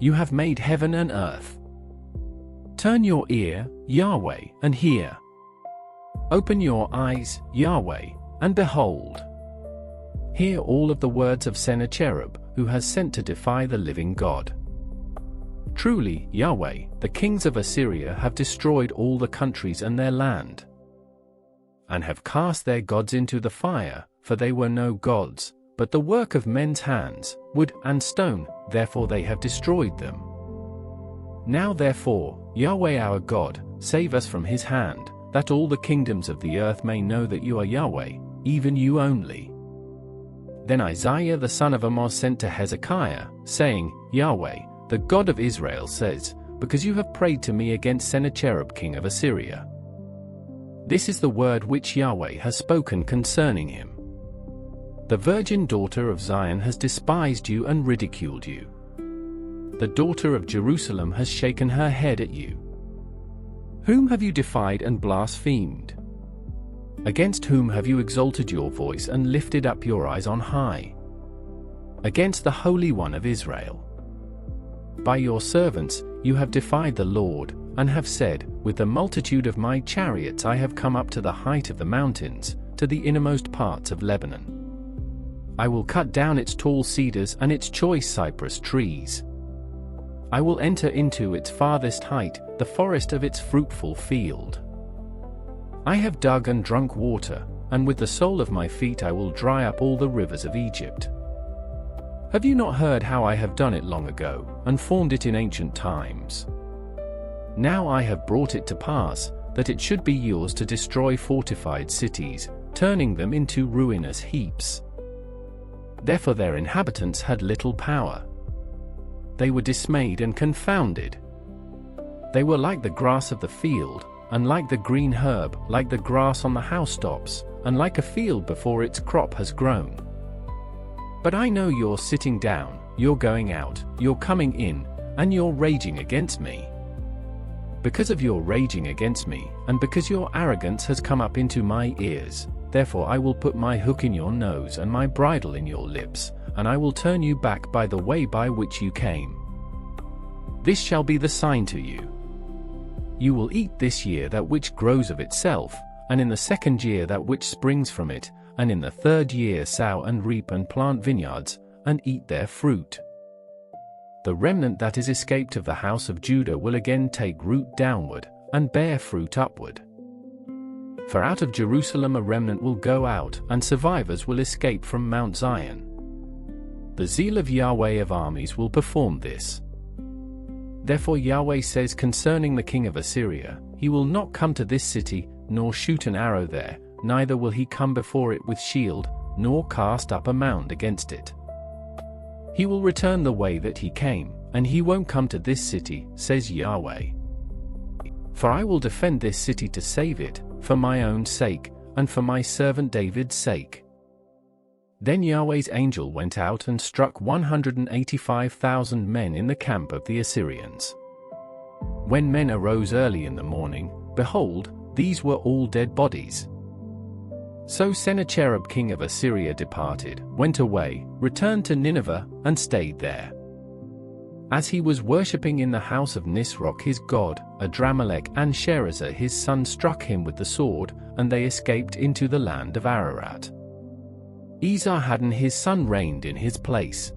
You have made heaven and earth. Turn your ear, Yahweh, and hear. Open your eyes, Yahweh, and behold. Hear all of the words of Sennacherib, who has sent to defy the living God. Truly, Yahweh, the kings of Assyria have destroyed all the countries and their land, and have cast their gods into the fire, for they were no gods, but the work of men's hands, wood and stone, therefore they have destroyed them. Now therefore, Yahweh our God, save us from his hand, that all the kingdoms of the earth may know that you are Yahweh, even you only. Then Isaiah the son of Amoz sent to Hezekiah, saying, Yahweh, the God of Israel says, because you have prayed to me against Sennacherib king of Assyria. This is the word which Yahweh has spoken concerning him. The virgin daughter of Zion has despised you and ridiculed you. The daughter of Jerusalem has shaken her head at you. Whom have you defied and blasphemed? Against whom have you exalted your voice and lifted up your eyes on high? Against the Holy One of Israel. By your servants you have defied the Lord, and have said, with the multitude of my chariots I have come up to the height of the mountains, to the innermost parts of Lebanon. I will cut down its tall cedars and its choice cypress trees. I will enter into its farthest height, the forest of its fruitful field. I have dug and drunk water, and with the sole of my feet I will dry up all the rivers of Egypt. Have you not heard how I have done it long ago, and formed it in ancient times? Now I have brought it to pass, that it should be yours to destroy fortified cities, turning them into ruinous heaps. Therefore their inhabitants had little power. They were dismayed and confounded. They were like the grass of the field, and like the green herb, like the grass on the housetops, and like a field before its crop has grown. But I know you're sitting down, you're going out, you're coming in, and you're raging against me. Because of your raging against me, and because your arrogance has come up into my ears, therefore I will put my hook in your nose and my bridle in your lips, and I will turn you back by the way by which you came. This shall be the sign to you. You will eat this year that which grows of itself, and in the second year that which springs from it, and in the third year sow and reap and plant vineyards, and eat their fruit. The remnant that is escaped of the house of Judah will again take root downward, and bear fruit upward. For out of Jerusalem a remnant will go out, and survivors will escape from Mount Zion. The zeal of Yahweh of armies will perform this. Therefore Yahweh says concerning the king of Assyria, he will not come to this city, nor shoot an arrow there, neither will he come before it with shield, nor cast up a mound against it. He will return the way that he came, and he won't come to this city, says Yahweh. For I will defend this city to save it, for my own sake, and for my servant David's sake. Then Yahweh's angel went out and struck 185,000 men in the camp of the Assyrians. When men arose early in the morning, behold, these were all dead bodies. So Sennacherib king of Assyria departed, went away, returned to Nineveh, and stayed there. As he was worshipping in the house of Nisroch his god, Adramelech and Sharezer his son struck him with the sword, and they escaped into the land of Ararat. Esarhaddon his son reigned in his place.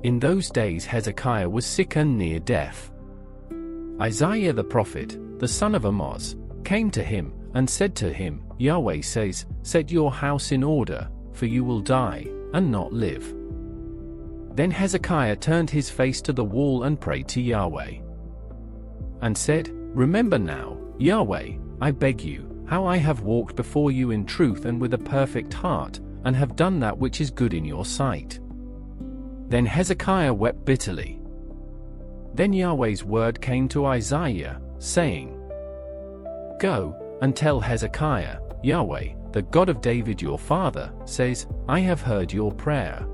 In those days Hezekiah was sick and near death. Isaiah the prophet, the son of Amoz, came to him, and said to him, Yahweh says, set your house in order, for you will die, and not live. Then Hezekiah turned his face to the wall and prayed to Yahweh. And said, remember now, Yahweh, I beg you, how I have walked before you in truth and with a perfect heart, and have done that which is good in your sight. Then Hezekiah wept bitterly. Then Yahweh's word came to Isaiah, saying, Go, and tell Hezekiah, Yahweh, the God of David your father, says, I have heard your prayer.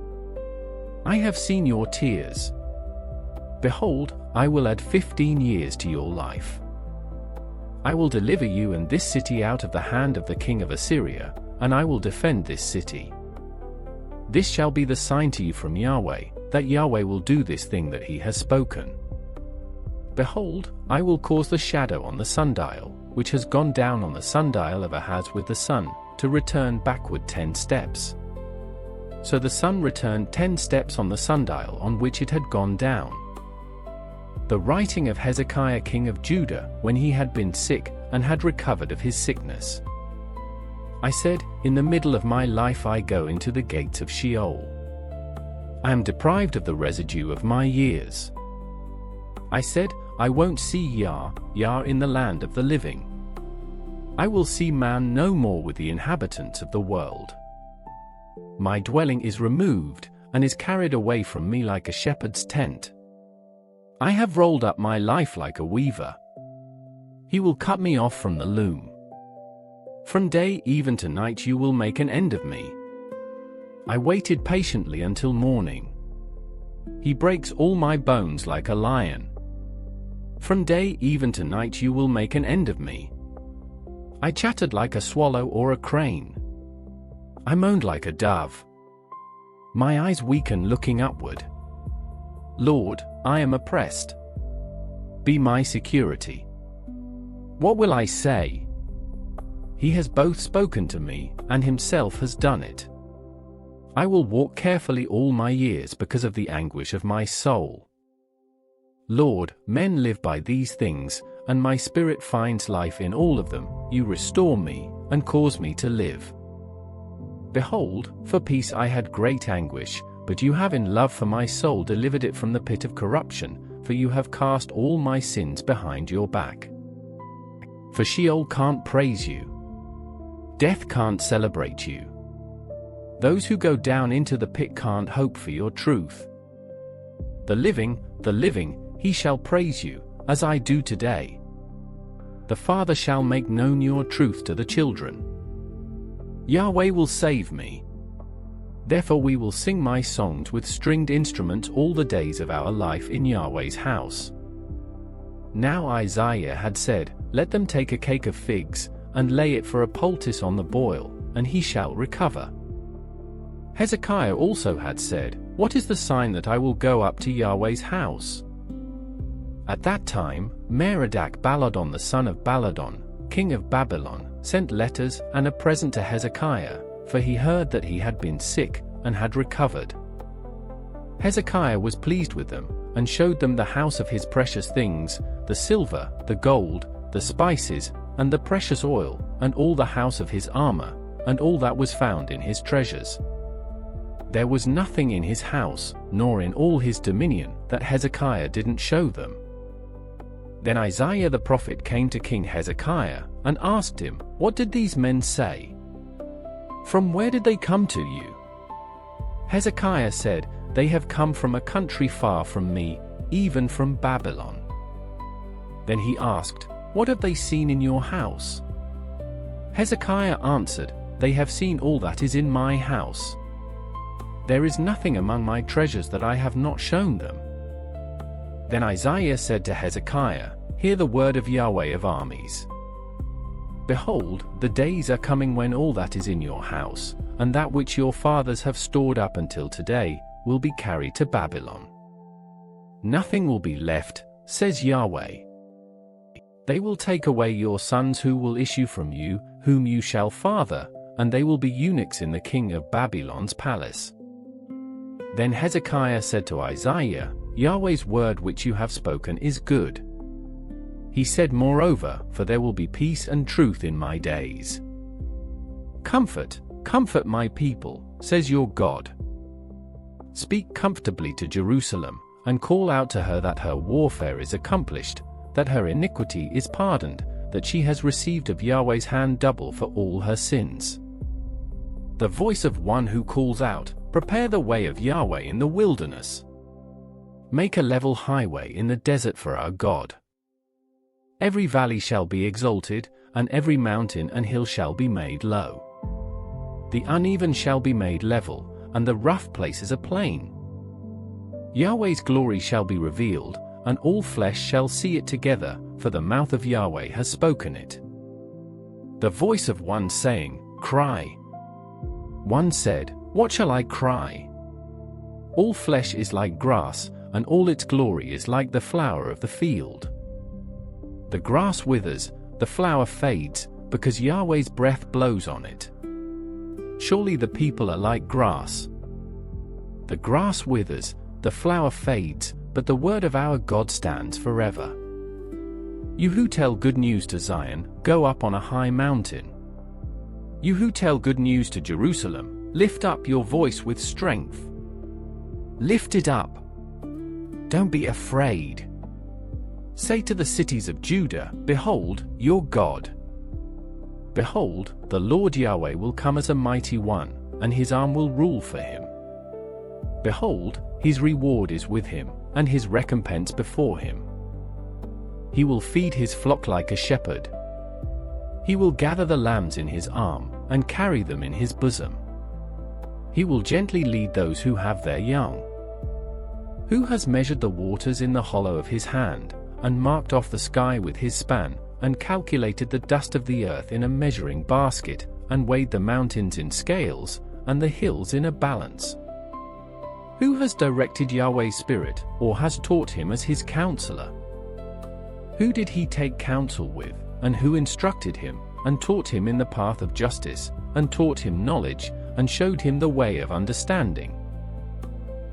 I have seen your tears. Behold, I will add 15 years to your life. I will deliver you and this city out of the hand of the king of Assyria, and I will defend this city. This shall be the sign to you from Yahweh, that Yahweh will do this thing that he has spoken. Behold, I will cause the shadow on the sundial, which has gone down on the sundial of Ahaz with the sun, to return backward 10 steps. So the sun returned 10 steps on the sundial on which it had gone down. The writing of Hezekiah king of Judah, when he had been sick, and had recovered of his sickness. I said, in the middle of my life I go into the gates of Sheol. I am deprived of the residue of my years. I said, I won't see Yah in the land of the living. I will see man no more with the inhabitants of the world. My dwelling is removed, and is carried away from me like a shepherd's tent. I have rolled up my life like a weaver. He will cut me off from the loom. From day even to night you will make an end of me. I waited patiently until morning. He breaks all my bones like a lion. From day even to night you will make an end of me. I chattered like a swallow or a crane. I moaned like a dove. My eyes weaken looking upward. Lord, I am oppressed. Be my security. What will I say? He has both spoken to me, and himself has done it. I will walk carefully all my years because of the anguish of my soul. Lord, men live by these things, and my spirit finds life in all of them. You restore me, and cause me to live. Behold, for peace I had great anguish, but you have in love for my soul delivered it from the pit of corruption, for you have cast all my sins behind your back. For Sheol can't praise you. Death can't celebrate you. Those who go down into the pit can't hope for your truth. The living, he shall praise you, as I do today. The Father shall make known your truth to the children. Yahweh will save me. Therefore we will sing my songs with stringed instruments all the days of our life in Yahweh's house. Now Isaiah had said, Let them take a cake of figs, and lay it for a poultice on the boil, and he shall recover. Hezekiah also had said, What is the sign that I will go up to Yahweh's house? At that time, Merodach-Baladan the son of Baladan, king of Babylon, sent letters and a present to Hezekiah, for he heard that he had been sick, and had recovered. Hezekiah was pleased with them, and showed them the house of his precious things, the silver, the gold, the spices, and the precious oil, and all the house of his armor, and all that was found in his treasures. There was nothing in his house, nor in all his dominion, that Hezekiah didn't show them. Then Isaiah the prophet came to King Hezekiah, and asked him, What did these men say? From where did they come to you? Hezekiah said, They have come from a country far from me, even from Babylon. Then he asked, What have they seen in your house? Hezekiah answered, They have seen all that is in my house. There is nothing among my treasures that I have not shown them. Then Isaiah said to Hezekiah, Hear the word of Yahweh of armies. Behold, the days are coming when all that is in your house, and that which your fathers have stored up until today, will be carried to Babylon. Nothing will be left, says Yahweh. They will take away your sons who will issue from you, whom you shall father, and they will be eunuchs in the king of Babylon's palace. Then Hezekiah said to Isaiah, Yahweh's word which you have spoken is good. He said moreover, For there will be peace and truth in my days. Comfort, comfort my people, says your God. Speak comfortably to Jerusalem, and call out to her that her warfare is accomplished, that her iniquity is pardoned, that she has received of Yahweh's hand double for all her sins. The voice of one who calls out, Prepare the way of Yahweh in the wilderness. Make a level highway in the desert for our God. Every valley shall be exalted, and every mountain and hill shall be made low. The uneven shall be made level, and the rough places a plain. Yahweh's glory shall be revealed, and all flesh shall see it together, for the mouth of Yahweh has spoken it. The voice of one saying, Cry. One said, What shall I cry? All flesh is like grass, and all its glory is like the flower of the field. The grass withers, the flower fades, because Yahweh's breath blows on it. Surely the people are like grass. The grass withers, the flower fades, but the word of our God stands forever. You who tell good news to Zion, go up on a high mountain. You who tell good news to Jerusalem, lift up your voice with strength. Lift it up. Don't be afraid. Say to the cities of Judah, Behold, your God. Behold, the Lord Yahweh will come as a mighty one, and his arm will rule for him. Behold, his reward is with him, and his recompense before him. He will feed his flock like a shepherd. He will gather the lambs in his arm, and carry them in his bosom. He will gently lead those who have their young. Who has measured the waters in the hollow of his hand, and marked off the sky with his span, and calculated the dust of the earth in a measuring basket, and weighed the mountains in scales, and the hills in a balance? Who has directed Yahweh's spirit, or has taught him as his counselor? Who did he take counsel with, and who instructed him, and taught him in the path of justice, and taught him knowledge, and showed him the way of understanding?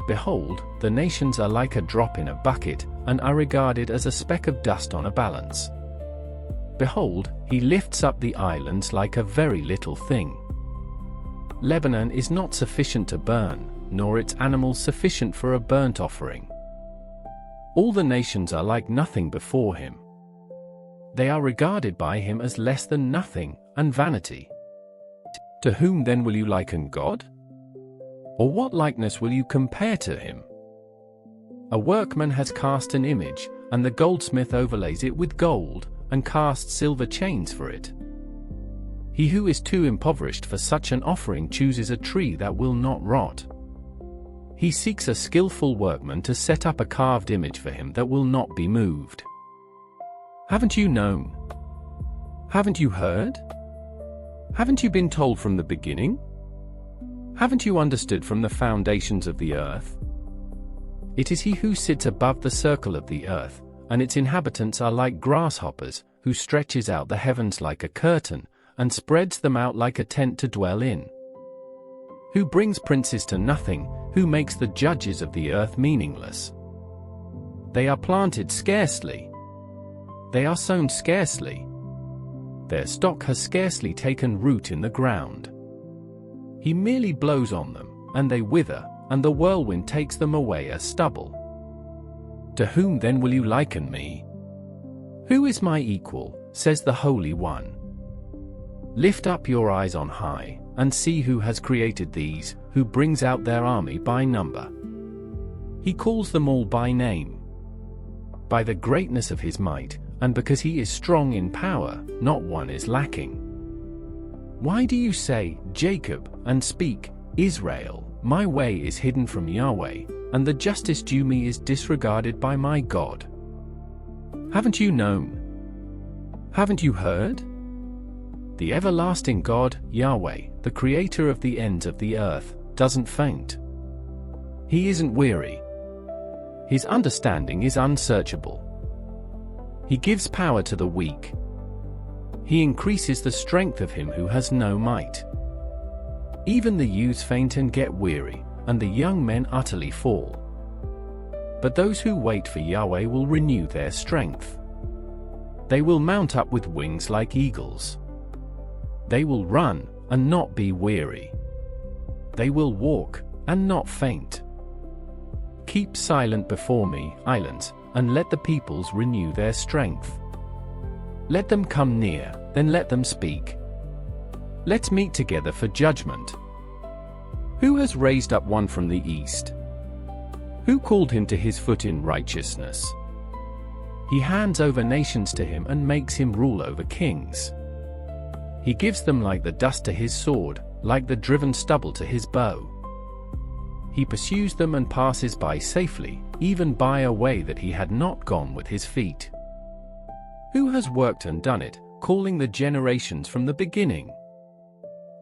Behold, the nations are like a drop in a bucket, and are regarded as a speck of dust on a balance. Behold, he lifts up the islands like a very little thing. Lebanon is not sufficient to burn, nor its animals sufficient for a burnt offering. All the nations are like nothing before him. They are regarded by him as less than nothing, and vanity. To whom then will you liken God? Or what likeness will you compare to him? A workman has cast an image, and the goldsmith overlays it with gold, and casts silver chains for it. He who is too impoverished for such an offering chooses a tree that will not rot. He seeks a skillful workman to set up a carved image for him that will not be moved. Haven't you known? Haven't you heard? Haven't you been told from the beginning? Haven't you understood from the foundations of the earth? It is he who sits above the circle of the earth, and its inhabitants are like grasshoppers, who stretches out the heavens like a curtain, and spreads them out like a tent to dwell in. Who brings princes to nothing, who makes the judges of the earth meaningless. They are planted scarcely. They are sown scarcely. Their stock has scarcely taken root in the ground. He merely blows on them, and they wither, and the whirlwind takes them away as stubble. To whom then will you liken me? Who is my equal, says the Holy One? Lift up your eyes on high, and see who has created these, who brings out their army by number. He calls them all by name. By the greatness of his might, and because he is strong in power, not one is lacking. Why do you say, Jacob, and speak, Israel, my way is hidden from Yahweh, and the justice due me is disregarded by my God? Haven't you known? Haven't you heard? The everlasting God, Yahweh, the creator of the ends of the earth, doesn't faint. He isn't weary. His understanding is unsearchable. He gives power to the weak. He increases the strength of him who has no might. Even the youths faint and get weary, and the young men utterly fall. But those who wait for Yahweh will renew their strength. They will mount up with wings like eagles. They will run and not be weary. They will walk and not faint. Keep silent before me, islands, and let the peoples renew their strength. Let them come near, then let them speak. Let's meet together for judgment. Who has raised up one from the east? Who called him to his foot in righteousness? He hands over nations to him and makes him rule over kings. He gives them like the dust to his sword, like the driven stubble to his bow. He pursues them and passes by safely, even by a way that he had not gone with his feet. Who has worked and done it, calling the generations from the beginning?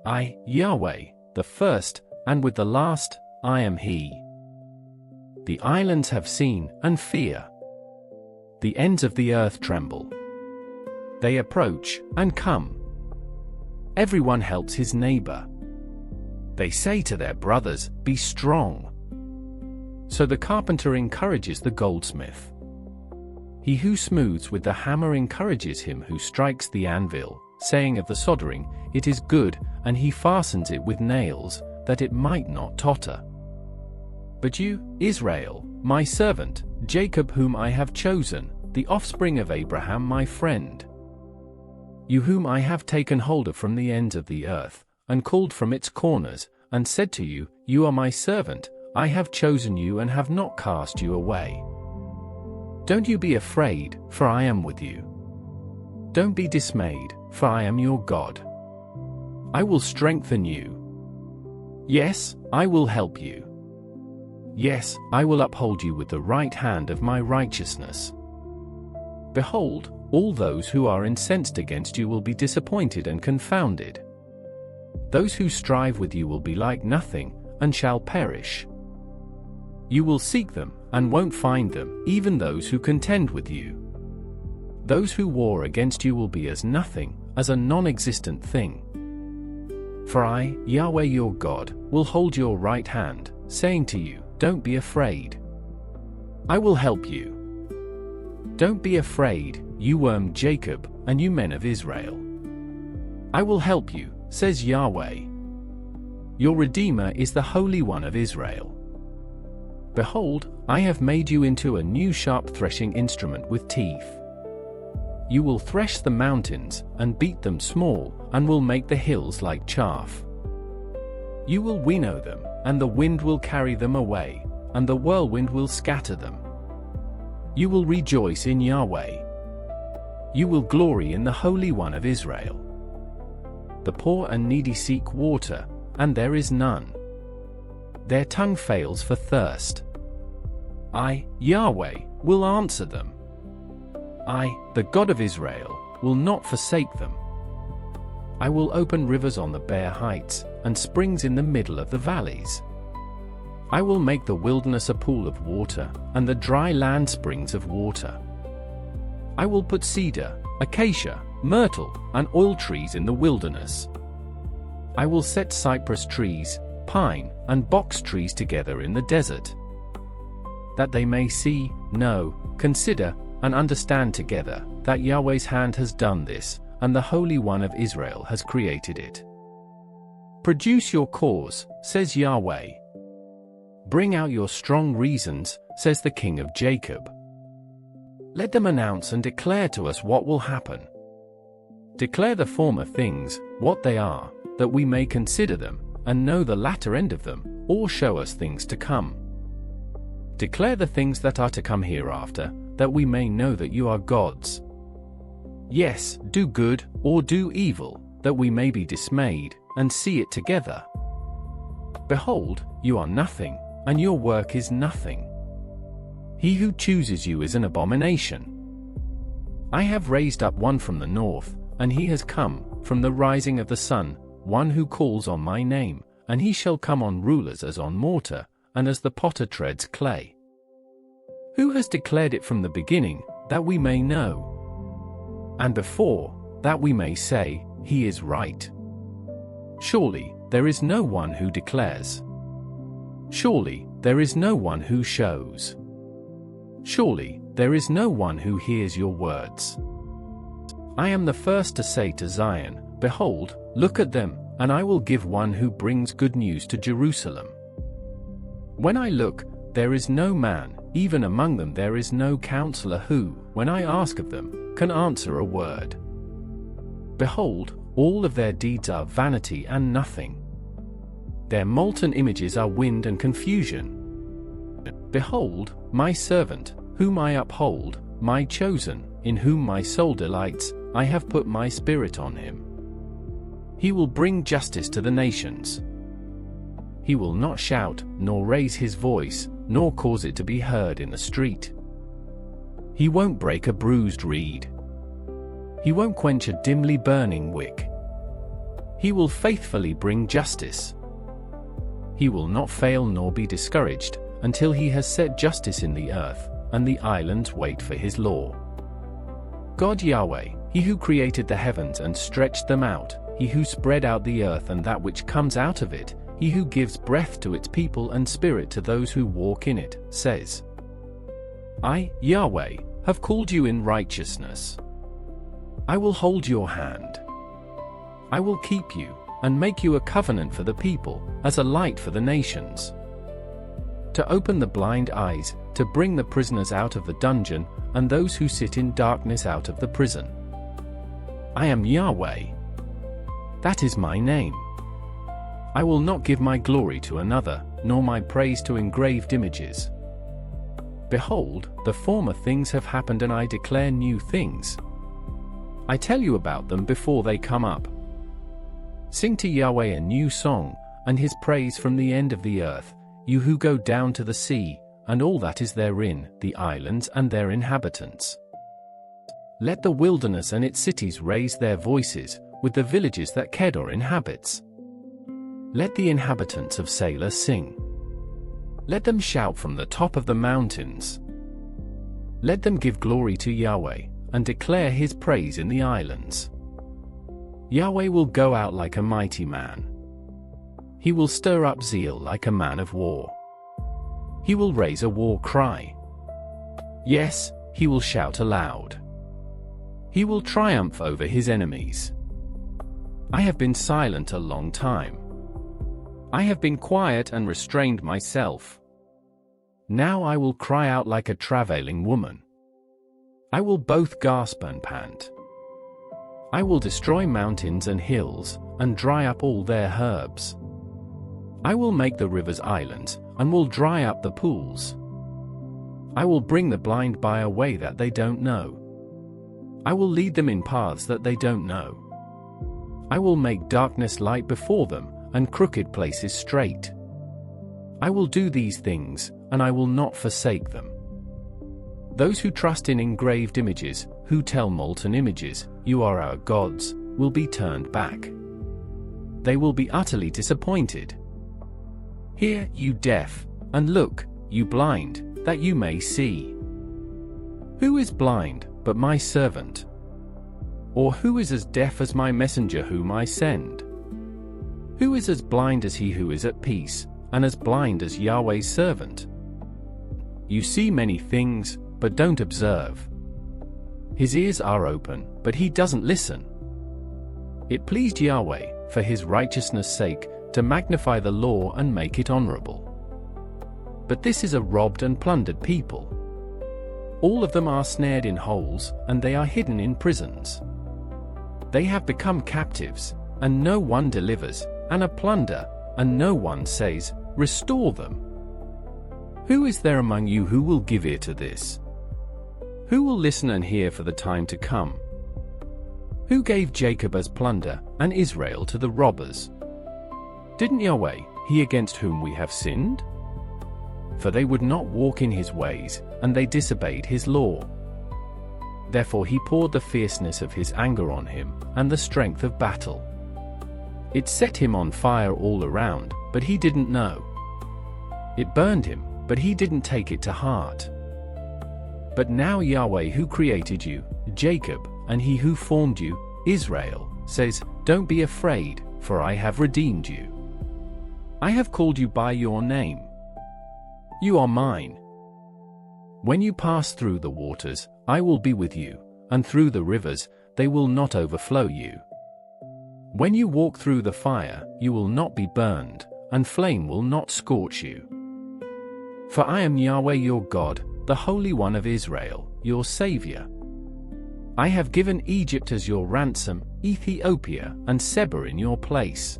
I, Yahweh, the first, and with the last, I am he. The islands have seen, and fear. The ends of the earth tremble. They approach, and come. Everyone helps his neighbor. They say to their brothers, be strong. So the carpenter encourages the goldsmith. He who smooths with the hammer encourages him who strikes the anvil, saying of the soldering, it is good, and he fastens it with nails, that it might not totter. But you, Israel, my servant, Jacob whom I have chosen, the offspring of Abraham my friend. You whom I have taken hold of from the ends of the earth, and called from its corners, and said to you, you are my servant, I have chosen you and have not cast you away. Don't you be afraid, for I am with you. Don't be dismayed, for I am your God. I will strengthen you. Yes, I will help you. Yes, I will uphold you with the right hand of my righteousness. Behold, all those who are incensed against you will be disappointed and confounded. Those who strive with you will be like nothing, and shall perish. You will seek them, and won't find them, even those who contend with you. Those who war against you will be as nothing, as a non-existent thing. For I, Yahweh your God, will hold your right hand, saying to you, don't be afraid. I will help you. Don't be afraid, you worm Jacob, and you men of Israel. I will help you, says Yahweh. Your Redeemer is the Holy One of Israel. Behold, I have made you into a new sharp threshing instrument with teeth. You will thresh the mountains, and beat them small, and will make the hills like chaff. You will winnow them, and the wind will carry them away, and the whirlwind will scatter them. You will rejoice in Yahweh. You will glory in the Holy One of Israel. The poor and needy seek water, and there is none. Their tongue fails for thirst. I, Yahweh, will answer them. I, the God of Israel, will not forsake them. I will open rivers on the bare heights, and springs in the middle of the valleys. I will make the wilderness a pool of water, and the dry land springs of water. I will put cedar, acacia, myrtle, and oil trees in the wilderness. I will set cypress trees, pine, and box trees together in the desert, that they may see, know, consider, and understand together, that Yahweh's hand has done this, and the Holy One of Israel has created it. Produce your cause, says Yahweh. Bring out your strong reasons, says the King of Jacob. Let them announce and declare to us what will happen. Declare the former things, what they are, that we may consider them, and know the latter end of them, or show us things to come. Declare the things that are to come hereafter, that we may know that you are gods. Yes, do good, or do evil, that we may be dismayed, and see it together. Behold, you are nothing, and your work is nothing. He who chooses you is an abomination. I have raised up one from the north, and he has come, from the rising of the sun, one who calls on my name, and he shall come on rulers as on mortar, and as the potter treads clay. Who has declared it from the beginning, that we may know? And before, that we may say, he is right. Surely, there is no one who declares. Surely, there is no one who shows. Surely, there is no one who hears your words. I am the first to say to Zion, behold, look at them, and I will give one who brings good news to Jerusalem. When I look, there is no man, even among them there is no counselor who, when I ask of them, can answer a word. Behold, all of their deeds are vanity and nothing. Their molten images are wind and confusion. Behold, my servant, whom I uphold, my chosen, in whom my soul delights, I have put my spirit on him. He will bring justice to the nations. He will not shout, nor raise his voice, nor cause it to be heard in the street. He won't break a bruised reed. He won't quench a dimly burning wick. He will faithfully bring justice. He will not fail nor be discouraged, until he has set justice in the earth, and the islands wait for his law. God Yahweh, he who created the heavens and stretched them out, he who spread out the earth and that which comes out of it, he who gives breath to its people and spirit to those who walk in it, says, I, Yahweh, have called you in righteousness. I will hold your hand. I will keep you, and make you a covenant for the people, as a light for the nations. To open the blind eyes, to bring the prisoners out of the dungeon, and those who sit in darkness out of the prison. I am Yahweh. That is my name. I will not give my glory to another, nor my praise to engraved images. Behold, the former things have happened, and I declare new things. I tell you about them before they come up. Sing to Yahweh a new song, and his praise from the end of the earth, you who go down to the sea, and all that is therein, the islands and their inhabitants. Let the wilderness and its cities raise their voices, with the villages that Kedar inhabits. Let the inhabitants of Selah sing. Let them shout from the top of the mountains. Let them give glory to Yahweh, and declare his praise in the islands. Yahweh will go out like a mighty man. He will stir up zeal like a man of war. He will raise a war cry. Yes, he will shout aloud. He will triumph over his enemies. I have been silent a long time. I have been quiet and restrained myself. Now I will cry out like a travailing woman. I will both gasp and pant. I will destroy mountains and hills, and dry up all their herbs. I will make the rivers islands, and will dry up the pools. I will bring the blind by a way that they don't know. I will lead them in paths that they don't know. I will make darkness light before them, and crooked places straight. I will do these things, and I will not forsake them. Those who trust in engraved images, who tell molten images, "You are our gods," will be turned back. They will be utterly disappointed. Hear, you deaf, and look, you blind, that you may see. Who is blind, but my servant? Or who is as deaf as my messenger whom I send? Who is as blind as he who is at peace, and as blind as Yahweh's servant? You see many things, but don't observe. His ears are open, but he doesn't listen. It pleased Yahweh, for his righteousness' sake, to magnify the law and make it honorable. But this is a robbed and plundered people. All of them are snared in holes, and they are hidden in prisons. They have become captives, and no one delivers, and a plunder, and no one says, "Restore them." Who is there among you who will give ear to this? Who will listen and hear for the time to come? Who gave Jacob as plunder, and Israel to the robbers? Didn't Yahweh, he against whom we have sinned? For they would not walk in his ways, and they disobeyed his law. Therefore he poured the fierceness of his anger on him, and the strength of battle. It set him on fire all around, but he didn't know. It burned him, but he didn't take it to heart. But now Yahweh who created you, Jacob, and he who formed you, Israel, says, "Don't be afraid, for I have redeemed you. I have called you by your name. You are mine. When you pass through the waters, I will be with you, and through the rivers, they will not overflow you. When you walk through the fire, you will not be burned, and flame will not scorch you. For I am Yahweh your God, the Holy One of Israel, your Savior. I have given Egypt as your ransom, Ethiopia and Seba in your place.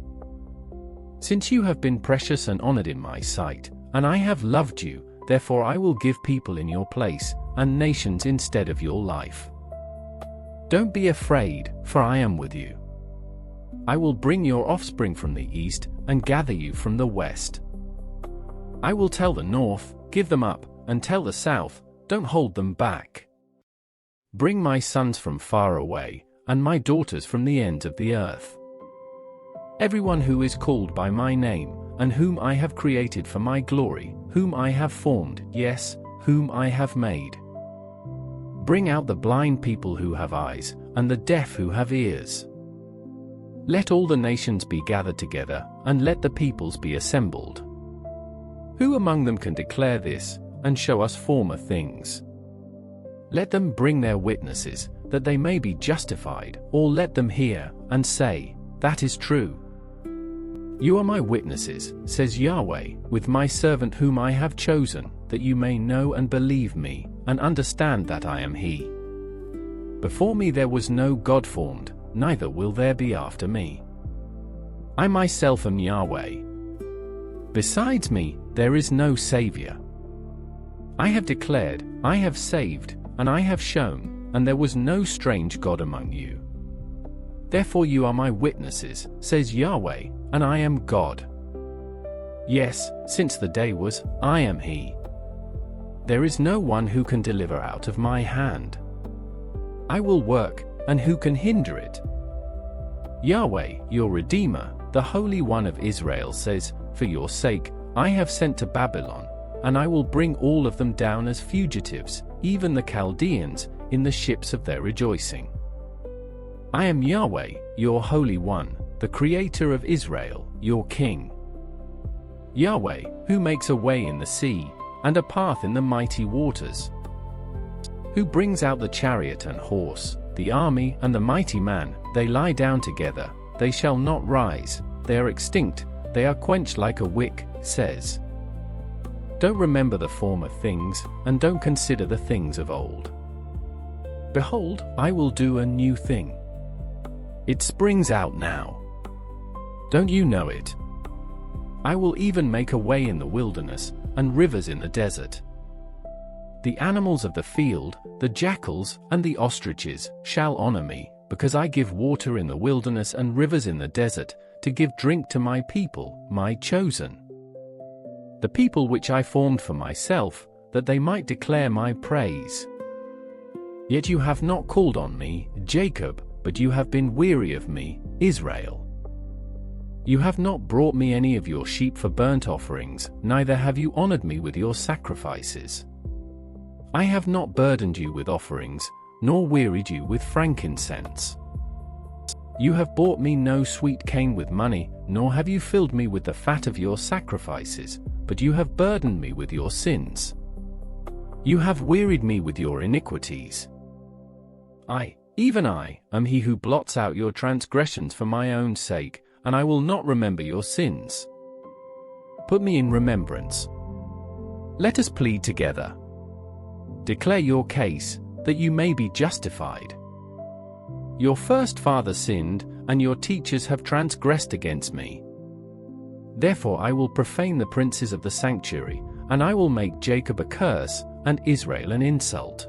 Since you have been precious and honored in my sight, and I have loved you, therefore I will give people in your place, and nations instead of your life. Don't be afraid, for I am with you. I will bring your offspring from the east, and gather you from the west. I will tell the north, give them up, and tell the south, don't hold them back. Bring my sons from far away, and my daughters from the ends of the earth. Everyone who is called by my name, and whom I have created for my glory, whom I have formed, yes, whom I have made. Bring out the blind people who have eyes, and the deaf who have ears. Let all the nations be gathered together, and let the peoples be assembled. Who among them can declare this, and show us former things? Let them bring their witnesses, that they may be justified, or let them hear, and say, that is true. You are my witnesses, says Yahweh, with my servant whom I have chosen, that you may know and believe me, and understand that I am he. Before me there was no God formed, neither will there be after me. I myself am Yahweh. Besides me, there is no Savior. I have declared, I have saved, and I have shown, and there was no strange God among you. Therefore you are my witnesses, says Yahweh, and I am God. Yes, since the day was, I am He. There is no one who can deliver out of my hand. I will work, and who can hinder it? Yahweh, your Redeemer, the Holy One of Israel says, for your sake, I have sent to Babylon, and I will bring all of them down as fugitives, even the Chaldeans, in the ships of their rejoicing. I am Yahweh, your Holy One, the Creator of Israel, your King. Yahweh, who makes a way in the sea, and a path in the mighty waters. Who brings out the chariot and horse, the army and the mighty man, they lie down together, they shall not rise, they are extinct, they are quenched like a wick, says. Don't remember the former things, and don't consider the things of old. Behold, I will do a new thing. It springs out now. Don't you know it? I will even make a way in the wilderness, and rivers in the desert. The animals of the field, the jackals, and the ostriches, shall honor me, because I give water in the wilderness and rivers in the desert, to give drink to my people, my chosen. The people which I formed for myself, that they might declare my praise. Yet you have not called on me, Jacob, but you have been weary of me, Israel. You have not brought me any of your sheep for burnt offerings, neither have you honored me with your sacrifices. I have not burdened you with offerings, nor wearied you with frankincense. You have bought me no sweet cane with money, nor have you filled me with the fat of your sacrifices, but you have burdened me with your sins. You have wearied me with your iniquities. I, even I, am he who blots out your transgressions for my own sake, and I will not remember your sins. Put me in remembrance. Let us plead together. Declare your case, that you may be justified. Your first father sinned, and your teachers have transgressed against me. Therefore I will profane the princes of the sanctuary, and I will make Jacob a curse, and Israel an insult.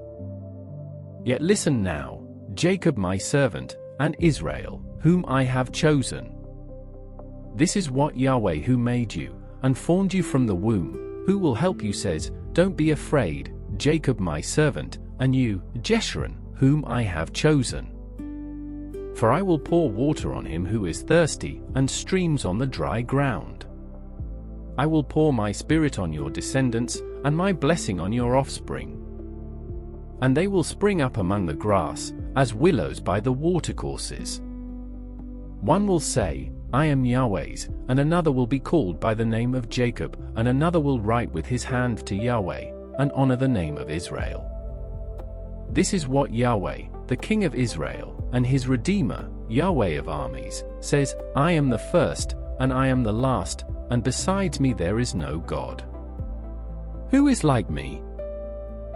Yet listen now, Jacob my servant, and Israel, whom I have chosen. This is what Yahweh who made you, and formed you from the womb, who will help you says, don't be afraid, Jacob my servant, and you, Jeshurun, whom I have chosen. For I will pour water on him who is thirsty, and streams on the dry ground. I will pour my spirit on your descendants, and my blessing on your offspring. And they will spring up among the grass, as willows by the watercourses. One will say, I am Yahweh's, and another will be called by the name of Jacob, and another will write with his hand to Yahweh, and honor the name of Israel. This is what Yahweh, the King of Israel, and his Redeemer, Yahweh of armies, says, I am the first, and I am the last, and besides me there is no God. Who is like me?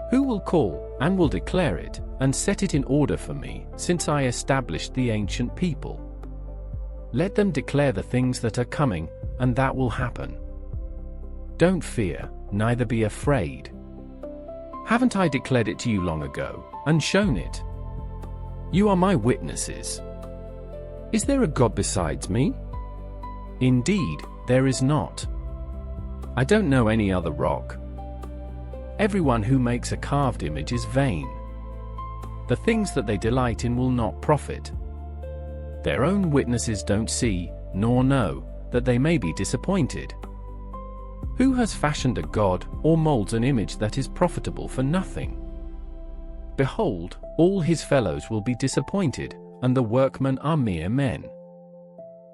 Who will call, and will declare it, and set it in order for me, since I established the ancient people? Let them declare the things that are coming, and that will happen. Don't fear, neither be afraid. Haven't I declared it to you long ago, and shown it? You are my witnesses. Is there a God besides me? Indeed, there is not. I don't know any other rock. Everyone who makes a carved image is vain. The things that they delight in will not profit. Their own witnesses don't see, nor know, that they may be disappointed. Who has fashioned a god, or molds an image that is profitable for nothing? Behold, all his fellows will be disappointed, and the workmen are mere men.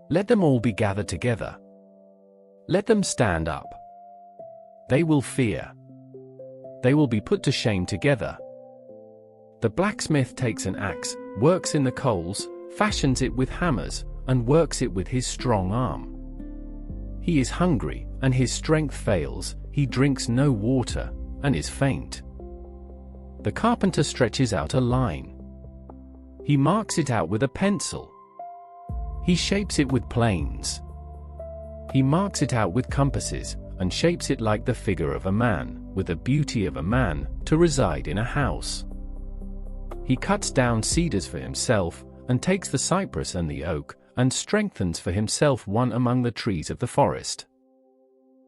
Let them all be gathered together. Let them stand up. They will fear. They will be put to shame together. The blacksmith takes an axe, works in the coals, fashions it with hammers, and works it with his strong arm. He is hungry, and his strength fails, he drinks no water, and is faint. The carpenter stretches out a line. He marks it out with a pencil. He shapes it with planes. He marks it out with compasses, and shapes it like the figure of a man, with the beauty of a man, to reside in a house. He cuts down cedars for himself, and takes the cypress and the oak, and strengthens for himself one among the trees of the forest.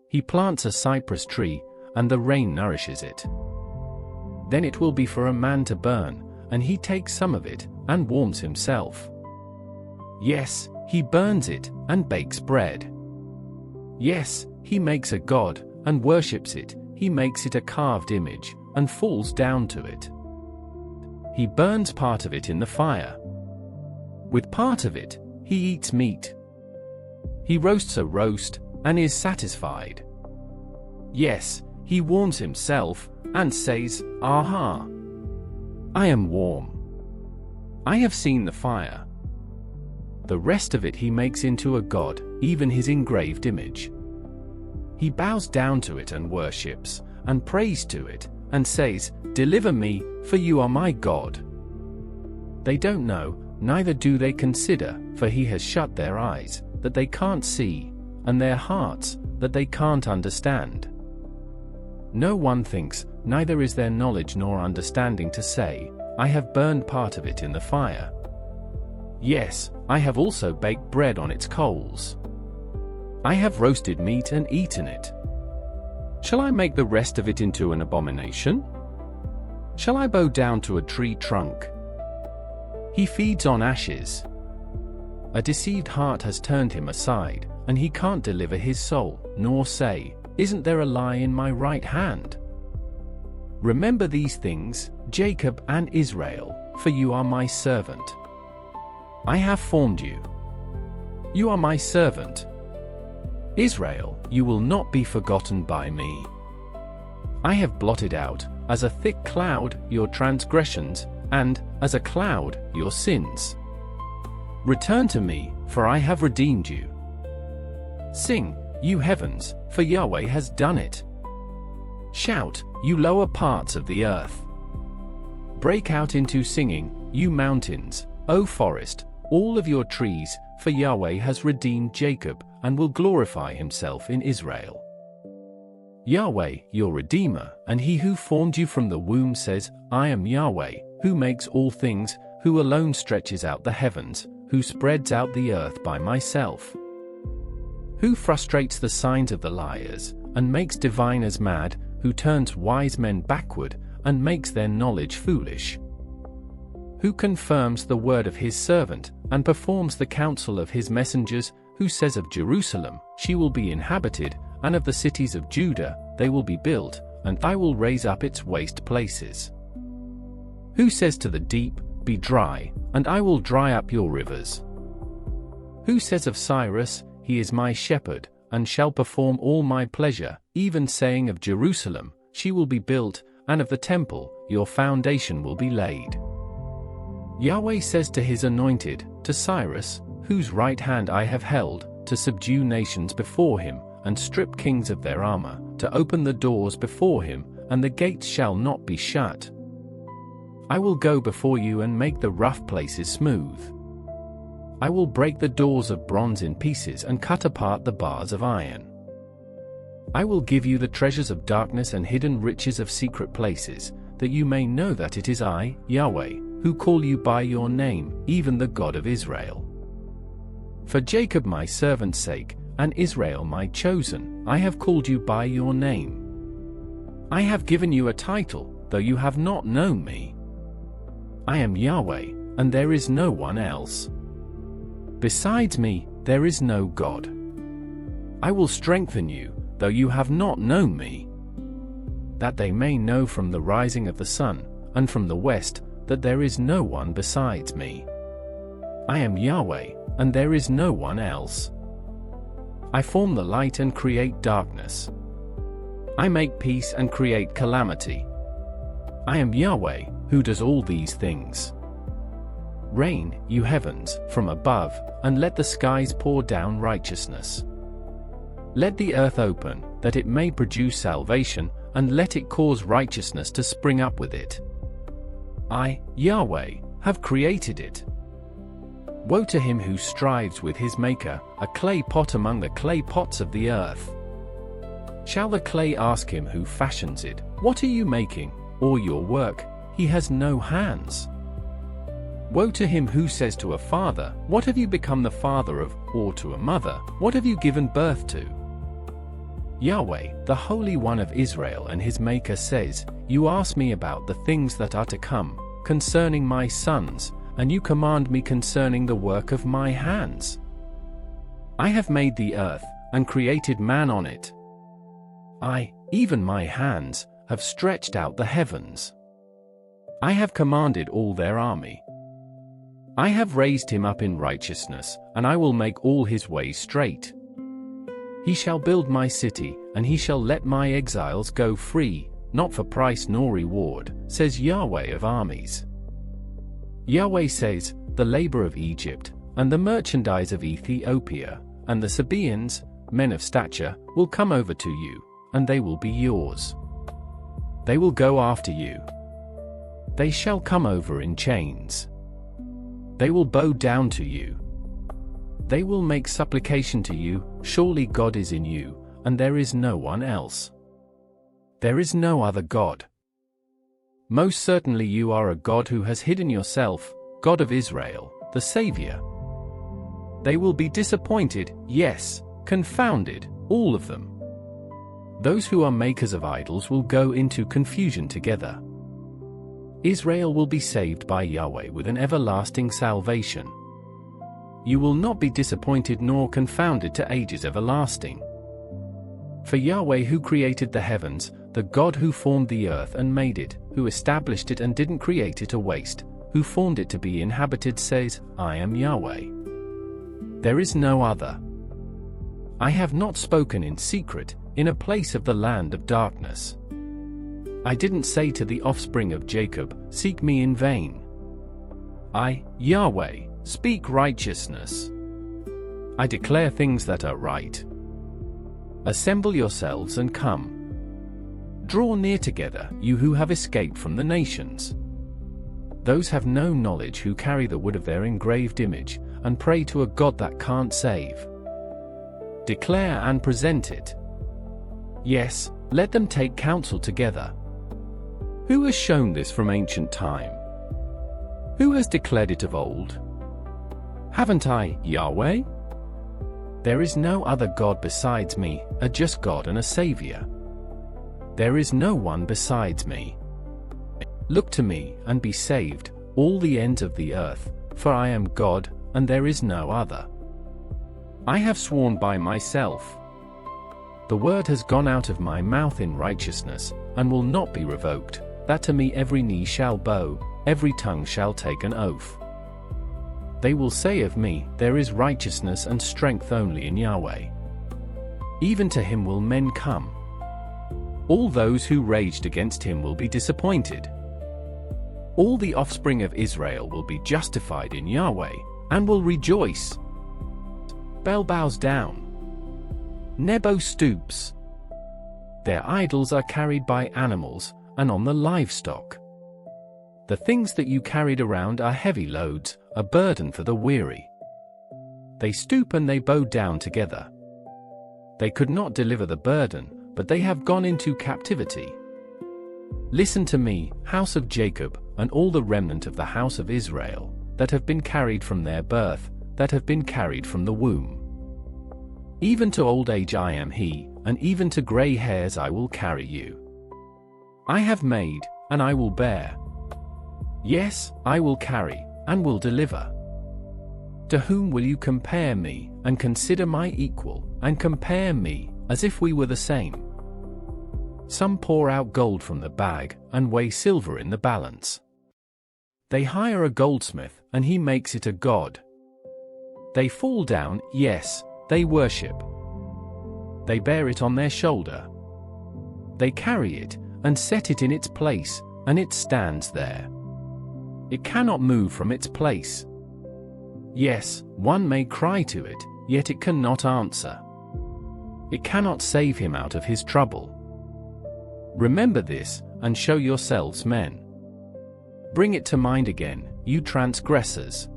He plants a cypress tree, and the rain nourishes it. Then it will be for a man to burn, and he takes some of it, and warms himself. Yes, he burns it, and bakes bread. Yes, he makes a god, and worships it. He makes it a carved image, and falls down to it. He burns part of it in the fire. With part of it, he eats meat. He roasts a roast, and is satisfied. Yes, he warms himself, and says, Aha! I am warm. I have seen the fire. The rest of it he makes into a god, even his engraved image. He bows down to it and worships, and prays to it, and says, Deliver me, for you are my God. They don't know, neither do they consider, for he has shut their eyes, that they can't see, and their hearts, that they can't understand. No one thinks, neither is there knowledge nor understanding to say, I have burned part of it in the fire. Yes, I have also baked bread on its coals. I have roasted meat and eaten it. Shall I make the rest of it into an abomination? Shall I bow down to a tree trunk? He feeds on ashes. A deceived heart has turned him aside, and he can't deliver his soul, nor say, Isn't there a lie in my right hand? Remember these things, Jacob and Israel, for you are my servant. I have formed you. You are my servant. Israel, you will not be forgotten by me. I have blotted out, as a thick cloud, your transgressions, and, as a cloud, your sins. Return to me, for I have redeemed you. Sing, you heavens, for Yahweh has done it. Shout, you lower parts of the earth. Break out into singing, you mountains, O forest, all of your trees, for Yahweh has redeemed Jacob, and will glorify himself in Israel. Yahweh, your Redeemer, and he who formed you from the womb says, I am Yahweh, who makes all things, who alone stretches out the heavens, who spreads out the earth by myself. Who frustrates the signs of the liars, and makes diviners mad, who turns wise men backward, and makes their knowledge foolish. Who confirms the word of his servant, and performs the counsel of his messengers, who says of Jerusalem, she will be inhabited, and of the cities of Judah, they will be built, and I will raise up its waste places. Who says to the deep, Be dry, and I will dry up your rivers. Who says of Cyrus, He is my shepherd, and shall perform all my pleasure, even saying of Jerusalem, she will be built, and of the temple, your foundation will be laid. Yahweh says to his anointed, to Cyrus, whose right hand I have held, to subdue nations before him, and strip kings of their armor, to open the doors before him, and the gates shall not be shut. I will go before you and make the rough places smooth. I will break the doors of bronze in pieces and cut apart the bars of iron. I will give you the treasures of darkness and hidden riches of secret places, that you may know that it is I, Yahweh, who call you by your name, even the God of Israel. For Jacob my servant's sake, and Israel my chosen, I have called you by your name. I have given you a title, though you have not known me. I am Yahweh, and there is no one else. Besides me, there is no God. I will strengthen you, though you have not known me, that they may know from the rising of the sun, and from the west, that there is no one besides me. I am Yahweh, and there is no one else. I form the light and create darkness. I make peace and create calamity. I am Yahweh, who does all these things. Rain, you heavens, from above, and let the skies pour down righteousness. Let the earth open, that it may produce salvation, and let it cause righteousness to spring up with it. I, Yahweh, have created it. Woe to him who strives with his maker, a clay pot among the clay pots of the earth. Shall the clay ask him who fashions it, "What are you making?" Or your work, "He has no hands"? Woe to him who says to a father, "What have you become the father of?" Or to a mother, "What have you given birth to?" Yahweh, the Holy One of Israel and his Maker says, "You ask me about the things that are to come, concerning my sons, and you command me concerning the work of my hands. I have made the earth, and created man on it. I, even my hands, have stretched out the heavens. I have commanded all their army. I have raised him up in righteousness, and I will make all his ways straight. He shall build my city, and he shall let my exiles go free, not for price nor reward, says Yahweh of armies. Yahweh says, the labor of Egypt, and the merchandise of Ethiopia, and the Sabaeans, men of stature, will come over to you, and they will be yours. They will go after you. They shall come over in chains. They will bow down to you. They will make supplication to you, surely God is in you, and there is no one else. There is no other God. Most certainly you are a God who has hidden yourself, God of Israel, the Savior. They will be disappointed, yes, confounded, all of them. Those who are makers of idols will go into confusion together. Israel will be saved by Yahweh with an everlasting salvation. You will not be disappointed nor confounded to ages everlasting. For Yahweh who created the heavens, the God who formed the earth and made it, who established it and didn't create it a waste, who formed it to be inhabited says, I am Yahweh. There is no other. I have not spoken in secret, in a place of the land of darkness. I didn't say to the offspring of Jacob, seek me in vain. I, Yahweh, speak righteousness. I declare things that are right. Assemble yourselves and come. Draw near together, you who have escaped from the nations. Those have no knowledge who carry the wood of their engraved image, and pray to a God that can't save. Declare and present it. Yes, let them take counsel together. Who has shown this from ancient time? Who has declared it of old? Haven't I, Yahweh? There is no other God besides me, a just God and a Savior. There is no one besides me. Look to me and be saved, all the ends of the earth, for I am God, and there is no other. I have sworn by myself. The word has gone out of my mouth in righteousness, and will not be revoked, that to me every knee shall bow, every tongue shall take an oath. They will say of me, there is righteousness and strength only in Yahweh. Even to him will men come. All those who raged against him will be disappointed. All the offspring of Israel will be justified in Yahweh, and will rejoice. Bel bows down. Nebo stoops. Their idols are carried by animals, and on the livestock. The things that you carried around are heavy loads, a burden for the weary. They stoop and they bow down together. They could not deliver the burden, but they have gone into captivity. Listen to me, house of Jacob, and all the remnant of the house of Israel, that have been carried from their birth, that have been carried from the womb. Even to old age I am he, and even to gray hairs I will carry you. I have made, and I will bear. Yes, I will carry, and will deliver. To whom will you compare me, and consider my equal, and compare me, as if we were the same? Some pour out gold from the bag, and weigh silver in the balance. They hire a goldsmith, and he makes it a god. They fall down, yes, they worship. They bear it on their shoulder. They carry it, and set it in its place, and it stands there. It cannot move from its place. Yes, one may cry to it, yet it cannot answer. It cannot save him out of his trouble. Remember this, and show yourselves men. Bring it to mind again, you transgressors.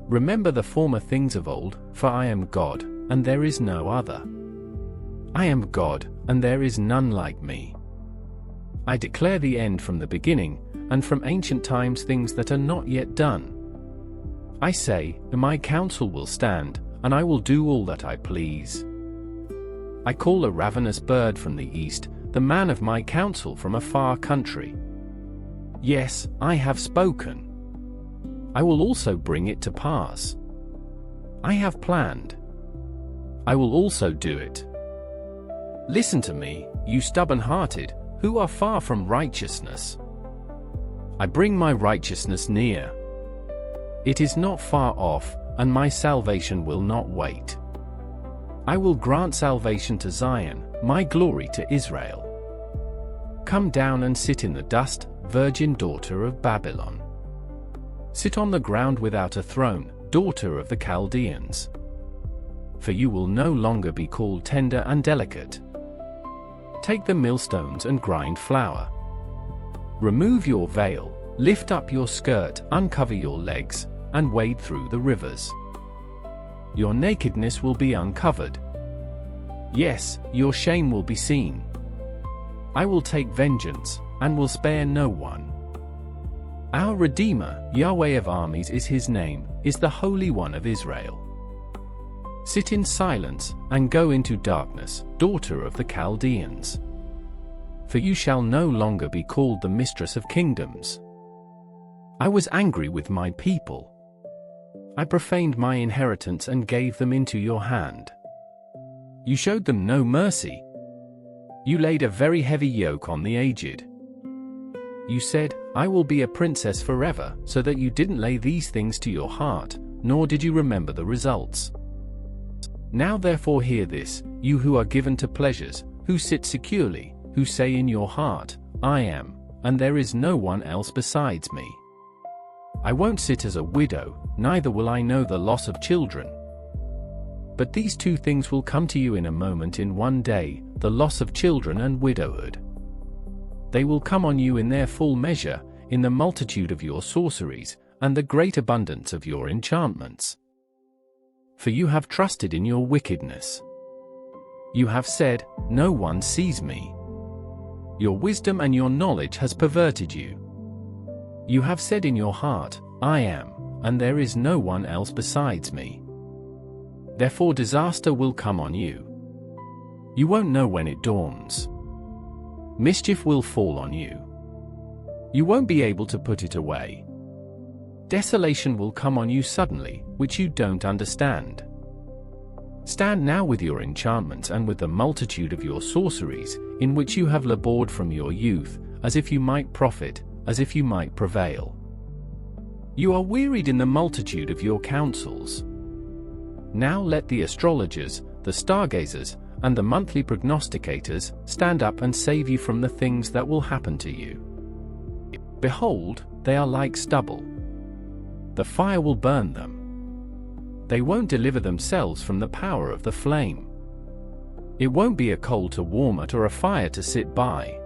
Remember the former things of old, for I am God, and there is no other. I am God, and there is none like me. I declare the end from the beginning, and from ancient times things that are not yet done. I say, my counsel will stand, and I will do all that I please. I call a ravenous bird from the east, the man of my counsel from a far country. Yes, I have spoken. I will also bring it to pass. I have planned. I will also do it. Listen to me, you stubborn-hearted, who are far from righteousness. I bring my righteousness near. It is not far off, and my salvation will not wait. I will grant salvation to Zion, my glory to Israel. Come down and sit in the dust, virgin daughter of Babylon. Sit on the ground without a throne, daughter of the Chaldeans. For you will no longer be called tender and delicate. Take the millstones and grind flour. Remove your veil, lift up your skirt, uncover your legs, and wade through the rivers. Your nakedness will be uncovered. Yes, your shame will be seen. I will take vengeance, and will spare no one. Our Redeemer, Yahweh of armies is his name, is the Holy One of Israel. Sit in silence, and go into darkness, daughter of the Chaldeans. For you shall no longer be called the mistress of kingdoms. I was angry with my people. I profaned my inheritance and gave them into your hand. You showed them no mercy. You laid a very heavy yoke on the aged. You said, I will be a princess forever, so that you didn't lay these things to your heart, nor did you remember the results. Now therefore hear this, you who are given to pleasures, who sit securely, who say in your heart, I am, and there is no one else besides me. I won't sit as a widow, neither will I know the loss of children. But these two things will come to you in a moment, in one day, the loss of children and widowhood. They will come on you in their full measure, in the multitude of your sorceries, and the great abundance of your enchantments. For you have trusted in your wickedness. You have said, no one sees me. Your wisdom and your knowledge has perverted you. You have said in your heart, I am, and there is no one else besides me. Therefore disaster will come on you. You won't know when it dawns. Mischief will fall on you. You won't be able to put it away. Desolation will come on you suddenly, which you don't understand. Stand now with your enchantments and with the multitude of your sorceries, in which you have labored from your youth, as if you might profit, as if you might prevail. You are wearied in the multitude of your counsels. Now let the astrologers, the stargazers, and the monthly prognosticators stand up and save you from the things that will happen to you. Behold, they are like stubble. The fire will burn them. They won't deliver themselves from the power of the flame. It won't be a coal to warm at or a fire to sit by.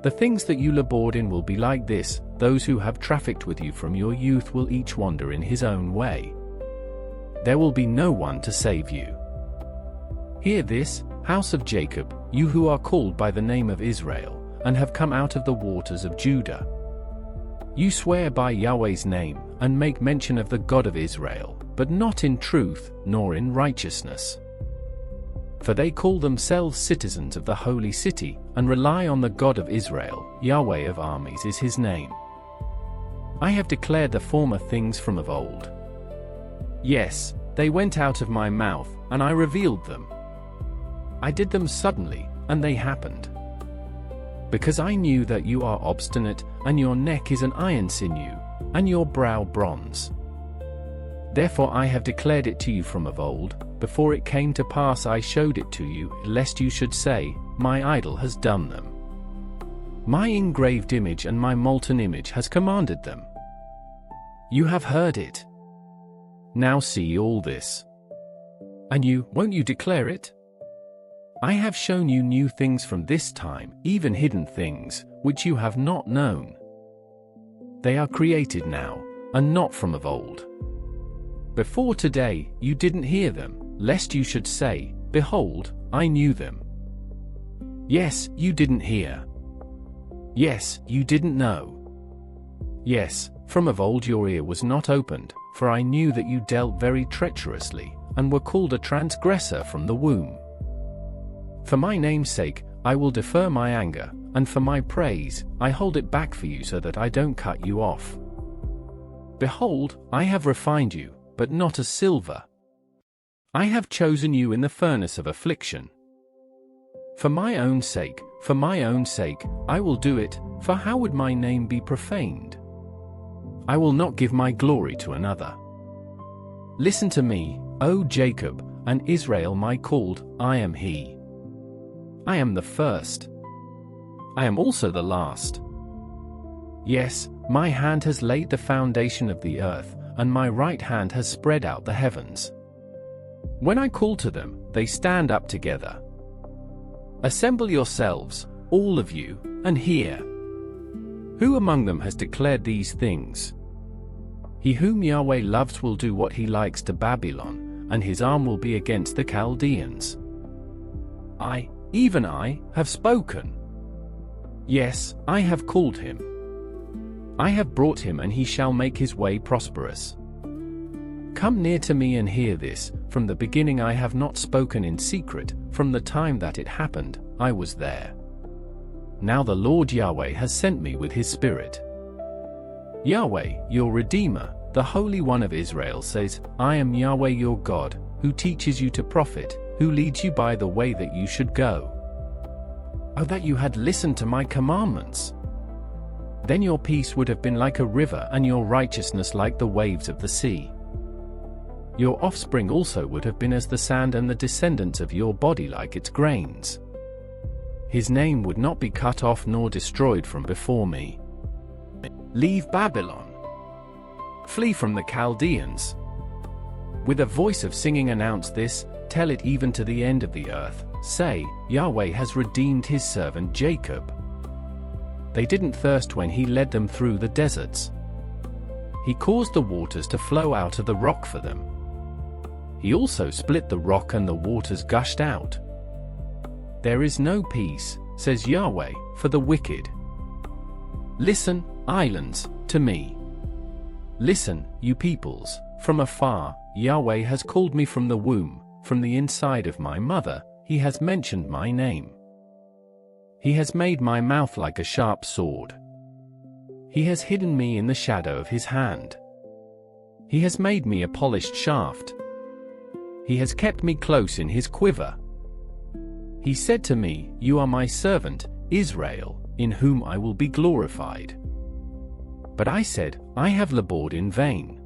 The things that you labored in will be like this, those who have trafficked with you from your youth will each wander in his own way. There will be no one to save you. Hear this, house of Jacob, you who are called by the name of Israel, and have come out of the waters of Judah. You swear by Yahweh's name, and make mention of the God of Israel, but not in truth, nor in righteousness. For they call themselves citizens of the holy city, and rely on the God of Israel, Yahweh of armies is his name. I have declared the former things from of old. Yes, they went out of my mouth, and I revealed them. I did them suddenly, and they happened. Because I knew that you are obstinate, and your neck is an iron sinew, and your brow bronze. Therefore I have declared it to you from of old, before it came to pass I showed it to you, lest you should say, my idol has done them. My engraved image and my molten image has commanded them. You have heard it. Now see all this. And you, won't you declare it? I have shown you new things from this time, even hidden things, which you have not known. They are created now, and not from of old. Before today you didn't hear them, lest you should say, Behold, I knew them. Yes, you didn't hear. Yes, you didn't know. Yes, from of old your ear was not opened, for I knew that you dealt very treacherously, and were called a transgressor from the womb. For my name's sake, I will defer my anger, and for my praise, I hold it back for you so that I don't cut you off. Behold, I have refined you, but not as silver. I have chosen you in the furnace of affliction. For my own sake, I will do it, for how would my name be profaned? I will not give my glory to another. Listen to me, O Jacob, and Israel my called, I am he. I am the first. I am also the last. Yes, my hand has laid the foundation of the earth, and my right hand has spread out the heavens. When I call to them, they stand up together. Assemble yourselves, all of you, and hear. Who among them has declared these things? He whom Yahweh loves will do what he likes to Babylon, and his arm will be against the Chaldeans. I, even I, have spoken. Yes, I have called him. I have brought him, and he shall make his way prosperous. Come near to me and hear this. From the beginning I have not spoken in secret, from the time that it happened, I was there. Now the Lord Yahweh has sent me with his Spirit. Yahweh, your Redeemer, the Holy One of Israel says, I am Yahweh your God, who teaches you to profit, who leads you by the way that you should go. Oh, that you had listened to my commandments! Then your peace would have been like a river and your righteousness like the waves of the sea. Your offspring also would have been as the sand and the descendants of your body like its grains. His name would not be cut off nor destroyed from before me. Leave Babylon. Flee from the Chaldeans. With a voice of singing announce this, tell it even to the end of the earth, say, Yahweh has redeemed his servant Jacob. They didn't thirst when he led them through the deserts. He caused the waters to flow out of the rock for them. He also split the rock and the waters gushed out. There is no peace, says Yahweh, for the wicked. Listen, islands, to me. Listen, you peoples, from afar, Yahweh has called me from the womb, from the inside of my mother, he has mentioned my name. He has made my mouth like a sharp sword. He has hidden me in the shadow of his hand. He has made me a polished shaft. He has kept me close in his quiver. He said to me, You are my servant, Israel, in whom I will be glorified. But I said, I have labored in vain.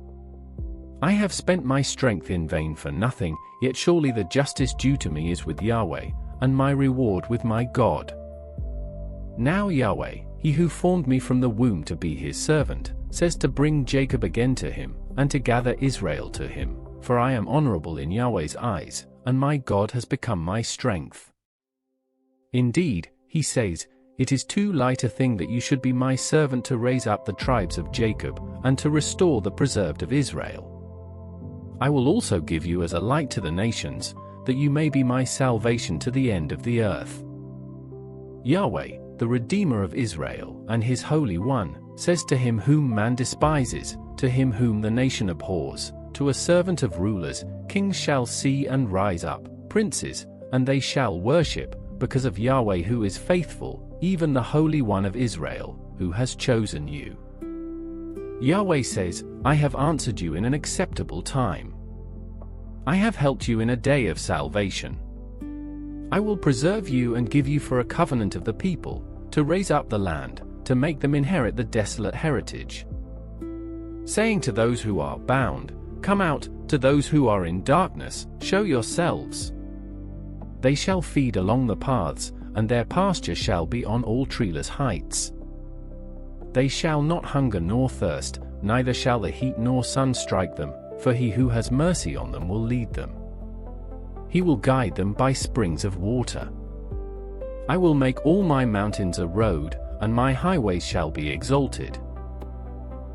I have spent my strength in vain for nothing, yet surely the justice due to me is with Yahweh, and my reward with my God. Now Yahweh, he who formed me from the womb to be his servant, says to bring Jacob again to him, and to gather Israel to him, for I am honorable in Yahweh's eyes, and my God has become my strength. Indeed, he says, it is too light a thing that you should be my servant to raise up the tribes of Jacob, and to restore the preserved of Israel. I will also give you as a light to the nations, that you may be my salvation to the end of the earth. Yahweh, the Redeemer of Israel, and his Holy One, says to him whom man despises, to him whom the nation abhors, to a servant of rulers, kings shall see and rise up, princes, and they shall worship, because of Yahweh who is faithful, even the Holy One of Israel, who has chosen you. Yahweh says, I have answered you in an acceptable time. I have helped you in a day of salvation. I will preserve you and give you for a covenant of the people, to raise up the land, to make them inherit the desolate heritage. Saying to those who are bound, Come out, to those who are in darkness, show yourselves. They shall feed along the paths, and their pasture shall be on all treeless heights. They shall not hunger nor thirst, neither shall the heat nor sun strike them, for he who has mercy on them will lead them. He will guide them by springs of water. I will make all my mountains a road, and my highways shall be exalted.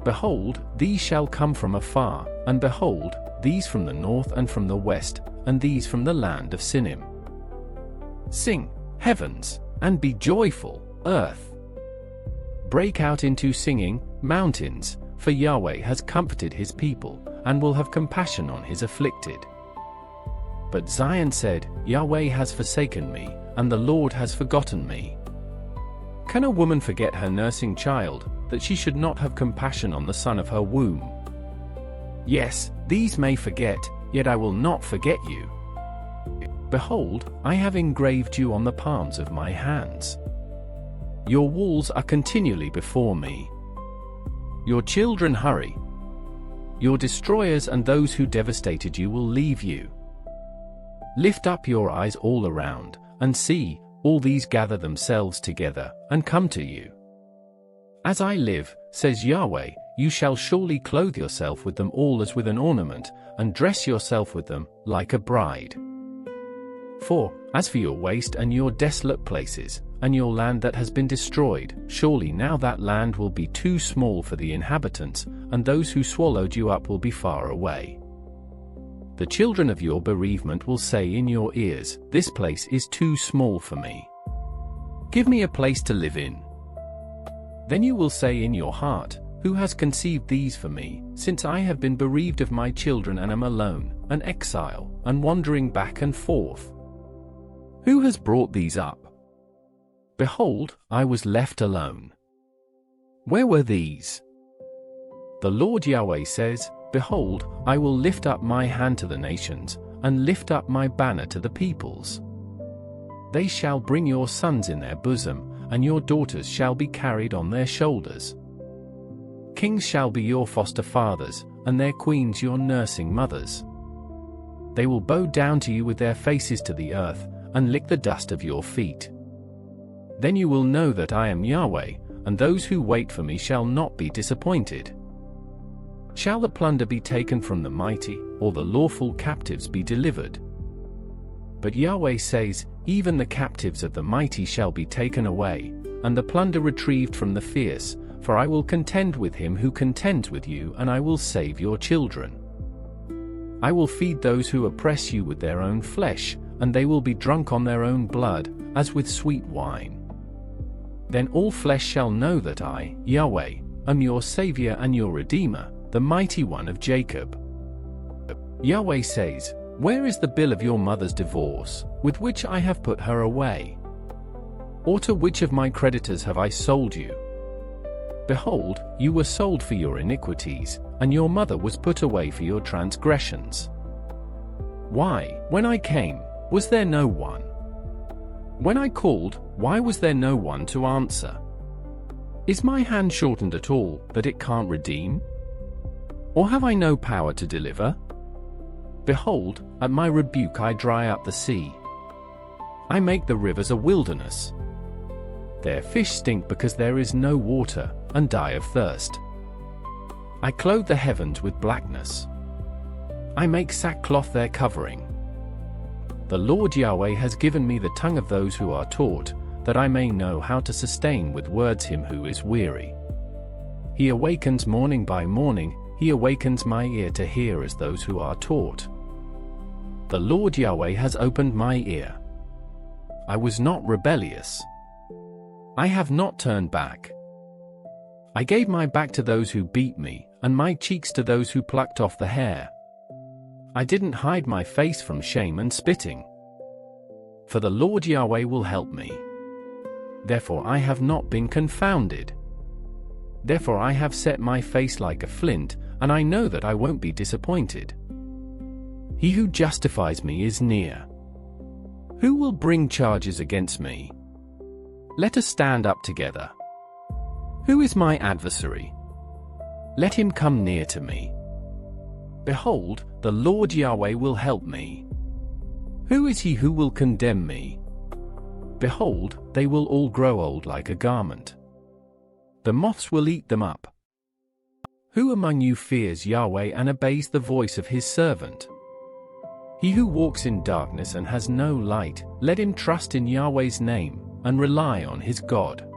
Behold, these shall come from afar, and behold, these from the north and from the west, and these from the land of Sinim. Sing, heavens, and be joyful, earth. Break out into singing, mountains, for Yahweh has comforted his people, and will have compassion on his afflicted. But Zion said, Yahweh has forsaken me, and the Lord has forgotten me. Can a woman forget her nursing child, that she should not have compassion on the son of her womb? Yes, these may forget, yet I will not forget you. Behold, I have engraved you on the palms of my hands. Your walls are continually before me. Your children hurry. Your destroyers and those who devastated you will leave you. Lift up your eyes all around, and see, all these gather themselves together, and come to you. As I live, says Yahweh, you shall surely clothe yourself with them all as with an ornament, and dress yourself with them, like a bride. For, as for your waste and your desolate places, and your land that has been destroyed, surely now that land will be too small for the inhabitants, and those who swallowed you up will be far away. The children of your bereavement will say in your ears, this place is too small for me. Give me a place to live in. Then you will say in your heart, who has conceived these for me, since I have been bereaved of my children and am alone, an exile, and wandering back and forth? Who has brought these up? Behold, I was left alone. Where were these? The Lord Yahweh says, behold, I will lift up my hand to the nations, and lift up my banner to the peoples. They shall bring your sons in their bosom, and your daughters shall be carried on their shoulders. Kings shall be your foster fathers, and their queens your nursing mothers. They will bow down to you with their faces to the earth, and lick the dust of your feet. Then you will know that I am Yahweh, and those who wait for me shall not be disappointed. Shall the plunder be taken from the mighty, or the lawful captives be delivered? But Yahweh says, even the captives of the mighty shall be taken away, and the plunder retrieved from the fierce, for I will contend with him who contends with you, and I will save your children. I will feed those who oppress you with their own flesh, and they will be drunk on their own blood, as with sweet wine. Then all flesh shall know that I, Yahweh, am your Savior and your Redeemer, the mighty one of Jacob. Yahweh says, where is the bill of your mother's divorce, with which I have put her away? Or to which of my creditors have I sold you? Behold, you were sold for your iniquities, and your mother was put away for your transgressions. Why, when I came, was there no one? When I called, why was there no one to answer? Is my hand shortened at all, that it can't redeem? Or have I no power to deliver? Behold, at my rebuke I dry up the sea. I make the rivers a wilderness. Their fish stink because there is no water, and die of thirst. I clothe the heavens with blackness. I make sackcloth their covering. The Lord Yahweh has given me the tongue of those who are taught, that I may know how to sustain with words him who is weary. He awakens morning by morning, he awakens my ear to hear as those who are taught. The Lord Yahweh has opened my ear. I was not rebellious. I have not turned back. I gave my back to those who beat me, and my cheeks to those who plucked off the hair. I didn't hide my face from shame and spitting. For the Lord Yahweh will help me. Therefore I have not been confounded. Therefore I have set my face like a flint, and I know that I won't be disappointed. He who justifies me is near. Who will bring charges against me? Let us stand up together. Who is my adversary? Let him come near to me. Behold, the Lord Yahweh will help me. Who is he who will condemn me? Behold, they will all grow old like a garment. The moths will eat them up. Who among you fears Yahweh and obeys the voice of his servant? He who walks in darkness and has no light, let him trust in Yahweh's name, and rely on his God.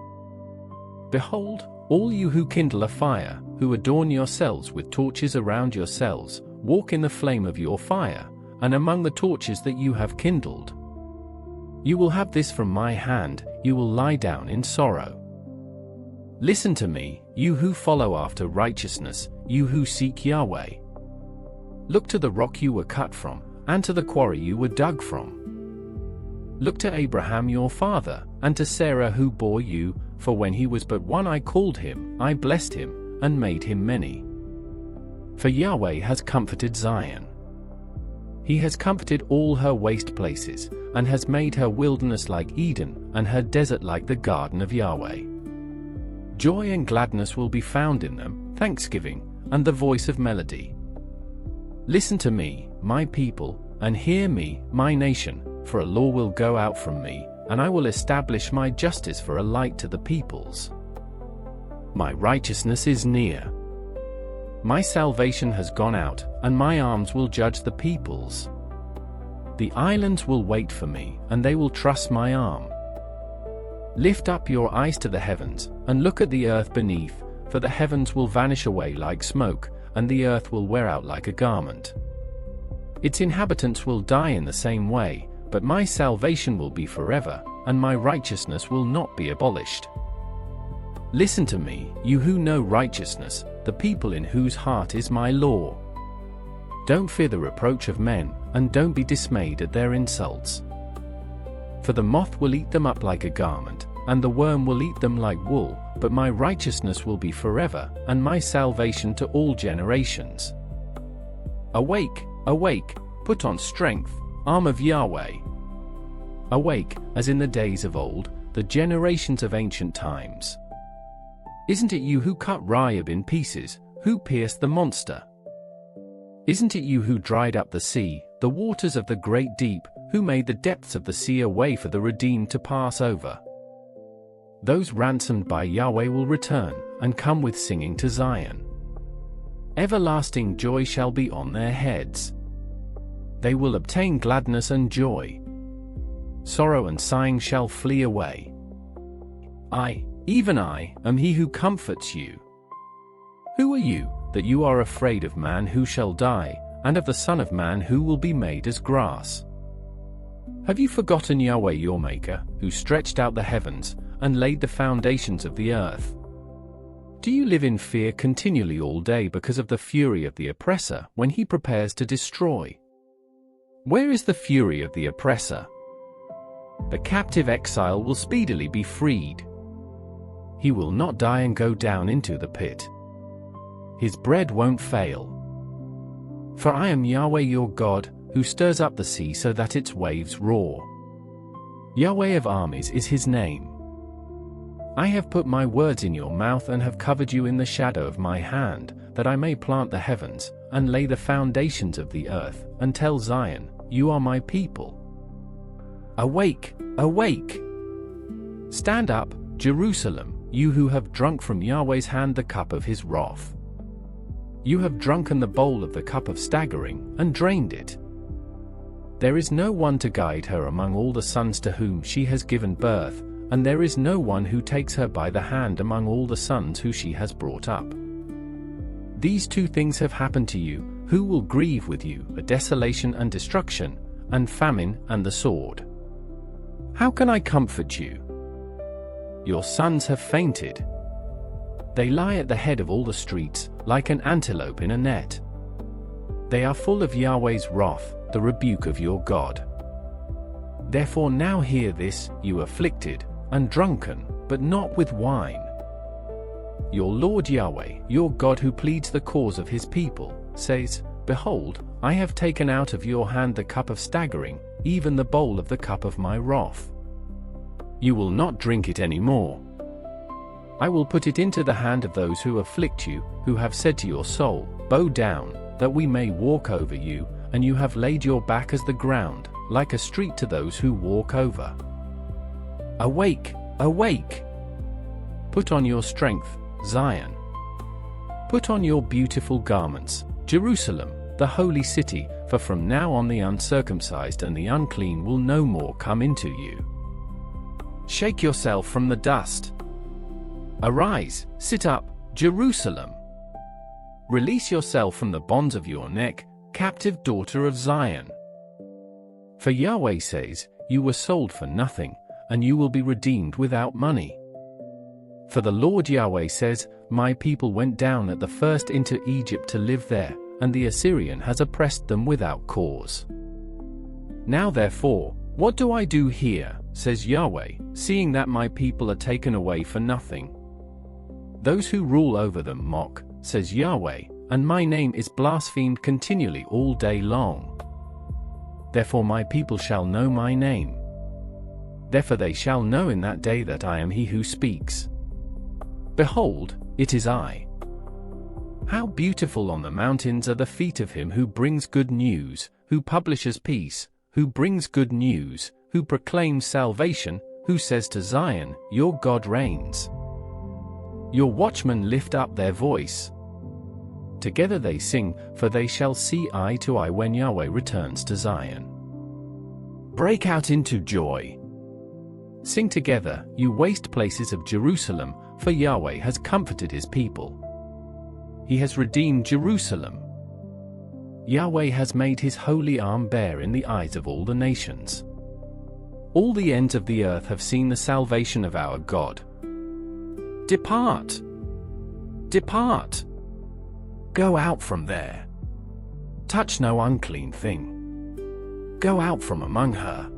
Behold, all you who kindle a fire, who adorn yourselves with torches around yourselves, walk in the flame of your fire, and among the torches that you have kindled. You will have this from my hand, you will lie down in sorrow. Listen to me, you who follow after righteousness, you who seek Yahweh. Look to the rock you were cut from, and to the quarry you were dug from. Look to Abraham your father, and to Sarah who bore you, for when he was but one I called him, I blessed him, and made him many. For Yahweh has comforted Zion. He has comforted all her waste places, and has made her wilderness like Eden, and her desert like the garden of Yahweh. Joy and gladness will be found in them, thanksgiving, and the voice of melody. Listen to me, my people, and hear me, my nation, for a law will go out from me, and I will establish my justice for a light to the peoples. My righteousness is near. My salvation has gone out, and my arms will judge the peoples. The islands will wait for me, and they will trust my arm. Lift up your eyes to the heavens, and look at the earth beneath, for the heavens will vanish away like smoke, and the earth will wear out like a garment. Its inhabitants will die in the same way, but my salvation will be forever, and my righteousness will not be abolished. Listen to me, you who know righteousness, the people in whose heart is my law. Don't fear the reproach of men, and don't be dismayed at their insults. For the moth will eat them up like a garment, and the worm will eat them like wool, but my righteousness will be forever, and my salvation to all generations. Awake, awake, put on strength, arm of Yahweh. Awake, as in the days of old, the generations of ancient times. Isn't it you who cut Rahab in pieces, who pierced the monster? Isn't it you who dried up the sea, the waters of the great deep, who made the depths of the sea a way for the redeemed to pass over? Those ransomed by Yahweh will return, and come with singing to Zion. Everlasting joy shall be on their heads. They will obtain gladness and joy. Sorrow and sighing shall flee away. I, even I, am he who comforts you. Who are you, that you are afraid of man who shall die, and of the Son of Man who will be made as grass? Have you forgotten Yahweh your Maker, who stretched out the heavens, and laid the foundations of the earth? Do you live in fear continually all day because of the fury of the oppressor when he prepares to destroy? Where is the fury of the oppressor? The captive exile will speedily be freed. He will not die and go down into the pit. His bread won't fail. For I am Yahweh your God, who stirs up the sea so that its waves roar. Yahweh of armies is his name. I have put my words in your mouth and have covered you in the shadow of my hand, that I may plant the heavens, and lay the foundations of the earth, and tell Zion, you are my people. Awake, awake! Stand up, Jerusalem, you who have drunk from Yahweh's hand the cup of his wrath. You have drunken the bowl of the cup of staggering, and drained it. There is no one to guide her among all the sons to whom she has given birth, and there is no one who takes her by the hand among all the sons who she has brought up. These two things have happened to you, who will grieve with you, a desolation and destruction, and famine and the sword. How can I comfort you? Your sons have fainted. They lie at the head of all the streets, like an antelope in a net. They are full of Yahweh's wrath, the rebuke of your God. Therefore now hear this, you afflicted, and drunken, but not with wine. Your Lord Yahweh, your God who pleads the cause of his people, says, Behold, I have taken out of your hand the cup of staggering, even the bowl of the cup of my wrath. You will not drink it any more. I will put it into the hand of those who afflict you, who have said to your soul, Bow down, that we may walk over you, and you have laid your back as the ground, like a street to those who walk over. Awake, awake! Put on your strength, Zion. Put on your beautiful garments, Jerusalem, the holy city, for from now on the uncircumcised and the unclean will no more come into you. Shake yourself from the dust. Arise, sit up, Jerusalem. Release yourself from the bonds of your neck, captive daughter of Zion. For Yahweh says, you were sold for nothing, and you will be redeemed without money. For the Lord Yahweh says, my people went down at the first into Egypt to live there, and the Assyrian has oppressed them without cause. Now therefore, what do I do here, says Yahweh, seeing that my people are taken away for nothing? Those who rule over them mock, says Yahweh, and my name is blasphemed continually all day long. Therefore my people shall know my name. Therefore they shall know in that day that I am he who speaks. Behold, it is I. How beautiful on the mountains are the feet of him who brings good news, who publishes peace, who brings good news, who proclaims salvation, who says to Zion, your God reigns. Your watchmen lift up their voice. Together they sing, for they shall see eye to eye when Yahweh returns to Zion. Break out into joy. Sing together, you waste places of Jerusalem, for Yahweh has comforted his people. He has redeemed Jerusalem. Yahweh has made his holy arm bare in the eyes of all the nations. All the ends of the earth have seen the salvation of our God. Depart! Depart! Go out from there. Touch no unclean thing. Go out from among her.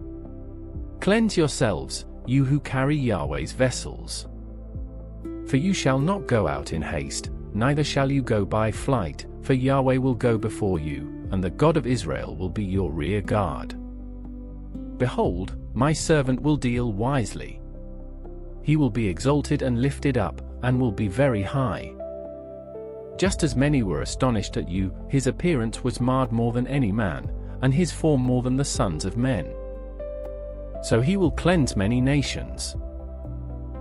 Cleanse yourselves, you who carry Yahweh's vessels. For you shall not go out in haste, neither shall you go by flight, for Yahweh will go before you, and the God of Israel will be your rear guard. Behold, my servant will deal wisely. He will be exalted and lifted up, and will be very high. Just as many were astonished at you, his appearance was marred more than any man, and his form more than the sons of men. So he will cleanse many nations.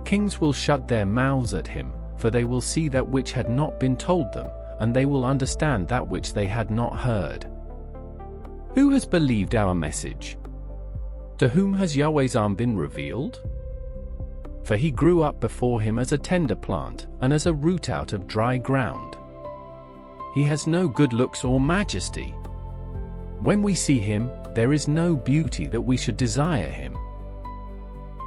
Kings will shut their mouths at him, for they will see that which had not been told them, and they will understand that which they had not heard. Who has believed our message? To whom has Yahweh's arm been revealed? For he grew up before him as a tender plant, and as a root out of dry ground. He has no good looks or majesty. When we see him, there is no beauty that we should desire him.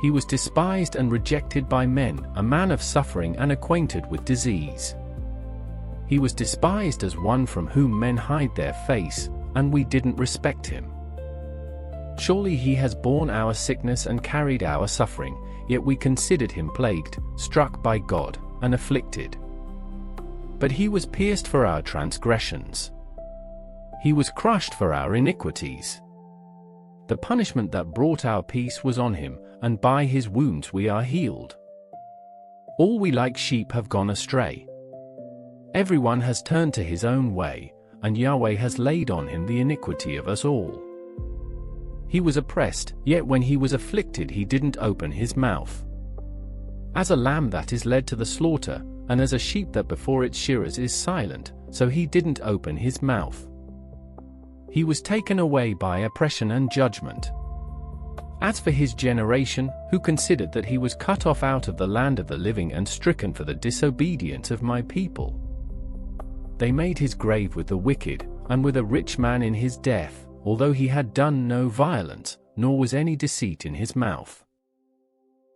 He was despised and rejected by men, a man of suffering and acquainted with disease. He was despised as one from whom men hide their face, and we didn't respect him. Surely he has borne our sickness and carried our suffering, yet we considered him plagued, struck by God, and afflicted. But he was pierced for our transgressions. He was crushed for our iniquities. The punishment that brought our peace was on him, and by his wounds we are healed. All we like sheep have gone astray. Everyone has turned to his own way, and Yahweh has laid on him the iniquity of us all. He was oppressed, yet when he was afflicted he didn't open his mouth. As a lamb that is led to the slaughter, and as a sheep that before its shearers is silent, so he didn't open his mouth. He was taken away by oppression and judgment. As for his generation, who considered that he was cut off out of the land of the living and stricken for the disobedience of my people. They made his grave with the wicked, and with a rich man in his death, although he had done no violence, nor was any deceit in his mouth.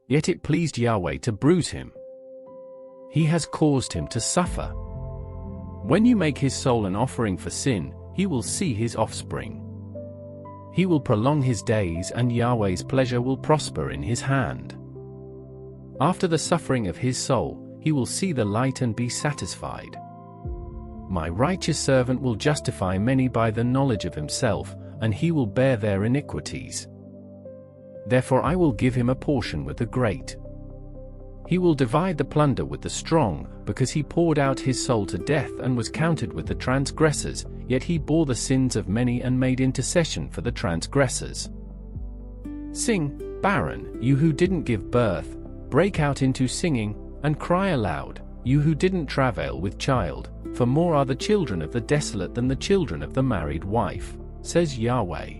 Yet it pleased Yahweh to bruise him. He has caused him to suffer. When you make his soul an offering for sin, he will see his offspring. He will prolong his days, and Yahweh's pleasure will prosper in his hand. After the suffering of his soul, he will see the light and be satisfied. My righteous servant will justify many by the knowledge of himself, and he will bear their iniquities. Therefore I will give him a portion with the great. He will divide the plunder with the strong, because he poured out his soul to death and was counted with the transgressors, yet he bore the sins of many and made intercession for the transgressors. Sing, barren, you who didn't give birth, break out into singing, and cry aloud, you who didn't travail with child, for more are the children of the desolate than the children of the married wife, says Yahweh.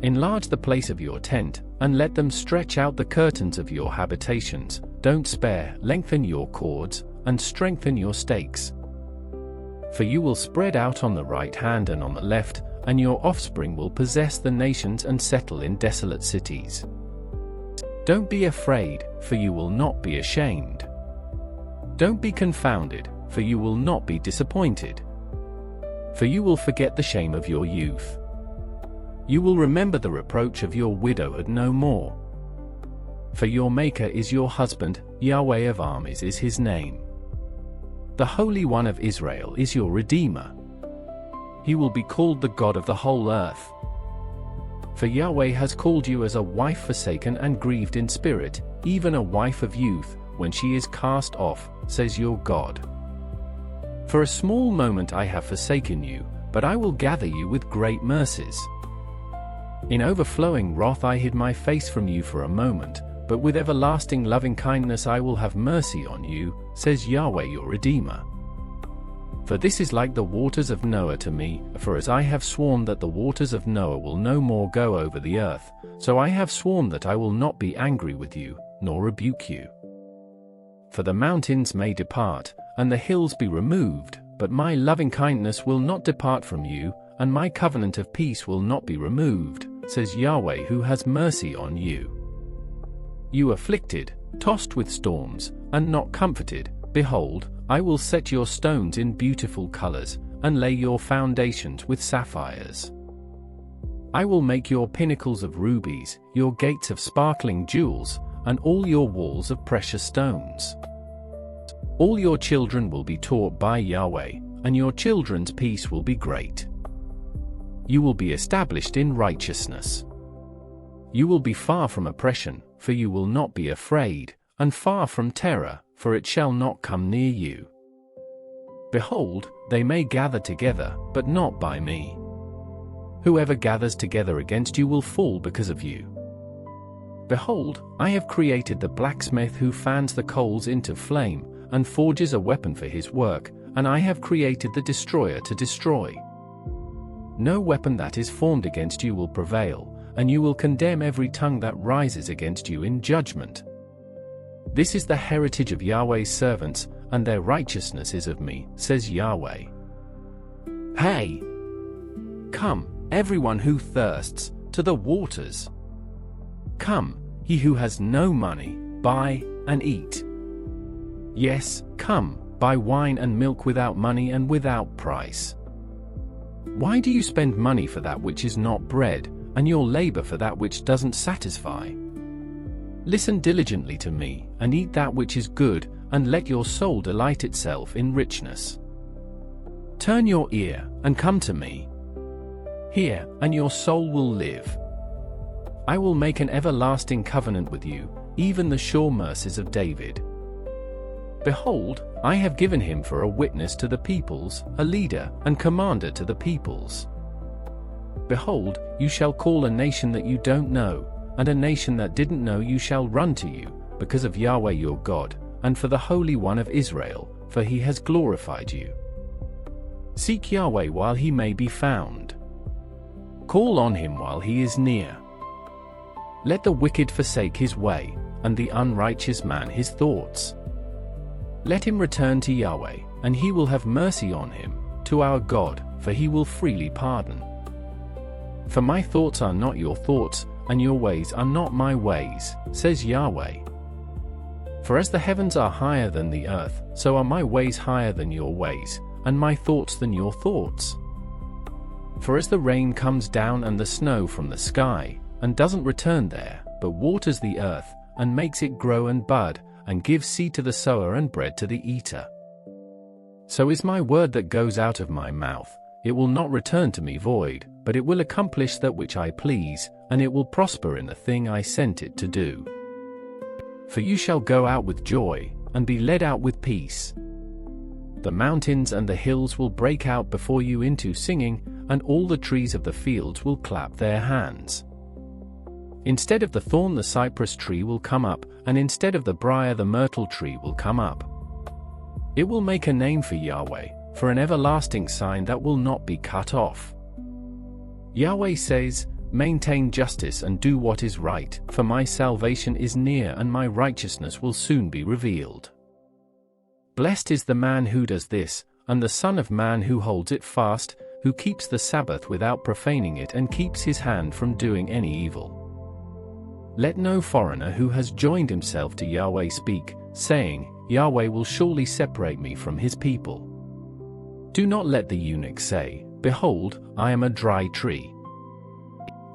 Enlarge the place of your tent, and let them stretch out the curtains of your habitations. Don't spare, lengthen your cords, and strengthen your stakes. For you will spread out on the right hand and on the left, and your offspring will possess the nations and settle in desolate cities. Don't be afraid, for you will not be ashamed. Don't be confounded, for you will not be disappointed. For you will forget the shame of your youth. You will remember the reproach of your widowhood no more. For your Maker is your husband, Yahweh of armies is his name. The Holy One of Israel is your Redeemer. He will be called the God of the whole earth. For Yahweh has called you as a wife forsaken and grieved in spirit, even a wife of youth, when she is cast off, says your God. For a small moment I have forsaken you, but I will gather you with great mercies. In overflowing wrath I hid my face from you for a moment, but with everlasting loving kindness I will have mercy on you, says Yahweh your Redeemer. For this is like the waters of Noah to me, for as I have sworn that the waters of Noah will no more go over the earth, so I have sworn that I will not be angry with you, nor rebuke you. For the mountains may depart, and the hills be removed, but my loving kindness will not depart from you, and my covenant of peace will not be removed, says Yahweh who has mercy on you. You afflicted, tossed with storms, and not comforted, behold, I will set your stones in beautiful colors, and lay your foundations with sapphires. I will make your pinnacles of rubies, your gates of sparkling jewels, and all your walls of precious stones. All your children will be taught by Yahweh, and your children's peace will be great. You will be established in righteousness. You will be far from oppression, for you will not be afraid, and far from terror, for it shall not come near you. Behold, they may gather together, but not by me. Whoever gathers together against you will fall because of you. Behold, I have created the blacksmith who fans the coals into flame, and forges a weapon for his work, and I have created the destroyer to destroy. No weapon that is formed against you will prevail, and you will condemn every tongue that rises against you in judgment. This is the heritage of Yahweh's servants, and their righteousness is of me, says Yahweh. Hey! Come, everyone who thirsts, to the waters. Come, he who has no money, buy and eat. Yes, come, buy wine and milk without money and without price. Why do you spend money for that which is not bread, and your labor for that which doesn't satisfy? Listen diligently to me, and eat that which is good, and let your soul delight itself in richness. Turn your ear, and come to me. Hear, and your soul will live. I will make an everlasting covenant with you, even the sure mercies of David. Behold, I have given him for a witness to the peoples, a leader and commander to the peoples. Behold, you shall call a nation that you don't know, and a nation that didn't know you shall run to you, because of Yahweh your God, and for the Holy One of Israel, for he has glorified you. Seek Yahweh while he may be found. Call on him while he is near. Let the wicked forsake his way, and the unrighteous man his thoughts. Let him return to Yahweh, and he will have mercy on him, to our God, for he will freely pardon. For my thoughts are not your thoughts, and your ways are not my ways, says Yahweh. For as the heavens are higher than the earth, so are my ways higher than your ways, and my thoughts than your thoughts. For as the rain comes down and the snow from the sky, and doesn't return there, but waters the earth, and makes it grow and bud, and gives seed to the sower and bread to the eater, so is my word that goes out of my mouth. It will not return to me void, but it will accomplish that which I please, and it will prosper in the thing I sent it to do. For you shall go out with joy, and be led out with peace. The mountains and the hills will break out before you into singing, and all the trees of the fields will clap their hands. Instead of the thorn the cypress tree will come up, and instead of the briar the myrtle tree will come up. It will make a name for Yahweh, for an everlasting sign that will not be cut off. Yahweh says, maintain justice and do what is right, for my salvation is near and my righteousness will soon be revealed. Blessed is the man who does this, and the Son of Man who holds it fast, who keeps the Sabbath without profaning it and keeps his hand from doing any evil. Let no foreigner who has joined himself to Yahweh speak, saying, Yahweh will surely separate me from his people. Do not let the eunuch say, Behold, I am a dry tree.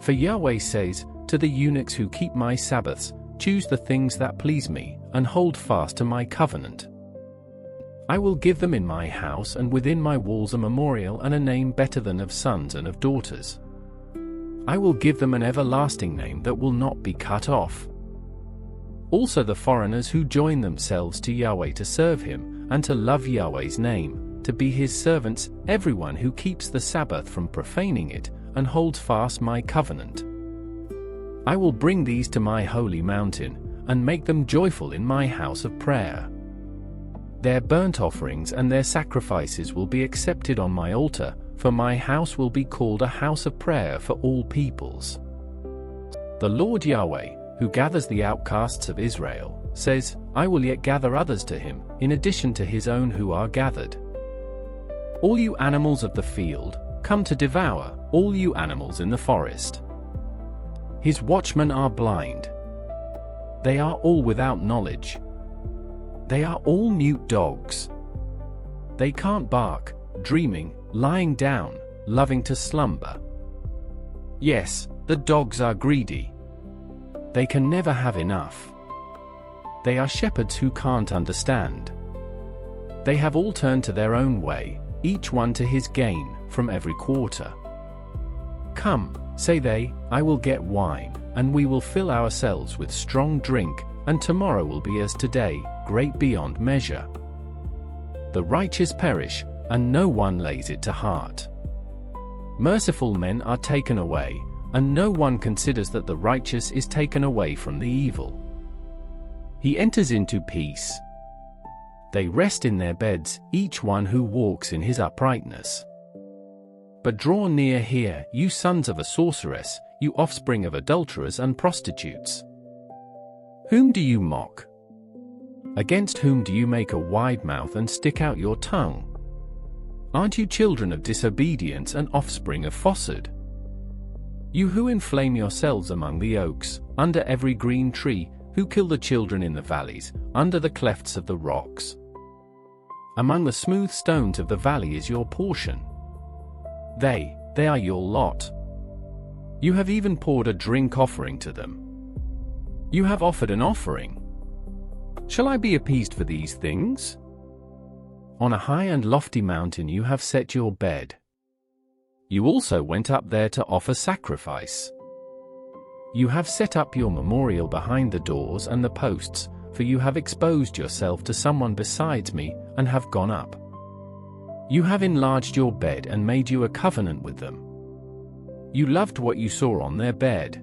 For Yahweh says, to the eunuchs who keep my Sabbaths, choose the things that please me, and hold fast to my covenant. I will give them in my house and within my walls a memorial and a name better than of sons and of daughters. I will give them an everlasting name that will not be cut off. Also the foreigners who join themselves to Yahweh to serve him, and to love Yahweh's name, to be his servants, everyone who keeps the Sabbath from profaning it, and holds fast my covenant. I will bring these to my holy mountain, and make them joyful in my house of prayer. Their burnt offerings and their sacrifices will be accepted on my altar, for my house will be called a house of prayer for all peoples. The Lord Yahweh, who gathers the outcasts of Israel, says, I will yet gather others to him, in addition to his own who are gathered. All you animals of the field, come to devour, all you animals in the forest. His watchmen are blind. They are all without knowledge. They are all mute dogs. They can't bark, dreaming, lying down, loving to slumber. Yes, the dogs are greedy. They can never have enough. They are shepherds who can't understand. They have all turned to their own way, each one to his gain, from every quarter. Come, say they, I will get wine, and we will fill ourselves with strong drink, and tomorrow will be as today, great beyond measure. The righteous perish, and no one lays it to heart. Merciful men are taken away, and no one considers that the righteous is taken away from the evil. He enters into peace. They rest in their beds, each one who walks in his uprightness. But draw near here, you sons of a sorceress, you offspring of adulterers and prostitutes. Whom do you mock? Against whom do you make a wide mouth and stick out your tongue? Aren't you children of disobedience and offspring of falsehood? You who inflame yourselves among the oaks, under every green tree, who kill the children in the valleys, under the clefts of the rocks. Among the smooth stones of the valley is your portion. They are your lot. You have even poured a drink offering to them. You have offered an offering. Shall I be appeased for these things? On a high and lofty mountain you have set your bed. You also went up there to offer sacrifice. You have set up your memorial behind the doors and the posts, for you have exposed yourself to someone besides me, and have gone up. You have enlarged your bed and made you a covenant with them. You loved what you saw on their bed.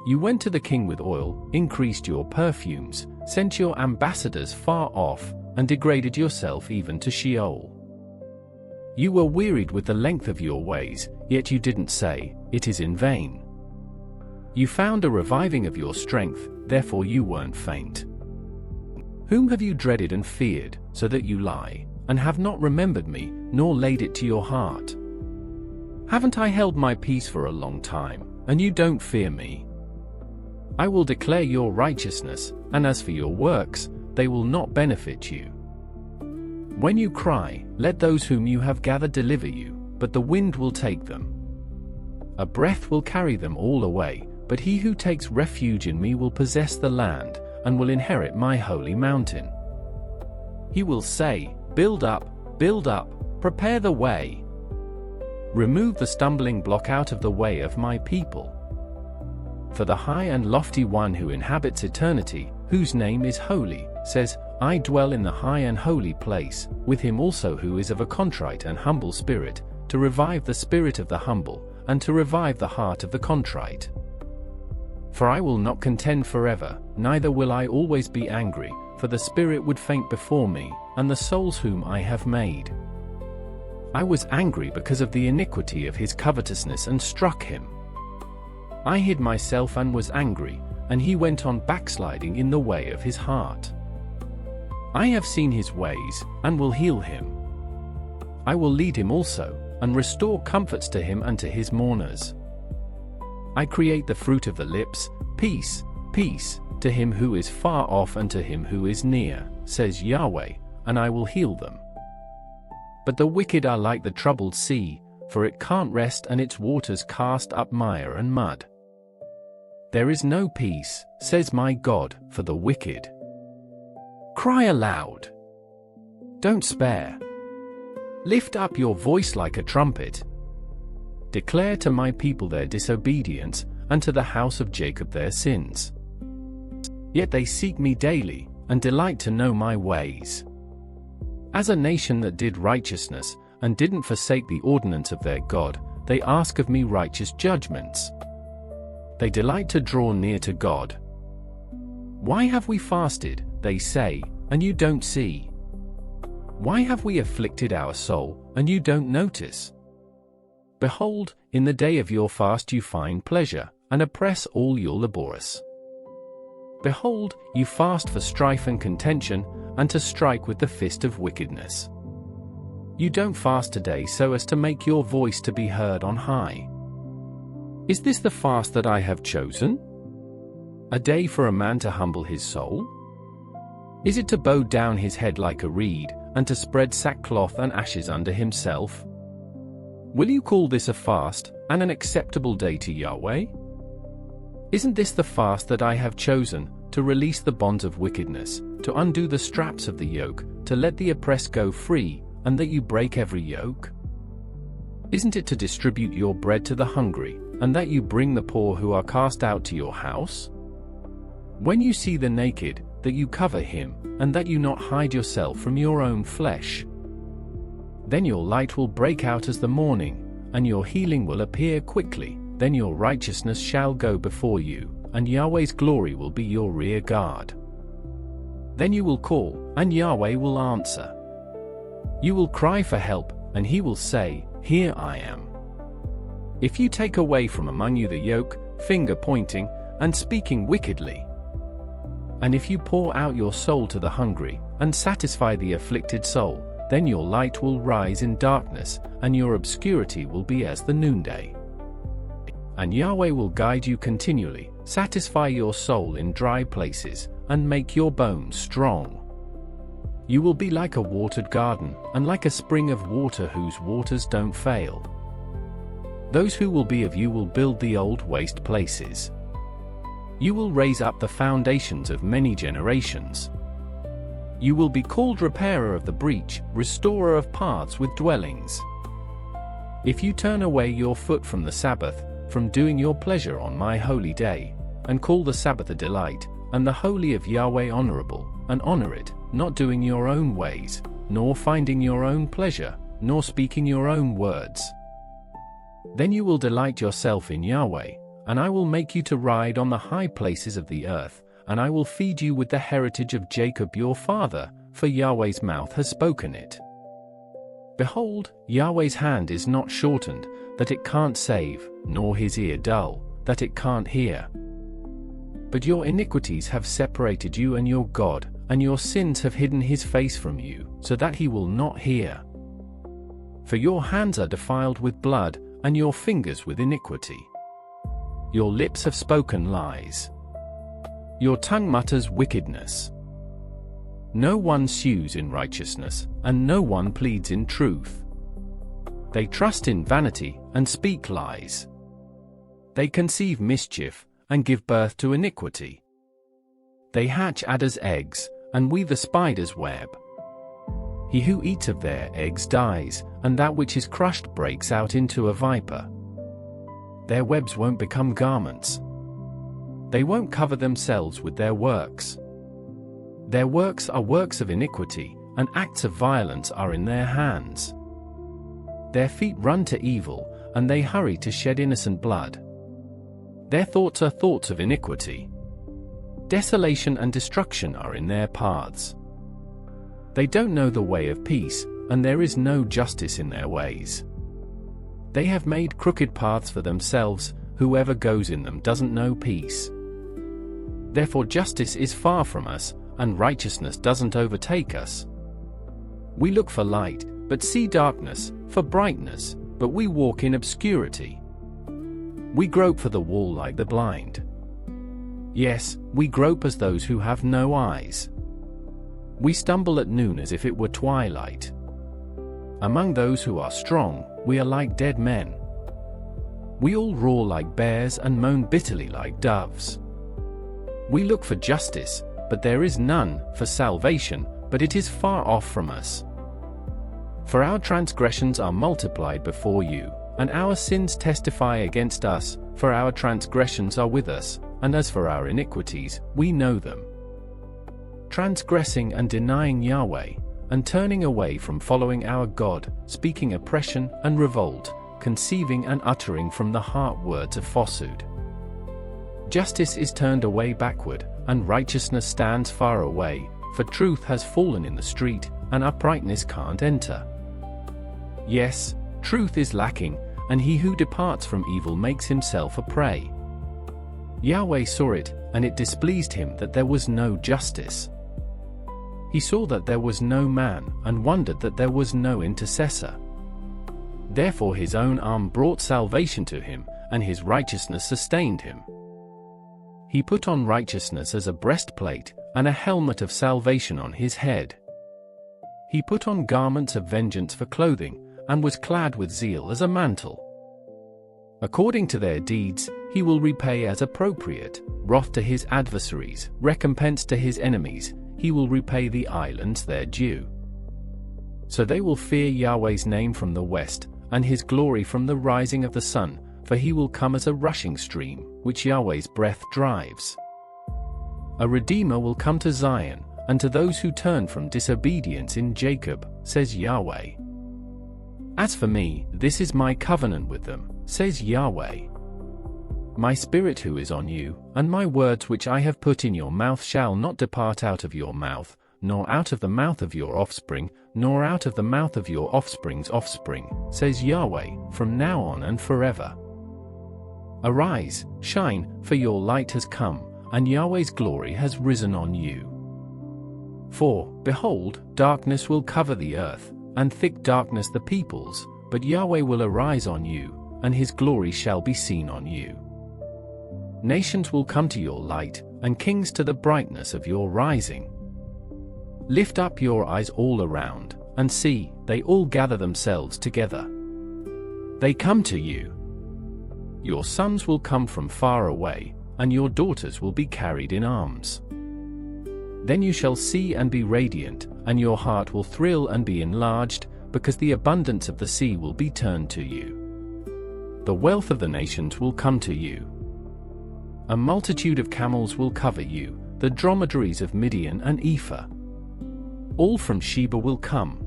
You went to the king with oil, increased your perfumes, sent your ambassadors far off, and degraded yourself even to Sheol. You were wearied with the length of your ways, yet you didn't say, it is in vain. You found a reviving of your strength, therefore you weren't faint. Whom have you dreaded and feared, so that you lie, and have not remembered me, nor laid it to your heart? Haven't I held my peace for a long time, and you don't fear me? I will declare your righteousness, and as for your works, they will not benefit you. When you cry, let those whom you have gathered deliver you, but the wind will take them. A breath will carry them all away, but he who takes refuge in me will possess the land, and will inherit my holy mountain. He will say, build up, prepare the way. Remove the stumbling block out of the way of my people. For the high and lofty one who inhabits eternity, whose name is holy, says, I dwell in the high and holy place, with him also who is of a contrite and humble spirit, to revive the spirit of the humble, and to revive the heart of the contrite. For I will not contend forever, neither will I always be angry, for the spirit would faint before me, and the souls whom I have made. I was angry because of the iniquity of his covetousness and struck him. I hid myself and was angry, and he went on backsliding in the way of his heart. I have seen his ways, and will heal him. I will lead him also, and restore comforts to him and to his mourners. I create the fruit of the lips, peace, peace, to him who is far off and to him who is near, says Yahweh, and I will heal them. But the wicked are like the troubled sea, for it can't rest and its waters cast up mire and mud. There is no peace, says my God, for the wicked. Cry aloud. Don't spare. Lift up your voice like a trumpet. Declare to my people their disobedience, and to the house of Jacob their sins. Yet they seek me daily, and delight to know my ways. As a nation that did righteousness, and didn't forsake the ordinance of their God, they ask of me righteous judgments. They delight to draw near to God. Why have we fasted, they say, and you don't see? Why have we afflicted our soul, and you don't notice? Behold, in the day of your fast you find pleasure, and oppress all your laborious. Behold, you fast for strife and contention, and to strike with the fist of wickedness. You don't fast today so as to make your voice to be heard on high. Is this the fast that I have chosen? A day for a man to humble his soul? Is it to bow down his head like a reed, and to spread sackcloth and ashes under himself? Will you call this a fast, and an acceptable day to Yahweh? Isn't this the fast that I have chosen, to release the bonds of wickedness, to undo the straps of the yoke, to let the oppressed go free, and that you break every yoke? Isn't it to distribute your bread to the hungry, and that you bring the poor who are cast out to your house? When you see the naked, that you cover him, and that you not hide yourself from your own flesh. Then your light will break out as the morning, and your healing will appear quickly. Then your righteousness shall go before you, and Yahweh's glory will be your rear guard. Then you will call, and Yahweh will answer. You will cry for help, and he will say, Here I am. If you take away from among you the yoke, finger pointing, and speaking wickedly, and if you pour out your soul to the hungry, and satisfy the afflicted soul, then your light will rise in darkness, and your obscurity will be as the noonday. And Yahweh will guide you continually, satisfy your soul in dry places, and make your bones strong. You will be like a watered garden, and like a spring of water whose waters don't fail. Those who will be of you will build the old waste places. You will raise up the foundations of many generations. You will be called repairer of the breach, restorer of paths with dwellings. If you turn away your foot from the Sabbath, from doing your pleasure on my holy day, and call the Sabbath a delight, and the holy of Yahweh honorable, and honor it, not doing your own ways, nor finding your own pleasure, nor speaking your own words, then you will delight yourself in Yahweh, and I will make you to ride on the high places of the earth, and I will feed you with the heritage of Jacob your father, for Yahweh's mouth has spoken it. Behold, Yahweh's hand is not shortened, that it can't save, nor his ear dull, that it can't hear. But your iniquities have separated you and your God, and your sins have hidden his face from you, so that he will not hear. For your hands are defiled with blood, and your fingers with iniquity. Your lips have spoken lies. Your tongue mutters wickedness. No one sues in righteousness, and no one pleads in truth. They trust in vanity, and speak lies. They conceive mischief, and give birth to iniquity. They hatch adders' eggs, and weave a spider's web. He who eats of their eggs dies, and that which is crushed breaks out into a viper. Their webs won't become garments. They won't cover themselves with their works. Their works are works of iniquity, and acts of violence are in their hands. Their feet run to evil, and they hurry to shed innocent blood. Their thoughts are thoughts of iniquity. Desolation and destruction are in their paths. They don't know the way of peace, and there is no justice in their ways. They have made crooked paths for themselves, whoever goes in them doesn't know peace. Therefore justice is far from us, and righteousness doesn't overtake us. We look for light, but see darkness, for brightness, but we walk in obscurity. We grope for the wall like the blind. Yes, we grope as those who have no eyes. We stumble at noon as if it were twilight. Among those who are strong, we are like dead men. We all roar like bears and moan bitterly like doves. We look for justice, but there is none, for salvation, but it is far off from us. For our transgressions are multiplied before you, and our sins testify against us, for our transgressions are with us, and as for our iniquities, we know them. Transgressing and denying Yahweh, and turning away from following our God, speaking oppression and revolt, conceiving and uttering from the heart words of falsehood. Justice is turned away backward, and righteousness stands far away, for truth has fallen in the street, and uprightness can't enter. Yes, truth is lacking, and he who departs from evil makes himself a prey. Yahweh saw it, and it displeased him that there was no justice. He saw that there was no man, and wondered that there was no intercessor. Therefore his own arm brought salvation to him, and his righteousness sustained him. He put on righteousness as a breastplate, and a helmet of salvation on his head. He put on garments of vengeance for clothing, and was clad with zeal as a mantle. According to their deeds, he will repay as appropriate, wrath to his adversaries, recompense to his enemies, he will repay the islands their due. So they will fear Yahweh's name from the west, and his glory from the rising of the sun, for he will come as a rushing stream, which Yahweh's breath drives. A Redeemer will come to Zion, and to those who turn from disobedience in Jacob, says Yahweh. As for me, this is my covenant with them, says Yahweh. My spirit who is on you, and my words which I have put in your mouth shall not depart out of your mouth, nor out of the mouth of your offspring, nor out of the mouth of your offspring's offspring, says Yahweh, from now on and forever. Arise, shine, for your light has come, and Yahweh's glory has risen on you. For, behold, darkness will cover the earth, and thick darkness the peoples, but Yahweh will arise on you, and his glory shall be seen on you. Nations will come to your light, and kings to the brightness of your rising. Lift up your eyes all around, and see, they all gather themselves together. They come to you. Your sons will come from far away, and your daughters will be carried in arms. Then you shall see and be radiant, and your heart will thrill and be enlarged, because the abundance of the sea will be turned to you. The wealth of the nations will come to you. A multitude of camels will cover you, the dromedaries of Midian and Ephah. All from Sheba will come.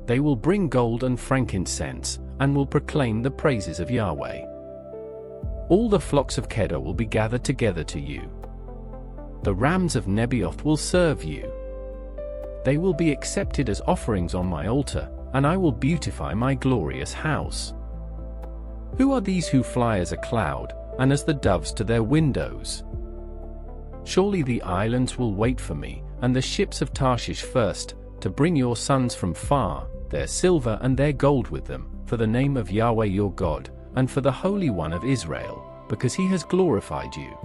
They will bring gold and frankincense, and will proclaim the praises of Yahweh. All the flocks of Kedar will be gathered together to you. The rams of Nebaioth will serve you. They will be accepted as offerings on my altar, and I will beautify my glorious house. Who are these who fly as a cloud, and as the doves to their windows? Surely the islands will wait for me, and the ships of Tarshish first, to bring your sons from far, their silver and their gold with them, for the name of Yahweh your God, and for the Holy One of Israel, because he has glorified you.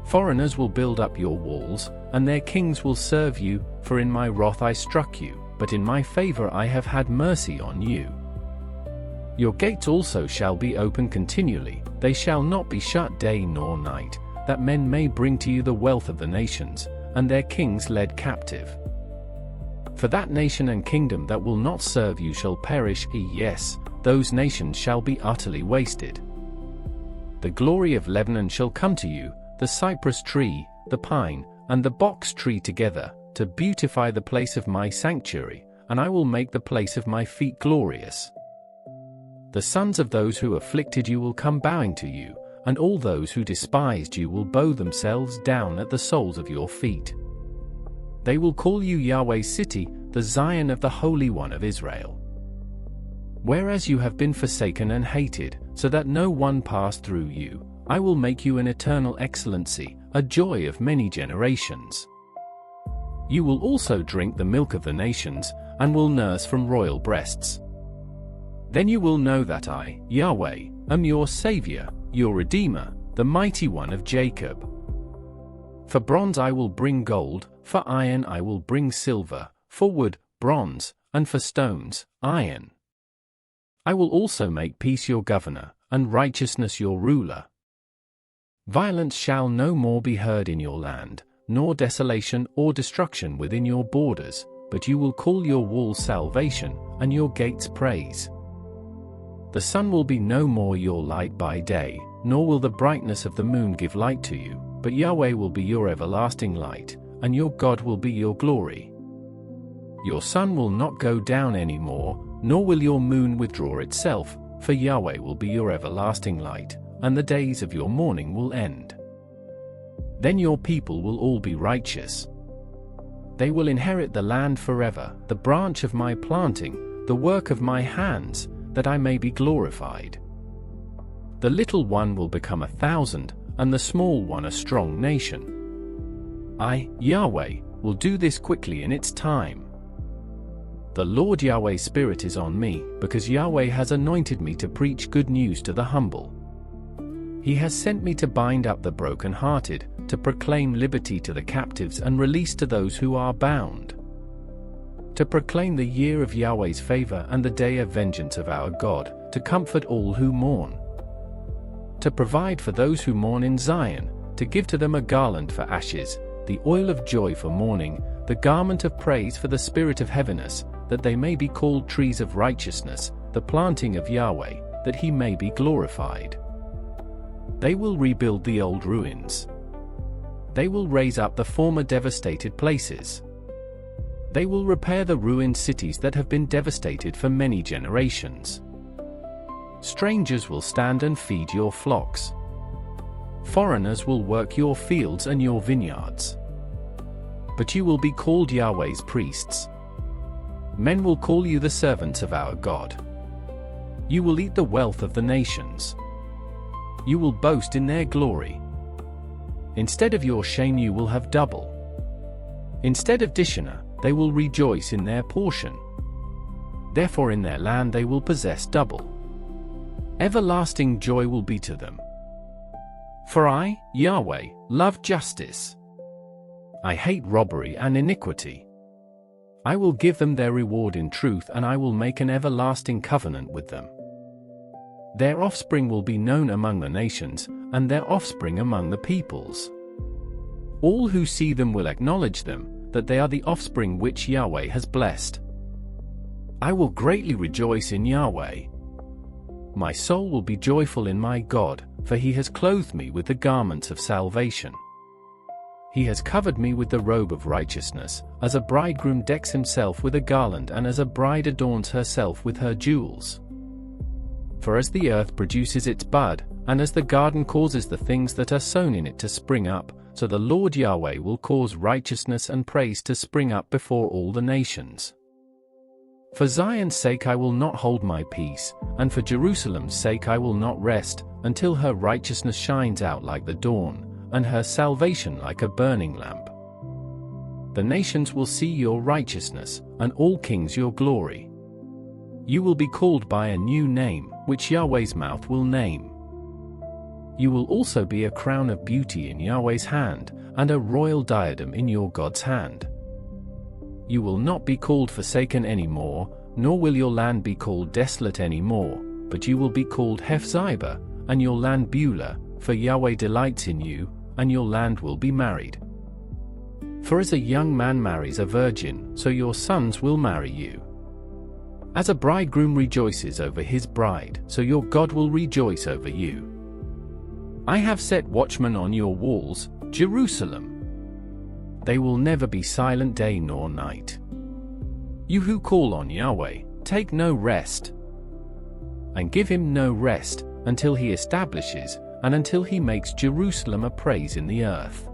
Foreigners will build up your walls, and their kings will serve you, for in my wrath I struck you, but in my favor I have had mercy on you. Your gates also shall be open continually, they shall not be shut day nor night, that men may bring to you the wealth of the nations, and their kings led captive. For that nation and kingdom that will not serve you shall perish, yes, those nations shall be utterly wasted. The glory of Lebanon shall come to you, the cypress tree, the pine, and the box tree together, to beautify the place of my sanctuary, and I will make the place of my feet glorious. The sons of those who afflicted you will come bowing to you, and all those who despised you will bow themselves down at the soles of your feet. They will call you Yahweh's city, the Zion of the Holy One of Israel. Whereas you have been forsaken and hated, so that no one passed through you, I will make you an eternal excellency, a joy of many generations. You will also drink the milk of the nations, and will nurse from royal breasts. Then you will know that I, Yahweh, am your Savior, your Redeemer, the Mighty One of Jacob. For bronze I will bring gold, for iron I will bring silver, for wood, bronze, and for stones, iron. I will also make peace your governor, and righteousness your ruler. Violence shall no more be heard in your land, nor desolation or destruction within your borders, but you will call your walls salvation, and your gates praise. The sun will be no more your light by day, nor will the brightness of the moon give light to you, but Yahweh will be your everlasting light, and your God will be your glory. Your sun will not go down any more, nor will your moon withdraw itself, for Yahweh will be your everlasting light, and the days of your mourning will end. Then your people will all be righteous. They will inherit the land forever, the branch of my planting, the work of my hands, that I may be glorified. The little one will become 1,000, and the small one a strong nation. I, Yahweh, will do this quickly in its time. The Lord Yahweh's Spirit is on me, because Yahweh has anointed me to preach good news to the humble. He has sent me to bind up the broken-hearted, to proclaim liberty to the captives and release to those who are bound, to proclaim the year of Yahweh's favor and the day of vengeance of our God, to comfort all who mourn, to provide for those who mourn in Zion, to give to them a garland for ashes, the oil of joy for mourning, the garment of praise for the spirit of heaviness, that they may be called trees of righteousness, the planting of Yahweh, that he may be glorified. They will rebuild the old ruins. They will raise up the former devastated places. They will repair the ruined cities that have been devastated for many generations. Strangers will stand and feed your flocks. Foreigners will work your fields and your vineyards. But you will be called Yahweh's priests. Men will call you the servants of our God. You will eat the wealth of the nations. You will boast in their glory. Instead of your shame you will have double. Instead of Dishonor, they will rejoice in their portion. Therefore in their land they will possess double. Everlasting joy will be to them. For I, Yahweh, love justice. I hate robbery and iniquity. I will give them their reward in truth, and I will make an everlasting covenant with them. Their offspring will be known among the nations, and their offspring among the peoples. All who see them will acknowledge them, that they are the offspring which Yahweh has blessed. I will greatly rejoice in Yahweh. My soul will be joyful in my God, for he has clothed me with the garments of salvation. He has covered me with the robe of righteousness, as a bridegroom decks himself with a garland, and as a bride adorns herself with her jewels. For as the earth produces its bud, and as the garden causes the things that are sown in it to spring up, so the Lord Yahweh will cause righteousness and praise to spring up before all the nations. For Zion's sake I will not hold my peace, and for Jerusalem's sake I will not rest, until her righteousness shines out like the dawn, and her salvation like a burning lamp. The nations will see your righteousness, and all kings your glory. You will be called by a new name, which Yahweh's mouth will name. You will also be a crown of beauty in Yahweh's hand, and a royal diadem in your God's hand. You will not be called forsaken anymore, nor will your land be called desolate anymore, but you will be called Hephzibah, and your land Beulah, for Yahweh delights in you, and your land will be married. For as a young man marries a virgin, so your sons will marry you. As a bridegroom rejoices over his bride, so your God will rejoice over you. I have set watchmen on your walls, Jerusalem. They will never be silent day nor night. You who call on Yahweh, take no rest, and give him no rest, until he establishes, and until he makes Jerusalem a praise in the earth.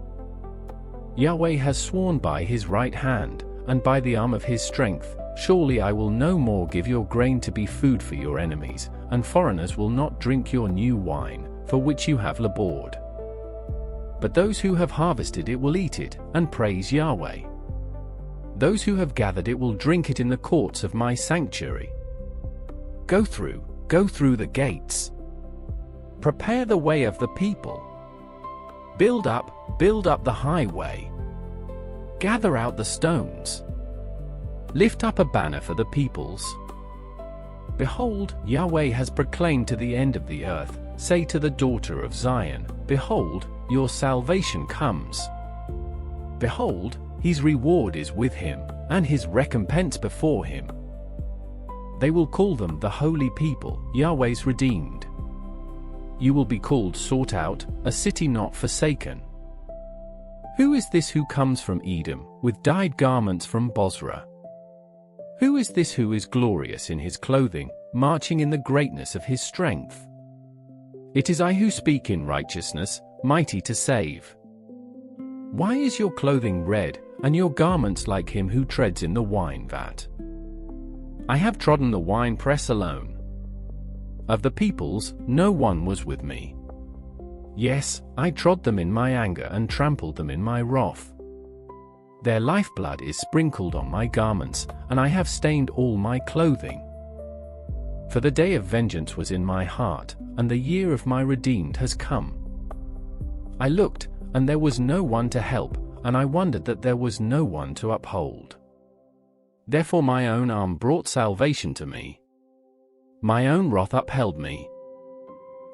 Yahweh has sworn by his right hand, and by the arm of his strength, surely I will no more give your grain to be food for your enemies, and foreigners will not drink your new wine, for which you have labored. But those who have harvested it will eat it, and praise Yahweh. Those who have gathered it will drink it in the courts of my sanctuary. Go through the gates. Prepare the way of the people. Build up the highway. Gather out the stones. Lift up a banner for the peoples. Behold, Yahweh has proclaimed to the end of the earth, say to the daughter of Zion, behold, your salvation comes. Behold, his reward is with him, and his recompense before him. They will call them the holy people, Yahweh's redeemed. You will be called sought out, a city not forsaken. Who is this who comes from Edom, with dyed garments from Bozrah? Who is this who is glorious in his clothing, marching in the greatness of his strength? It is I who speak in righteousness, mighty to save. Why is your clothing red, and your garments like him who treads in the wine vat? I have trodden the winepress alone. Of the peoples, no one was with me. Yes, I trod them in my anger and trampled them in my wrath. Their lifeblood is sprinkled on my garments, and I have stained all my clothing. For the day of vengeance was in my heart, and the year of my redeemed has come. I looked, and there was no one to help, and I wondered that there was no one to uphold. Therefore my own arm brought salvation to me. My own wrath upheld me.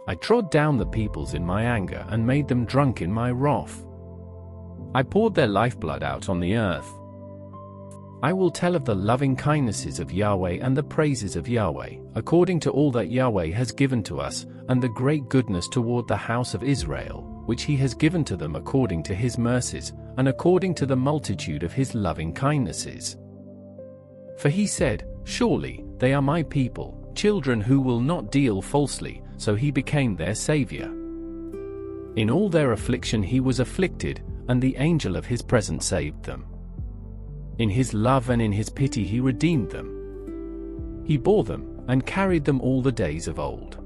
I trod down the peoples in my anger and made them drunk in my wrath. I poured their lifeblood out on the earth. I will tell of the loving kindnesses of Yahweh and the praises of Yahweh, according to all that Yahweh has given to us, and the great goodness toward the house of Israel, which he has given to them according to his mercies, and according to the multitude of his loving kindnesses. For he said, surely, they are my people, children who will not deal falsely, so he became their Savior. In all their affliction he was afflicted, and the angel of his presence saved them. In his love and in his pity he redeemed them. He bore them, and carried them all the days of old.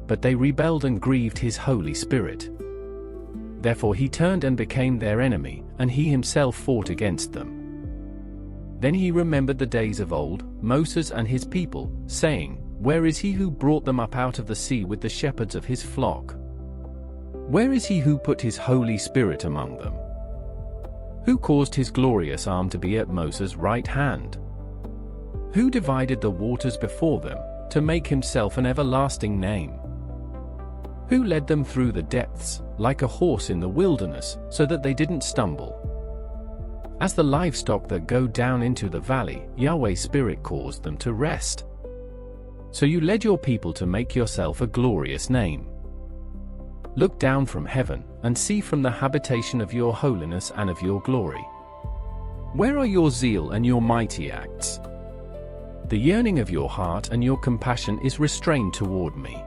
But they rebelled and grieved his Holy Spirit. Therefore he turned and became their enemy, and he himself fought against them. Then he remembered the days of old, Moses and his people, saying, where is he who brought them up out of the sea with the shepherds of his flock? Where is he who put his Holy Spirit among them? Who caused his glorious arm to be at Moses' right hand? Who divided the waters before them, to make himself an everlasting name? Who led them through the depths, like a horse in the wilderness, so that they didn't stumble? As the livestock that go down into the valley, Yahweh's Spirit caused them to rest. So you led your people to make yourself a glorious name. Look down from heaven, and see from the habitation of your holiness and of your glory. Where are your zeal and your mighty acts? The yearning of your heart and your compassion is restrained toward me.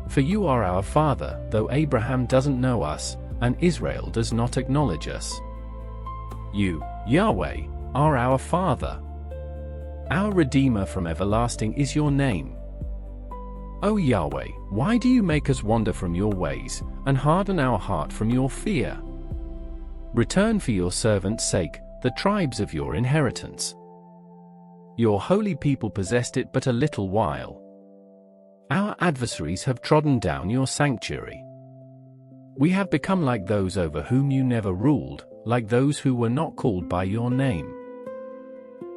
For you are our Father, though Abraham doesn't know us, and Israel does not acknowledge us. You, Yahweh, are our Father. Our Redeemer from everlasting is your name. O Yahweh, why do you make us wander from your ways, and harden our heart from your fear? Return for your servant's sake, the tribes of your inheritance. Your holy people possessed it but a little while. Our adversaries have trodden down your sanctuary. We have become like those over whom you never ruled, like those who were not called by your name.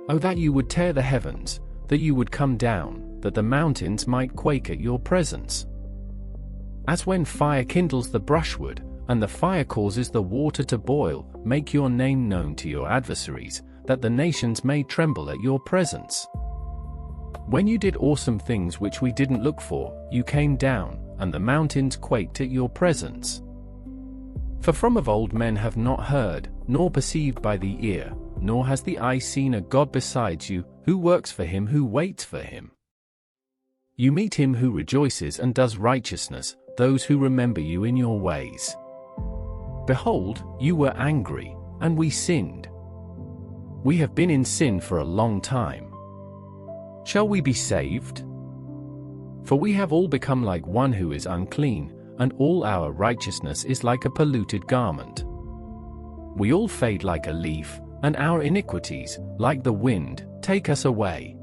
Oh, that you would tear the heavens, that you would come down, that the mountains might quake at your presence. As when fire kindles the brushwood, and the fire causes the water to boil, make your name known to your adversaries, that the nations may tremble at your presence. When you did awesome things which we didn't look for, you came down, and the mountains quaked at your presence. For from of old men have not heard, nor perceived by the ear, nor has the eye seen a God besides you, who works for him who waits for him. You meet him who rejoices and does righteousness, those who remember you in your ways. Behold, you were angry, and we sinned. We have been in sin for a long time. Shall we be saved? For we have all become like one who is unclean, and all our righteousness is like a polluted garment. We all fade like a leaf, and our iniquities, like the wind, take us away.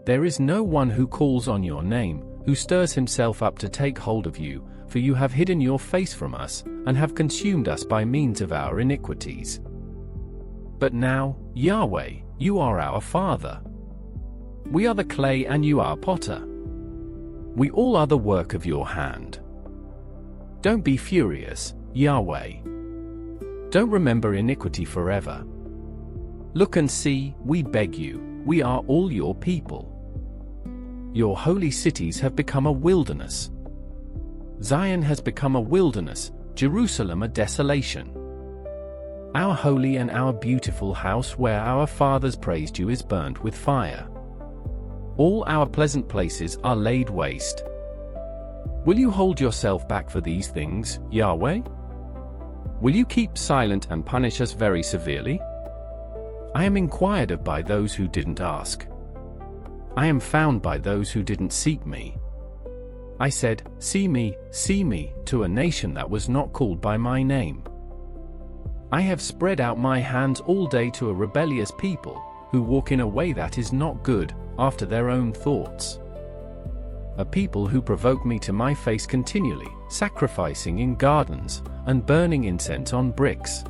There is no one who calls on your name, who stirs himself up to take hold of you, for you have hidden your face from us, and have consumed us by means of our iniquities. But now, Yahweh, you are our Father. We are the clay and you are potter. We all are the work of your hand. Don't be furious, Yahweh. Don't remember iniquity forever. Look and see, we beg you, we are all your people. Your holy cities have become a wilderness. Zion has become a wilderness, Jerusalem a desolation. Our holy and our beautiful house where our fathers praised you is burnt with fire. All our pleasant places are laid waste. Will you hold yourself back for these things, Yahweh? Will you keep silent and punish us very severely? I am inquired of by those who didn't ask. I am found by those who didn't seek me. I said, see me, to a nation that was not called by my name. I have spread out my hands all day to a rebellious people, who walk in a way that is not good, after their own thoughts. A people who provoke me to my face continually, sacrificing in gardens, and burning incense on bricks.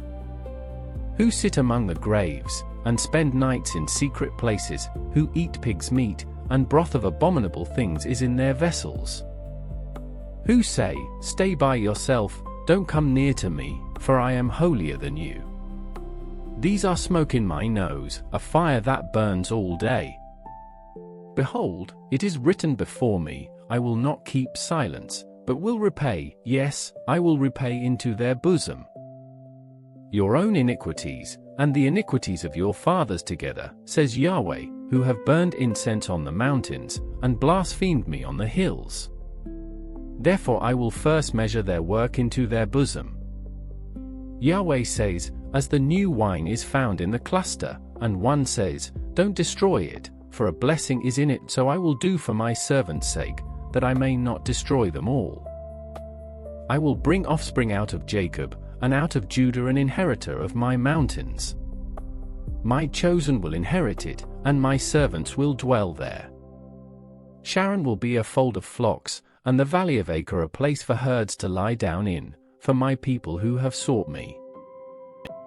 Who sit among the graves, and spend nights in secret places, who eat pig's meat, and broth of abominable things is in their vessels. Who say, stay by yourself, don't come near to me, for I am holier than you. These are smoke in my nose, a fire that burns all day. Behold, it is written before me, I will not keep silence, but will repay, yes, I will repay into their bosom. Your own iniquities, and the iniquities of your fathers together, says Yahweh, who have burned incense on the mountains, and blasphemed me on the hills. Therefore I will first measure their work into their bosom. Yahweh says, as the new wine is found in the cluster, and one says, don't destroy it, for a blessing is in it, so I will do for my servant's sake, that I may not destroy them all. I will bring offspring out of Jacob, and out of Judah an inheritor of my mountains. My chosen will inherit it, and my servants will dwell there. Sharon will be a fold of flocks, and the valley of Acre a place for herds to lie down in, for my people who have sought me.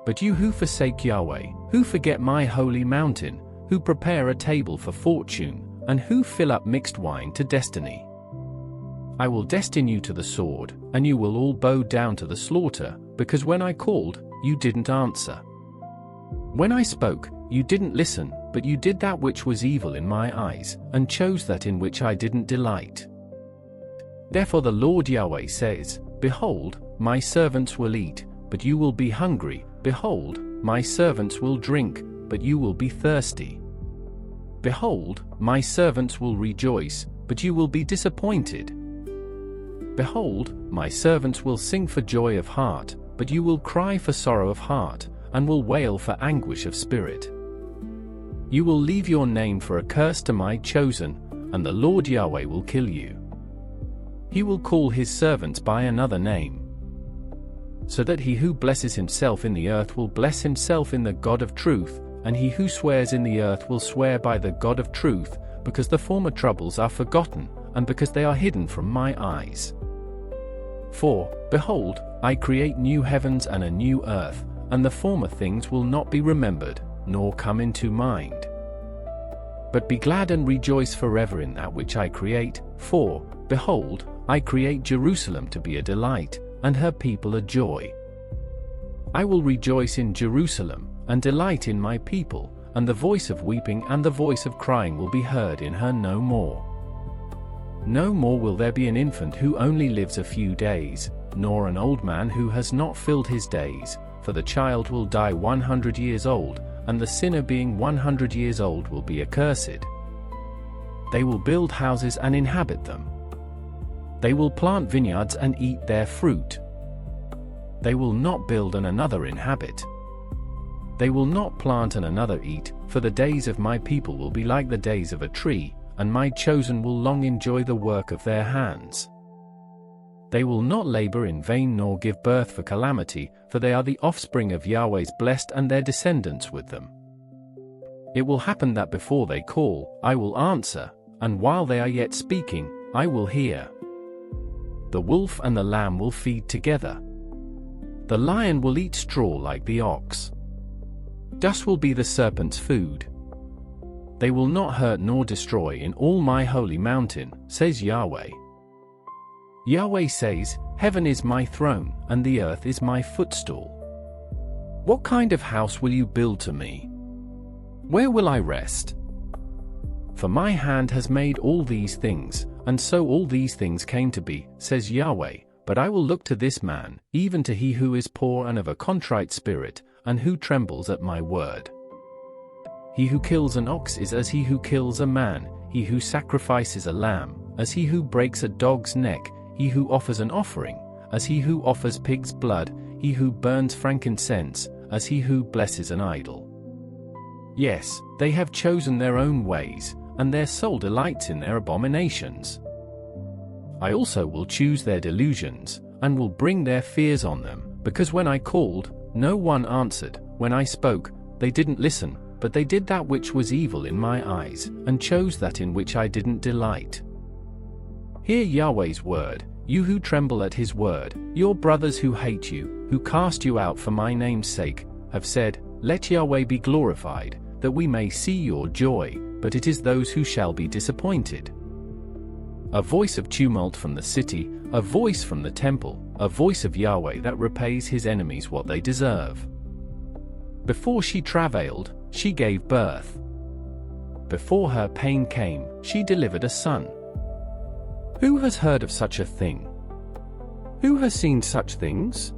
But you who forsake Yahweh, who forget my holy mountain, who prepare a table for fortune, and who fill up mixed wine to destiny. I will destine you to the sword, and you will all bow down to the slaughter, because when I called, you didn't answer. When I spoke, you didn't listen, but you did that which was evil in my eyes, and chose that in which I didn't delight. Therefore the Lord Yahweh says, behold, my servants will eat, but you will be hungry, behold, my servants will drink, but you will be thirsty. Behold, my servants will rejoice, but you will be disappointed. Behold, my servants will sing for joy of heart, but you will cry for sorrow of heart, and will wail for anguish of spirit. You will leave your name for a curse to my chosen, and the Lord Yahweh will kill you. He will call his servants by another name. So that he who blesses himself in the earth will bless himself in the God of truth, and he who swears in the earth will swear by the God of truth, because the former troubles are forgotten, and because they are hidden from my eyes. For, behold, I create new heavens and a new earth, and the former things will not be remembered, nor come into mind. But be glad and rejoice forever in that which I create, for, behold, I create Jerusalem to be a delight, and her people a joy. I will rejoice in Jerusalem, and delight in my people, and the voice of weeping and the voice of crying will be heard in her no more. No more will there be an infant who only lives a few days, nor an old man who has not filled his days, for the child will die 100 years old, and the sinner being 100 years old will be accursed. They will build houses and inhabit them. They will plant vineyards and eat their fruit. They will not build and another inhabit. They will not plant and another eat, for the days of my people will be like the days of a tree, and my chosen will long enjoy the work of their hands. They will not labor in vain nor give birth for calamity, for they are the offspring of Yahweh's blessed and their descendants with them. It will happen that before they call, I will answer, and while they are yet speaking, I will hear. The wolf and the lamb will feed together. The lion will eat straw like the ox. Dust will be the serpent's food. They will not hurt nor destroy in all my holy mountain, says Yahweh. Yahweh says, Heaven is my throne, and the earth is my footstool. What kind of house will you build to me? Where will I rest? For my hand has made all these things, and so all these things came to be, says Yahweh. But I will look to this man, even to he who is poor and of a contrite spirit, and who trembles at my word. He who kills an ox is as he who kills a man, he who sacrifices a lamb, as he who breaks a dog's neck, he who offers an offering, as he who offers pig's blood, he who burns frankincense, as he who blesses an idol. Yes, they have chosen their own ways, and their soul delights in their abominations. I also will choose their delusions, and will bring their fears on them, because when I called, no one answered, when I spoke, they didn't listen, but they did that which was evil in my eyes, and chose that in which I didn't delight. Hear Yahweh's word, you who tremble at his word, your brothers who hate you, who cast you out for my name's sake, have said, Let Yahweh be glorified, that we may see your joy, but it is those who shall be disappointed. A voice of tumult from the city, a voice from the temple, a voice of Yahweh that repays his enemies what they deserve. Before she travailed, she gave birth. Before her pain came, she delivered a son. Who has heard of such a thing? Who has seen such things?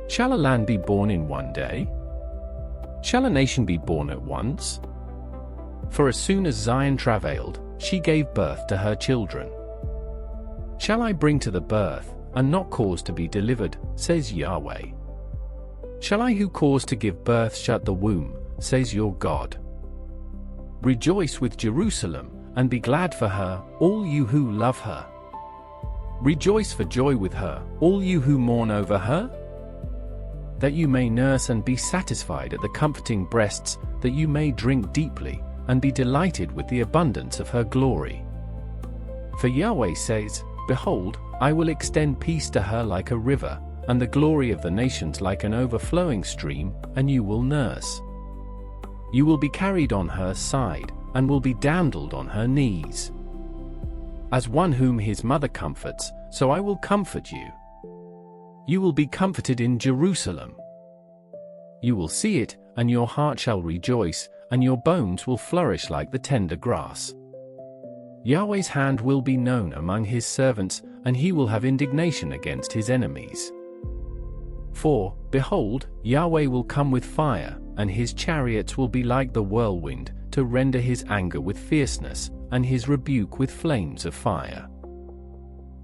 Shall a land be born in one day? Shall a nation be born at once? For as soon as Zion travailed, she gave birth to her children. Shall I bring to the birth, and not cause to be delivered, says Yahweh? Shall I who cause to give birth shut the womb, says your God? Rejoice with Jerusalem, and be glad for her, all you who love her. Rejoice for joy with her, all you who mourn over her. That you may nurse and be satisfied at the comforting breasts, that you may drink deeply, and be delighted with the abundance of her glory. For Yahweh says, Behold, I will extend peace to her like a river, and the glory of the nations like an overflowing stream, and you will nurse. You will be carried on her side, and will be dandled on her knees. As one whom his mother comforts, so I will comfort you. You will be comforted in Jerusalem. You will see it, and your heart shall rejoice, and your bones will flourish like the tender grass. Yahweh's hand will be known among his servants, and he will have indignation against his enemies. For, behold, Yahweh will come with fire, and his chariots will be like the whirlwind, to render his anger with fierceness, and his rebuke with flames of fire.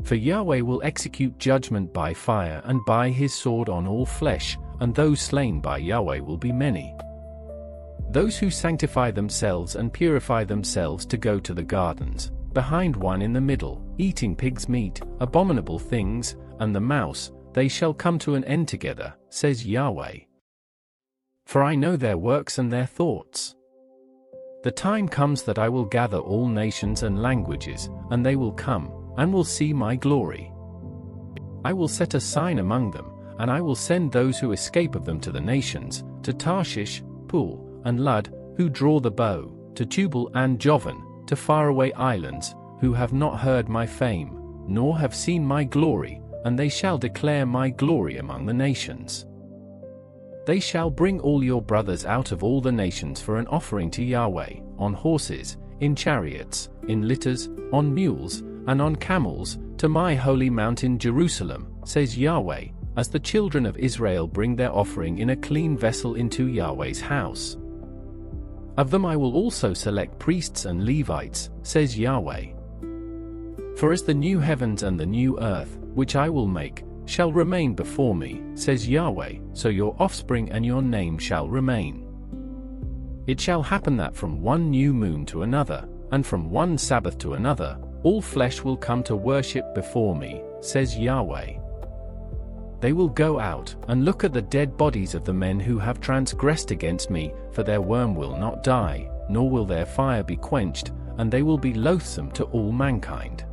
For Yahweh will execute judgment by fire and by his sword on all flesh, and those slain by Yahweh will be many. Those who sanctify themselves and purify themselves to go to the gardens, behind one in the middle, eating pig's meat, abominable things, and the mouse, they shall come to an end together, says Yahweh. For I know their works and their thoughts. The time comes that I will gather all nations and languages, and they will come, and will see my glory. I will set a sign among them, and I will send those who escape of them to the nations, to Tarshish, Pul, and Lud, who draw the bow, to Tubal and Jovan, to faraway islands, who have not heard my fame, nor have seen my glory, and they shall declare my glory among the nations. They shall bring all your brothers out of all the nations for an offering to Yahweh, on horses, in chariots, in litters, on mules, and on camels, to my holy mountain Jerusalem, says Yahweh, as the children of Israel bring their offering in a clean vessel into Yahweh's house. Of them I will also select priests and Levites, says Yahweh. For as the new heavens and the new earth, which I will make, shall remain before me, says Yahweh, so your offspring and your name shall remain. It shall happen that from one new moon to another, and from one Sabbath to another, all flesh will come to worship before me, says Yahweh. They will go out and look at the dead bodies of the men who have transgressed against me, for their worm will not die, nor will their fire be quenched, and they will be loathsome to all mankind.